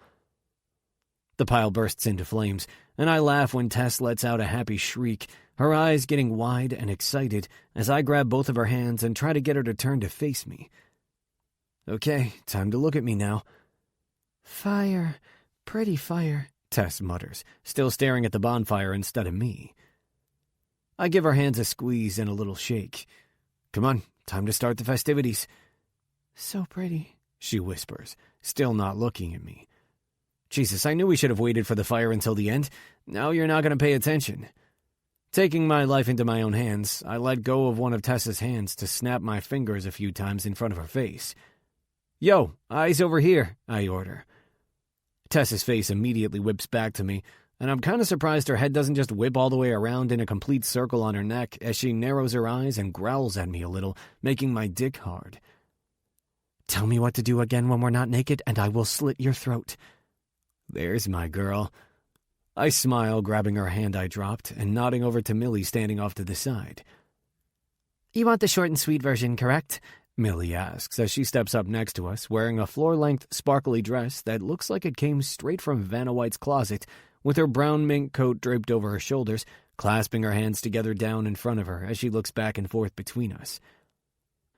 The pile bursts into flames, and I laugh when Tess lets out a happy shriek, her eyes getting wide and excited as I grab both of her hands and try to get her to turn to face me. "Okay, time to look at me now." "Fire, pretty fire," Tess mutters, still staring at the bonfire instead of me. I give her hands a squeeze and a little shake. "Come on, time to start the festivities." "So pretty," she whispers, still not looking at me. Jesus, I knew we should have waited for the fire until the end. Now you're not going to pay attention. Taking my life into my own hands, I let go of one of Tessa's hands to snap my fingers a few times in front of her face. "Yo, eyes over here," I order. Tessa's face immediately whips back to me, and I'm kind of surprised her head doesn't just whip all the way around in a complete circle on her neck as she narrows her eyes and growls at me a little, making my dick hard. "Tell me what to do again when we're not naked, and I will slit your throat." There's my girl. I smile, grabbing her hand I dropped, and nodding over to Millie standing off to the side. "You want the short and sweet version, correct?" Millie asks as she steps up next to us, wearing a floor-length, sparkly dress that looks like it came straight from Vanna White's closet, with her brown mink coat draped over her shoulders, clasping her hands together down in front of her as she looks back and forth between us.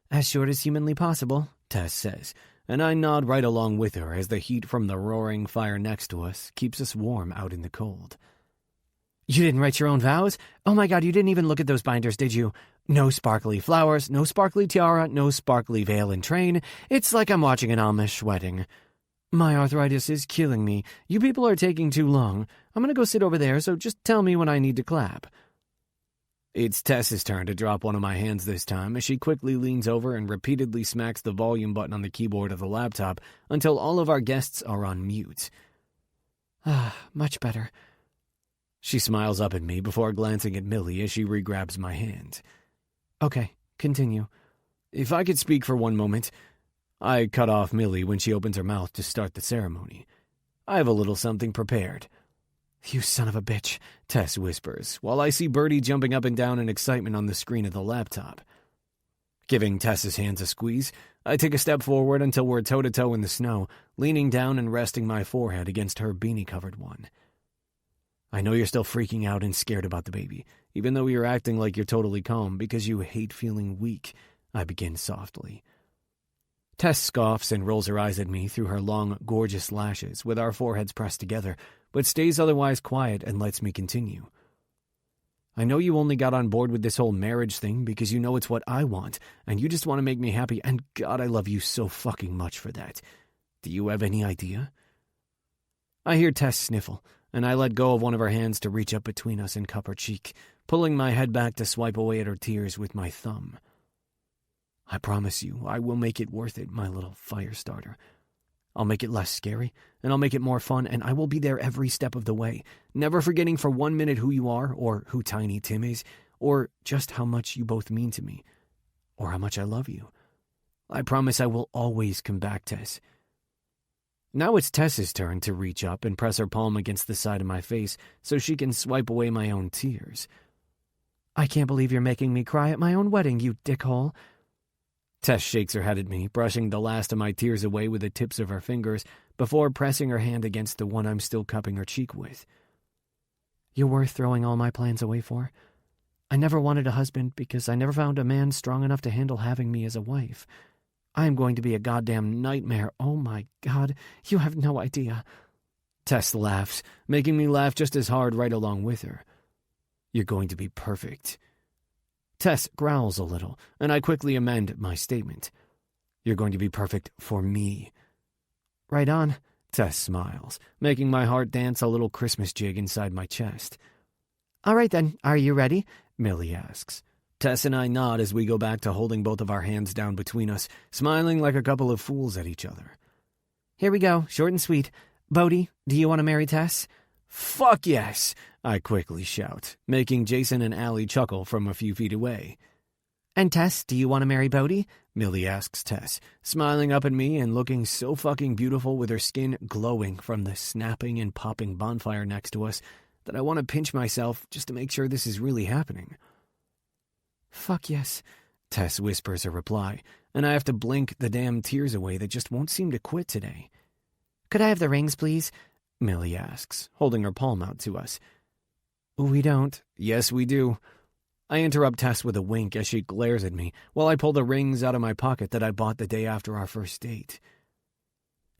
"As short as humanly possible," Tess says, and I nod right along with her as the heat from the roaring fire next to us keeps us warm out in the cold. "You didn't write your own vows? Oh my God, you didn't even look at those binders, did you? No sparkly flowers, no sparkly tiara, no sparkly veil and train. It's like I'm watching an Amish wedding. My arthritis is killing me. You people are taking too long. I'm gonna go sit over there, so just tell me when I need to clap." It's Tess's turn to drop one of my hands this time as she quickly leans over and repeatedly smacks the volume button on the keyboard of the laptop until all of our guests are on mute. Much better." She smiles up at me before glancing at Millie as she re-grabs my hand. "Okay, continue." If I could speak for one moment, I cut off Millie when she opens her mouth to start the ceremony. I have a little something prepared. "You son of a bitch," Tess whispers, while I see Birdie jumping up and down in excitement on the screen of the laptop. Giving Tess's hands a squeeze, I take a step forward until we're toe-to-toe in the snow, leaning down and resting my forehead against her beanie-covered one. "I know you're still freaking out and scared about the baby, even though you're acting like you're totally calm because you hate feeling weak," I begin softly. Tess scoffs and rolls her eyes at me through her long, gorgeous lashes with our foreheads pressed together, but stays otherwise quiet and lets me continue. "I know you only got on board with this whole marriage thing because you know it's what I want, and you just want to make me happy, and God, I love you so fucking much for that. Do you have any idea?" I hear Tess sniffle, and I let go of one of her hands to reach up between us and cup her cheek, pulling my head back to swipe away at her tears with my thumb. I promise you, I will make it worth it, my little fire starter. I'll make it less scary, and I'll make it more fun, and I will be there every step of the way, never forgetting for 1 minute who you are, or who Tiny Tim is, or just how much you both mean to me, or how much I love you. I promise I will always come back, Tess. Now it's Tess's turn to reach up and press her palm against the side of my face so she can swipe away my own tears. I can't believe you're making me cry at my own wedding, you dickhole. Tess shakes her head at me, brushing the last of my tears away with the tips of her fingers before pressing her hand against the one I'm still cupping her cheek with. You're worth throwing all my plans away for. I never wanted a husband because I never found a man strong enough to handle having me as a wife. I am going to be a goddamn nightmare. Oh my God, you have no idea. Tess laughs, making me laugh just as hard right along with her. You're going to be perfect. Tess growls a little, and I quickly amend my statement. You're going to be perfect for me. Right on, Tess smiles, making my heart dance a little Christmas jig inside my chest. All right then, are you ready? Millie asks. Tess and I nod as we go back to holding both of our hands down between us, smiling like a couple of fools at each other. Here we go, short and sweet. Bodhi, do you want to marry Tess? Fuck yes, I quickly shout, making Jason and Allie chuckle from a few feet away. And Tess, do you want to marry Bodhi? Millie asks Tess, smiling up at me and looking so fucking beautiful with her skin glowing from the snapping and popping bonfire next to us that I want to pinch myself just to make sure this is really happening. Fuck yes, Tess whispers a reply, and I have to blink the damn tears away that just won't seem to quit today. Could I have the rings, please? Millie asks, holding her palm out to us. We don't. Yes, we do. I interrupt Tess with a wink as she glares at me while I pull the rings out of my pocket that I bought the day after our first date.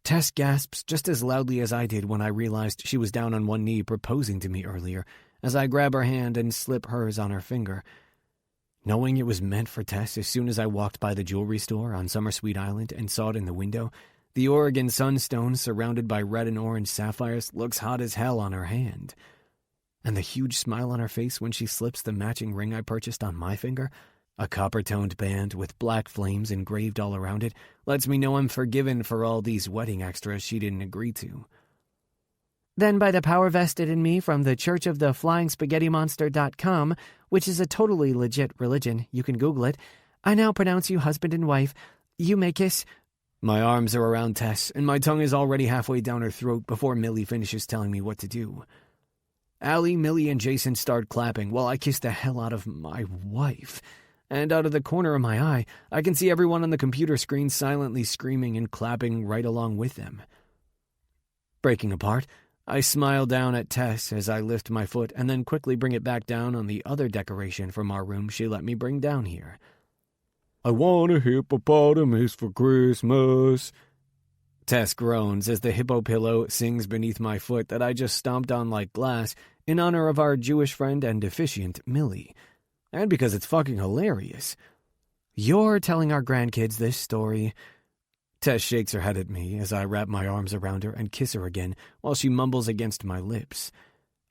Tess gasps just as loudly as I did when I realized she was down on one knee proposing to me earlier as I grab her hand and slip hers on her finger. Knowing it was meant for Tess, as soon as I walked by the jewelry store on Summer Sweet Island and saw it in the window, the Oregon sunstone surrounded by red and orange sapphires looks hot as hell on her hand. And the huge smile on her face when she slips the matching ring I purchased on my finger, a copper-toned band with black flames engraved all around it, lets me know I'm forgiven for all these wedding extras she didn't agree to. Then by the power vested in me from the Church of the Flying Spaghetti Monster.com, which is a totally legit religion, you can Google it, I now pronounce you husband and wife. You may kiss. My arms are around Tess, and my tongue is already halfway down her throat before Millie finishes telling me what to do. Allie, Millie, and Jason start clapping while I kiss the hell out of my wife. And out of the corner of my eye, I can see everyone on the computer screen silently screaming and clapping right along with them. Breaking apart, I smile down at Tess as I lift my foot and then quickly bring it back down on the other decoration from our room she let me bring down here. I want a hippopotamus for Christmas. Tess groans as the hippo pillow sings beneath my foot that I just stomped on like glass in honor of our Jewish friend and deficient Millie. And because it's fucking hilarious. You're telling our grandkids this story. Tess shakes her head at me as I wrap my arms around her and kiss her again while she mumbles against my lips.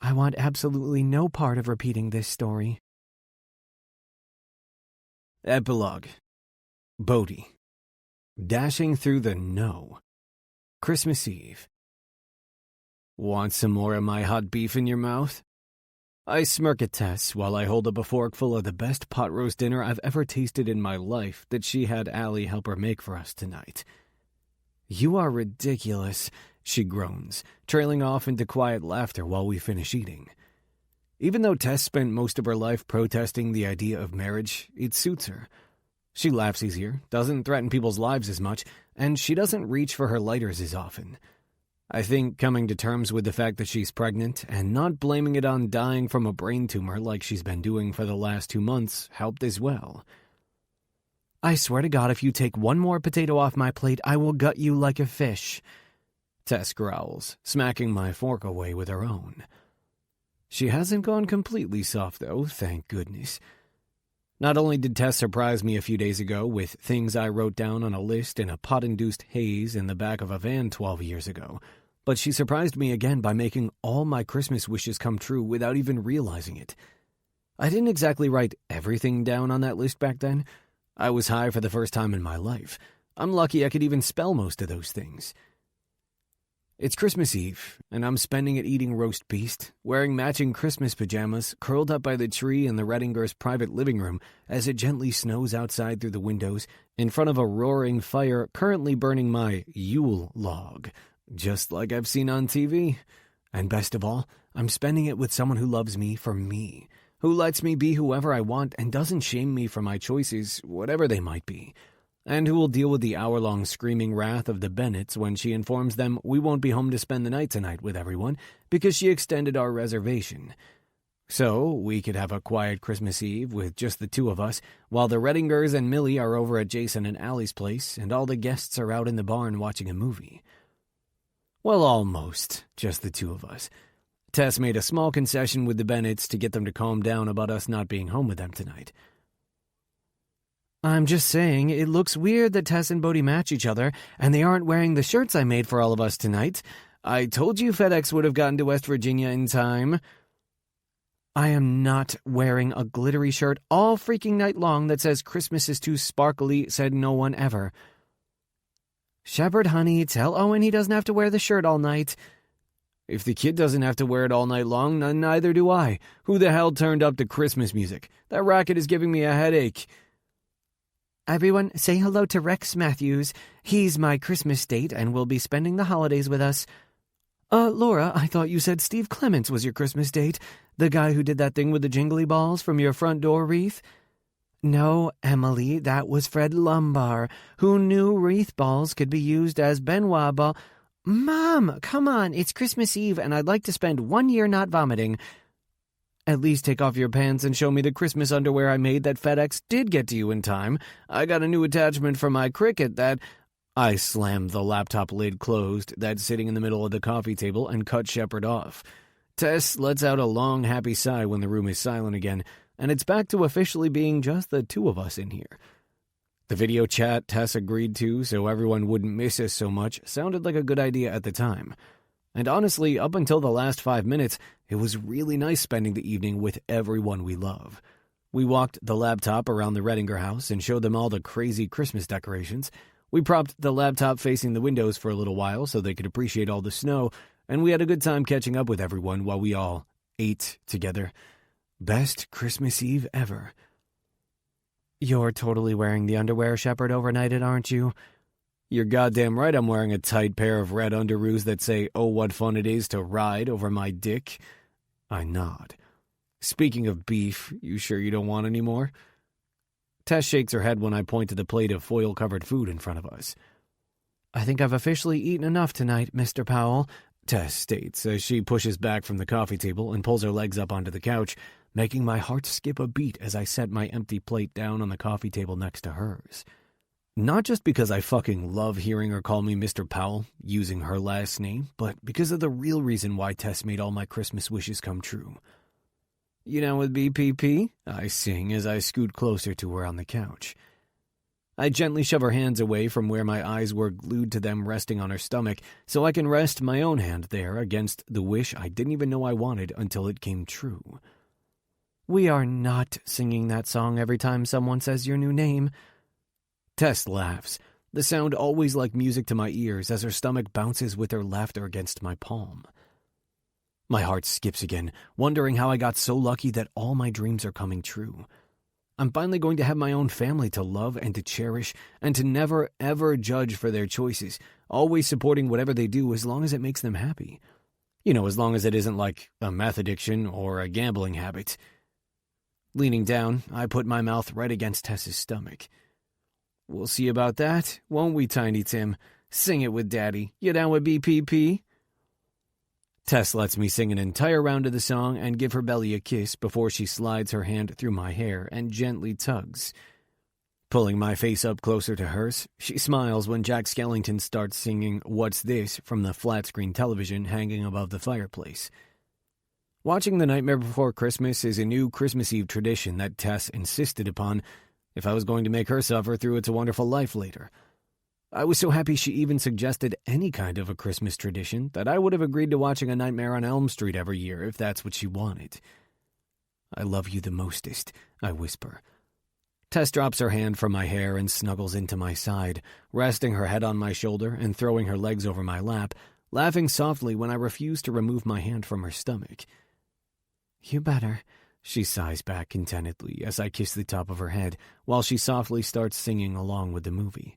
I want absolutely no part of repeating this story. Epilogue. Bodhi. Dashing through the no. Christmas Eve. Want some more of my hot beef in your mouth? I smirk at Tess while I hold up a fork full of the best pot roast dinner I've ever tasted in my life that she had Allie help her make for us tonight. You are ridiculous, she groans, trailing off into quiet laughter while we finish eating. Even though Tess spent most of her life protesting the idea of marriage, it suits her. She laughs easier, doesn't threaten people's lives as much, and she doesn't reach for her lighters as often. I think coming to terms with the fact that she's pregnant and not blaming it on dying from a brain tumor like she's been doing for the last 2 months helped as well. I swear to God, if you take one more potato off my plate, I will gut you like a fish. Tess growls, smacking my fork away with her own. She hasn't gone completely soft, though, thank goodness. Not only did Tess surprise me a few days ago with things I wrote down on a list in a pot-induced haze in the back of a van 12 years ago, but she surprised me again by making all my Christmas wishes come true without even realizing it. I didn't exactly write everything down on that list back then. I was high for the first time in my life. I'm lucky I could even spell most of those things. It's Christmas Eve, and I'm spending it eating roast beast, wearing matching Christmas pajamas, curled up by the tree in the Reddingers' private living room as it gently snows outside through the windows, in front of a roaring fire currently burning my Yule log, just like I've seen on TV. And best of all, I'm spending it with someone who loves me for me, who lets me be whoever I want and doesn't shame me for my choices, whatever they might be, and who will deal with the hour-long screaming wrath of the Bennetts when she informs them we won't be home to spend the night tonight with everyone because she extended our reservation. So we could have a quiet Christmas Eve with just the two of us, while the Reddingers and Millie are over at Jason and Allie's place and all the guests are out in the barn watching a movie. Well, almost just the two of us. Tess made a small concession with the Bennetts to get them to calm down about us not being home with them tonight. I'm just saying, it looks weird that Tess and Bodhi match each other, and they aren't wearing the shirts I made for all of us tonight. I told you FedEx would have gotten to West Virginia in time. I am not wearing a glittery shirt all freaking night long that says Christmas is too sparkly, said no one ever. Shepard, honey, tell Owen he doesn't have to wear the shirt all night. If the kid doesn't have to wear it all night long, then neither do I. Who the hell turned up the Christmas music? That racket is giving me a headache. Everyone, say hello to Rex Matthews. He's my Christmas date and will be spending the holidays with us. Laura, I thought you said Steve Clements was your Christmas date, the guy who did that thing with the jingly balls from your front door wreath. No, Emily, that was Fred Lumbar, who knew wreath balls could be used as Benoit ball. Mom, come on, it's Christmas Eve and I'd like to spend 1 year not vomiting. At least take off your pants and show me the Christmas underwear I made that FedEx did get to you in time. I got a new attachment for my Cricut that... I slammed the laptop lid closed that's sitting in the middle of the coffee table and cut Shepard off. Tess lets out a long, happy sigh when the room is silent again, and it's back to officially being just the two of us in here. The video chat Tess agreed to so everyone wouldn't miss us so much sounded like a good idea at the time. And honestly, up until the last 5 minutes, it was really nice spending the evening with everyone we love. We walked the laptop around the Reddinger house and showed them all the crazy Christmas decorations. We propped the laptop facing the windows for a little while so they could appreciate all the snow, and we had a good time catching up with everyone while we all ate together. Best Christmas Eve ever. You're totally wearing the underwear Shepard overnighted, aren't you? You're goddamn right I'm wearing a tight pair of red underoos that say, "Oh, what fun it is to ride," over my dick. I nod. Speaking of beef, you sure you don't want any more? Tess shakes her head when I point to the plate of foil-covered food in front of us. I think I've officially eaten enough tonight, Mr. Powell, Tess states as she pushes back from the coffee table and pulls her legs up onto the couch, making my heart skip a beat as I set my empty plate down on the coffee table next to hers. Not just because I fucking love hearing her call me Mr. Powell, using her last name, but because of the real reason why Tess made all my Christmas wishes come true. You down with BPP? I sing as I scoot closer to her on the couch. I gently shove her hands away from where my eyes were glued to them resting on her stomach so I can rest my own hand there against the wish I didn't even know I wanted until it came true. We are not singing that song every time someone says your new name. Tess laughs, the sound always like music to my ears as her stomach bounces with her laughter against my palm. My heart skips again, wondering how I got so lucky that all my dreams are coming true. I'm finally going to have my own family to love and to cherish and to never, ever judge for their choices, always supporting whatever they do as long as it makes them happy. You know, as long as it isn't like a meth addiction or a gambling habit. Leaning down, I put my mouth right against Tess's stomach. We'll see about that, won't we, Tiny Tim? Sing it with Daddy. You down with BPP? Tess lets me sing an entire round of the song and give her belly a kiss before she slides her hand through my hair and gently tugs. Pulling my face up closer to hers, she smiles when Jack Skellington starts singing What's This from the flat-screen television hanging above the fireplace. Watching The Nightmare Before Christmas is a new Christmas Eve tradition that Tess insisted upon if I was going to make her suffer through It's a Wonderful Life later. I was so happy she even suggested any kind of a Christmas tradition that I would have agreed to watching A Nightmare on Elm Street every year if that's what she wanted. I love you the mostest, I whisper. Tess drops her hand from my hair and snuggles into my side, resting her head on my shoulder and throwing her legs over my lap, laughing softly when I refuse to remove my hand from her stomach. "You better," she sighs back contentedly as I kiss the top of her head while she softly starts singing along with the movie.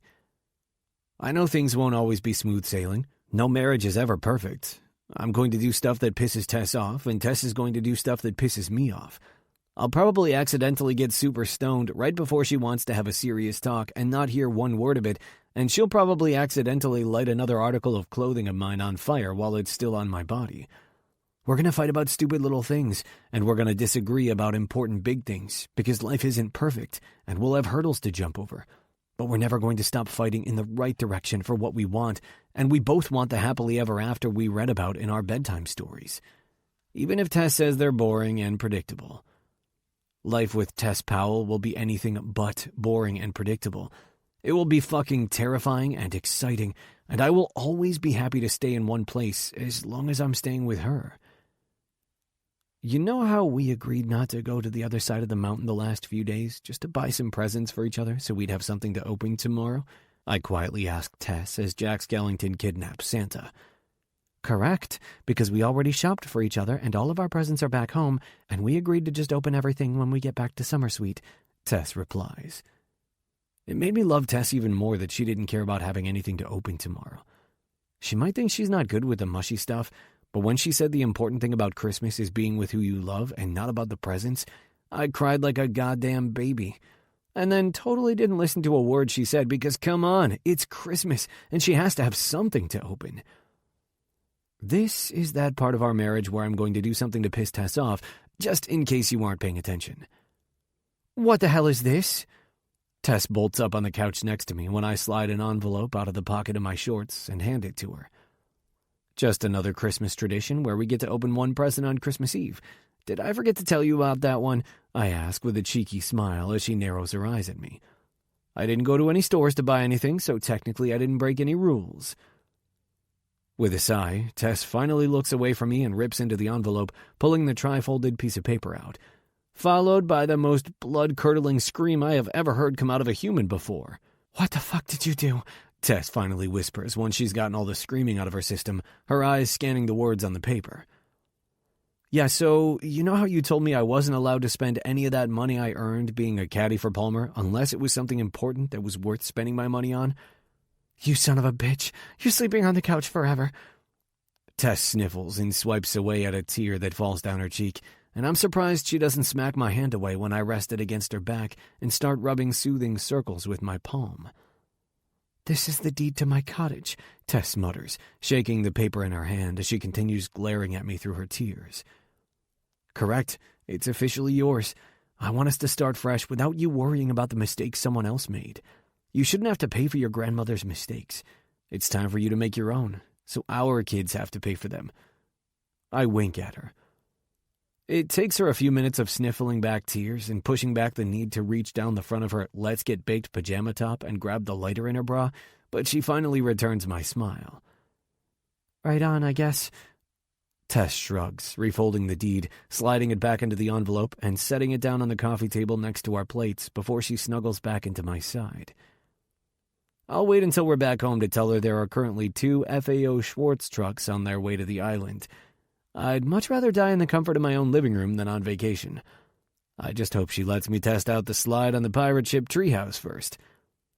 I know things won't always be smooth sailing. No marriage is ever perfect. I'm going to do stuff that pisses Tess off, and Tess is going to do stuff that pisses me off. I'll probably accidentally get super stoned right before she wants to have a serious talk and not hear one word of it, and she'll probably accidentally light another article of clothing of mine on fire while it's still on my body. We're going to fight about stupid little things, and we're going to disagree about important big things, because life isn't perfect, and we'll have hurdles to jump over. But we're never going to stop fighting in the right direction for what we want, and we both want the happily ever after we read about in our bedtime stories. Even if Tess says they're boring and predictable. Life with Tess Powell will be anything but boring and predictable. It will be fucking terrifying and exciting, and I will always be happy to stay in one place as long as I'm staying with her. You know how we agreed not to go to the other side of the mountain the last few days, just to buy some presents for each other so we'd have something to open tomorrow? I quietly asked Tess as Jack Skellington kidnapped Santa. Correct, because we already shopped for each other and all of our presents are back home, and we agreed to just open everything when we get back to Summersweet, Tess replies. It made me love Tess even more that she didn't care about having anything to open tomorrow. She might think she's not good with the mushy stuff, but when she said the important thing about Christmas is being with who you love and not about the presents, I cried like a goddamn baby. And then totally didn't listen to a word she said because, come on, it's Christmas, and she has to have something to open. This is that part of our marriage where I'm going to do something to piss Tess off, just in case you aren't paying attention. What the hell is this? Tess bolts up on the couch next to me when I slide an envelope out of the pocket of my shorts and hand it to her. Just another Christmas tradition where we get to open one present on Christmas Eve. Did I forget to tell you about that one? I ask with a cheeky smile as she narrows her eyes at me. I didn't go to any stores to buy anything, so technically I didn't break any rules. With a sigh, Tess finally looks away from me and rips into the envelope, pulling the tri-folded piece of paper out, followed by the most blood-curdling scream I have ever heard come out of a human before. "What the fuck did you do?" Tess finally whispers once she's gotten all the screaming out of her system, her eyes scanning the words on the paper. "Yeah, so, you know how you told me I wasn't allowed to spend any of that money I earned being a caddy for Palmer unless it was something important that was worth spending my money on? You son of a bitch, you're sleeping on the couch forever." Tess sniffles and swipes away at a tear that falls down her cheek, and I'm surprised she doesn't smack my hand away when I rest it against her back and start rubbing soothing circles with my palm. "This is the deed to my cottage," Tess mutters, shaking the paper in her hand as she continues glaring at me through her tears. "Correct. It's officially yours. I want us to start fresh without you worrying about the mistakes someone else made. You shouldn't have to pay for your grandmother's mistakes. It's time for you to make your own, so our kids have to pay for them." I wink at her. It takes her a few minutes of sniffling back tears and pushing back the need to reach down the front of her Let's Get Baked pajama top and grab the lighter in her bra, but she finally returns my smile. "Right on, I guess." Tess shrugs, refolding the deed, sliding it back into the envelope, and setting it down on the coffee table next to our plates before she snuggles back into my side. I'll wait until we're back home to tell her there are currently 2 FAO Schwartz trucks on their way to the island. I'd much rather die in the comfort of my own living room than on vacation. I just hope she lets me test out the slide on the pirate ship treehouse first.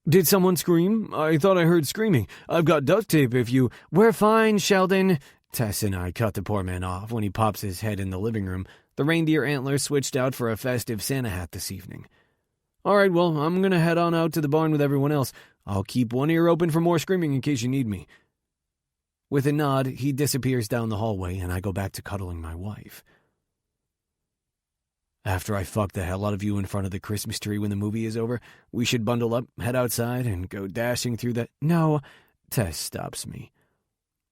"Did someone scream? I thought I heard screaming. I've got duct tape if you—" "We're fine, Sheldon." Tess and I cut the poor man off when he pops his head in the living room, the reindeer antlers switched out for a festive Santa hat this evening. "All right, well, I'm going to head on out to the barn with everyone else. I'll keep one ear open for more screaming in case you need me." With a nod, he disappears down the hallway, and I go back to cuddling my wife. "After I fuck the hell out of you in front of the Christmas tree when the movie is over, we should bundle up, head outside, and go dashing through the—" "No," Tess stops me.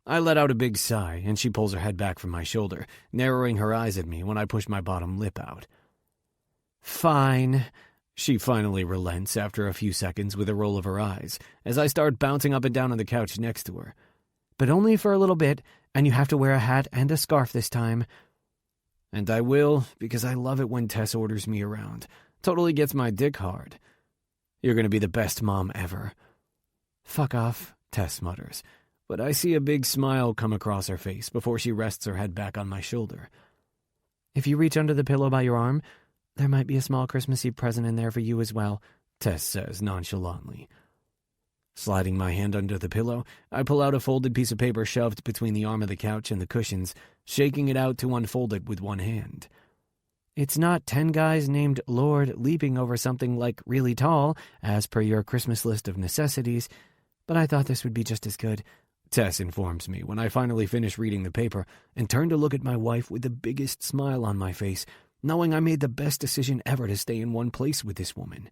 I let out a big sigh, and she pulls her head back from my shoulder, narrowing her eyes at me when I push my bottom lip out. "Fine." She finally relents after a few seconds with a roll of her eyes, as I start bouncing up and down on the couch next to her. "But only for a little bit, and you have to wear a hat and a scarf this time." And I will, because I love it when Tess orders me around. Totally gets my dick hard. You're going to be the best mom ever." "Fuck off," Tess mutters, but I see a big smile come across her face before she rests her head back on my shoulder. "If you reach under the pillow by your arm, there might be a small Christmas Eve present in there for you as well," Tess says nonchalantly. Sliding my hand under the pillow, I pull out a folded piece of paper shoved between the arm of the couch and the cushions, shaking it out to unfold it with one hand. "It's not 10 guys named Lord leaping over something like really tall, as per your Christmas list of necessities, but I thought this would be just as good," Tess informs me when I finally finish reading the paper and turn to look at my wife with the biggest smile on my face, knowing I made the best decision ever to stay in one place with this woman.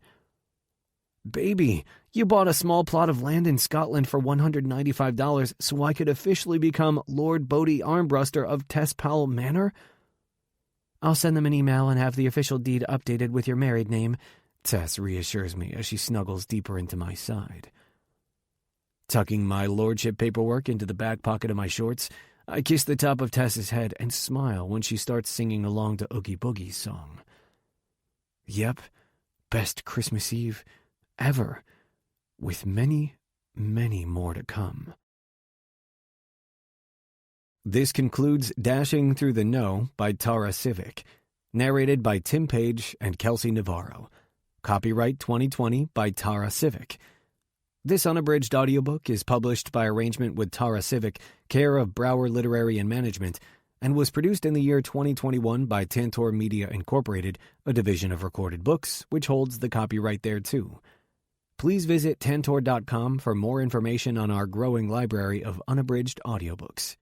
"Baby, you bought a small plot of land in Scotland for $195 so I could officially become Lord Bodie Armbruster of Tess Powell Manor?" "I'll send them an email and have the official deed updated with your married name," Tess reassures me as she snuggles deeper into my side. Tucking my lordship paperwork into the back pocket of my shorts, I kiss the top of Tess's head and smile when she starts singing along to Oogie Boogie's song. Yep, best Christmas Eve ever, with many, many more to come. This concludes Dashing Through the Know by Tara Sivec, narrated by Tim Page and Kelsey Navarro. Copyright 2020 by Tara Sivec. This unabridged audiobook is published by arrangement with Tara Sivec, care of Brower Literary and Management, and was produced in the year 2021 by Tantor Media Incorporated, a division of Recorded Books, which holds the copyright thereto. Please visit tantor.com for more information on our growing library of unabridged audiobooks.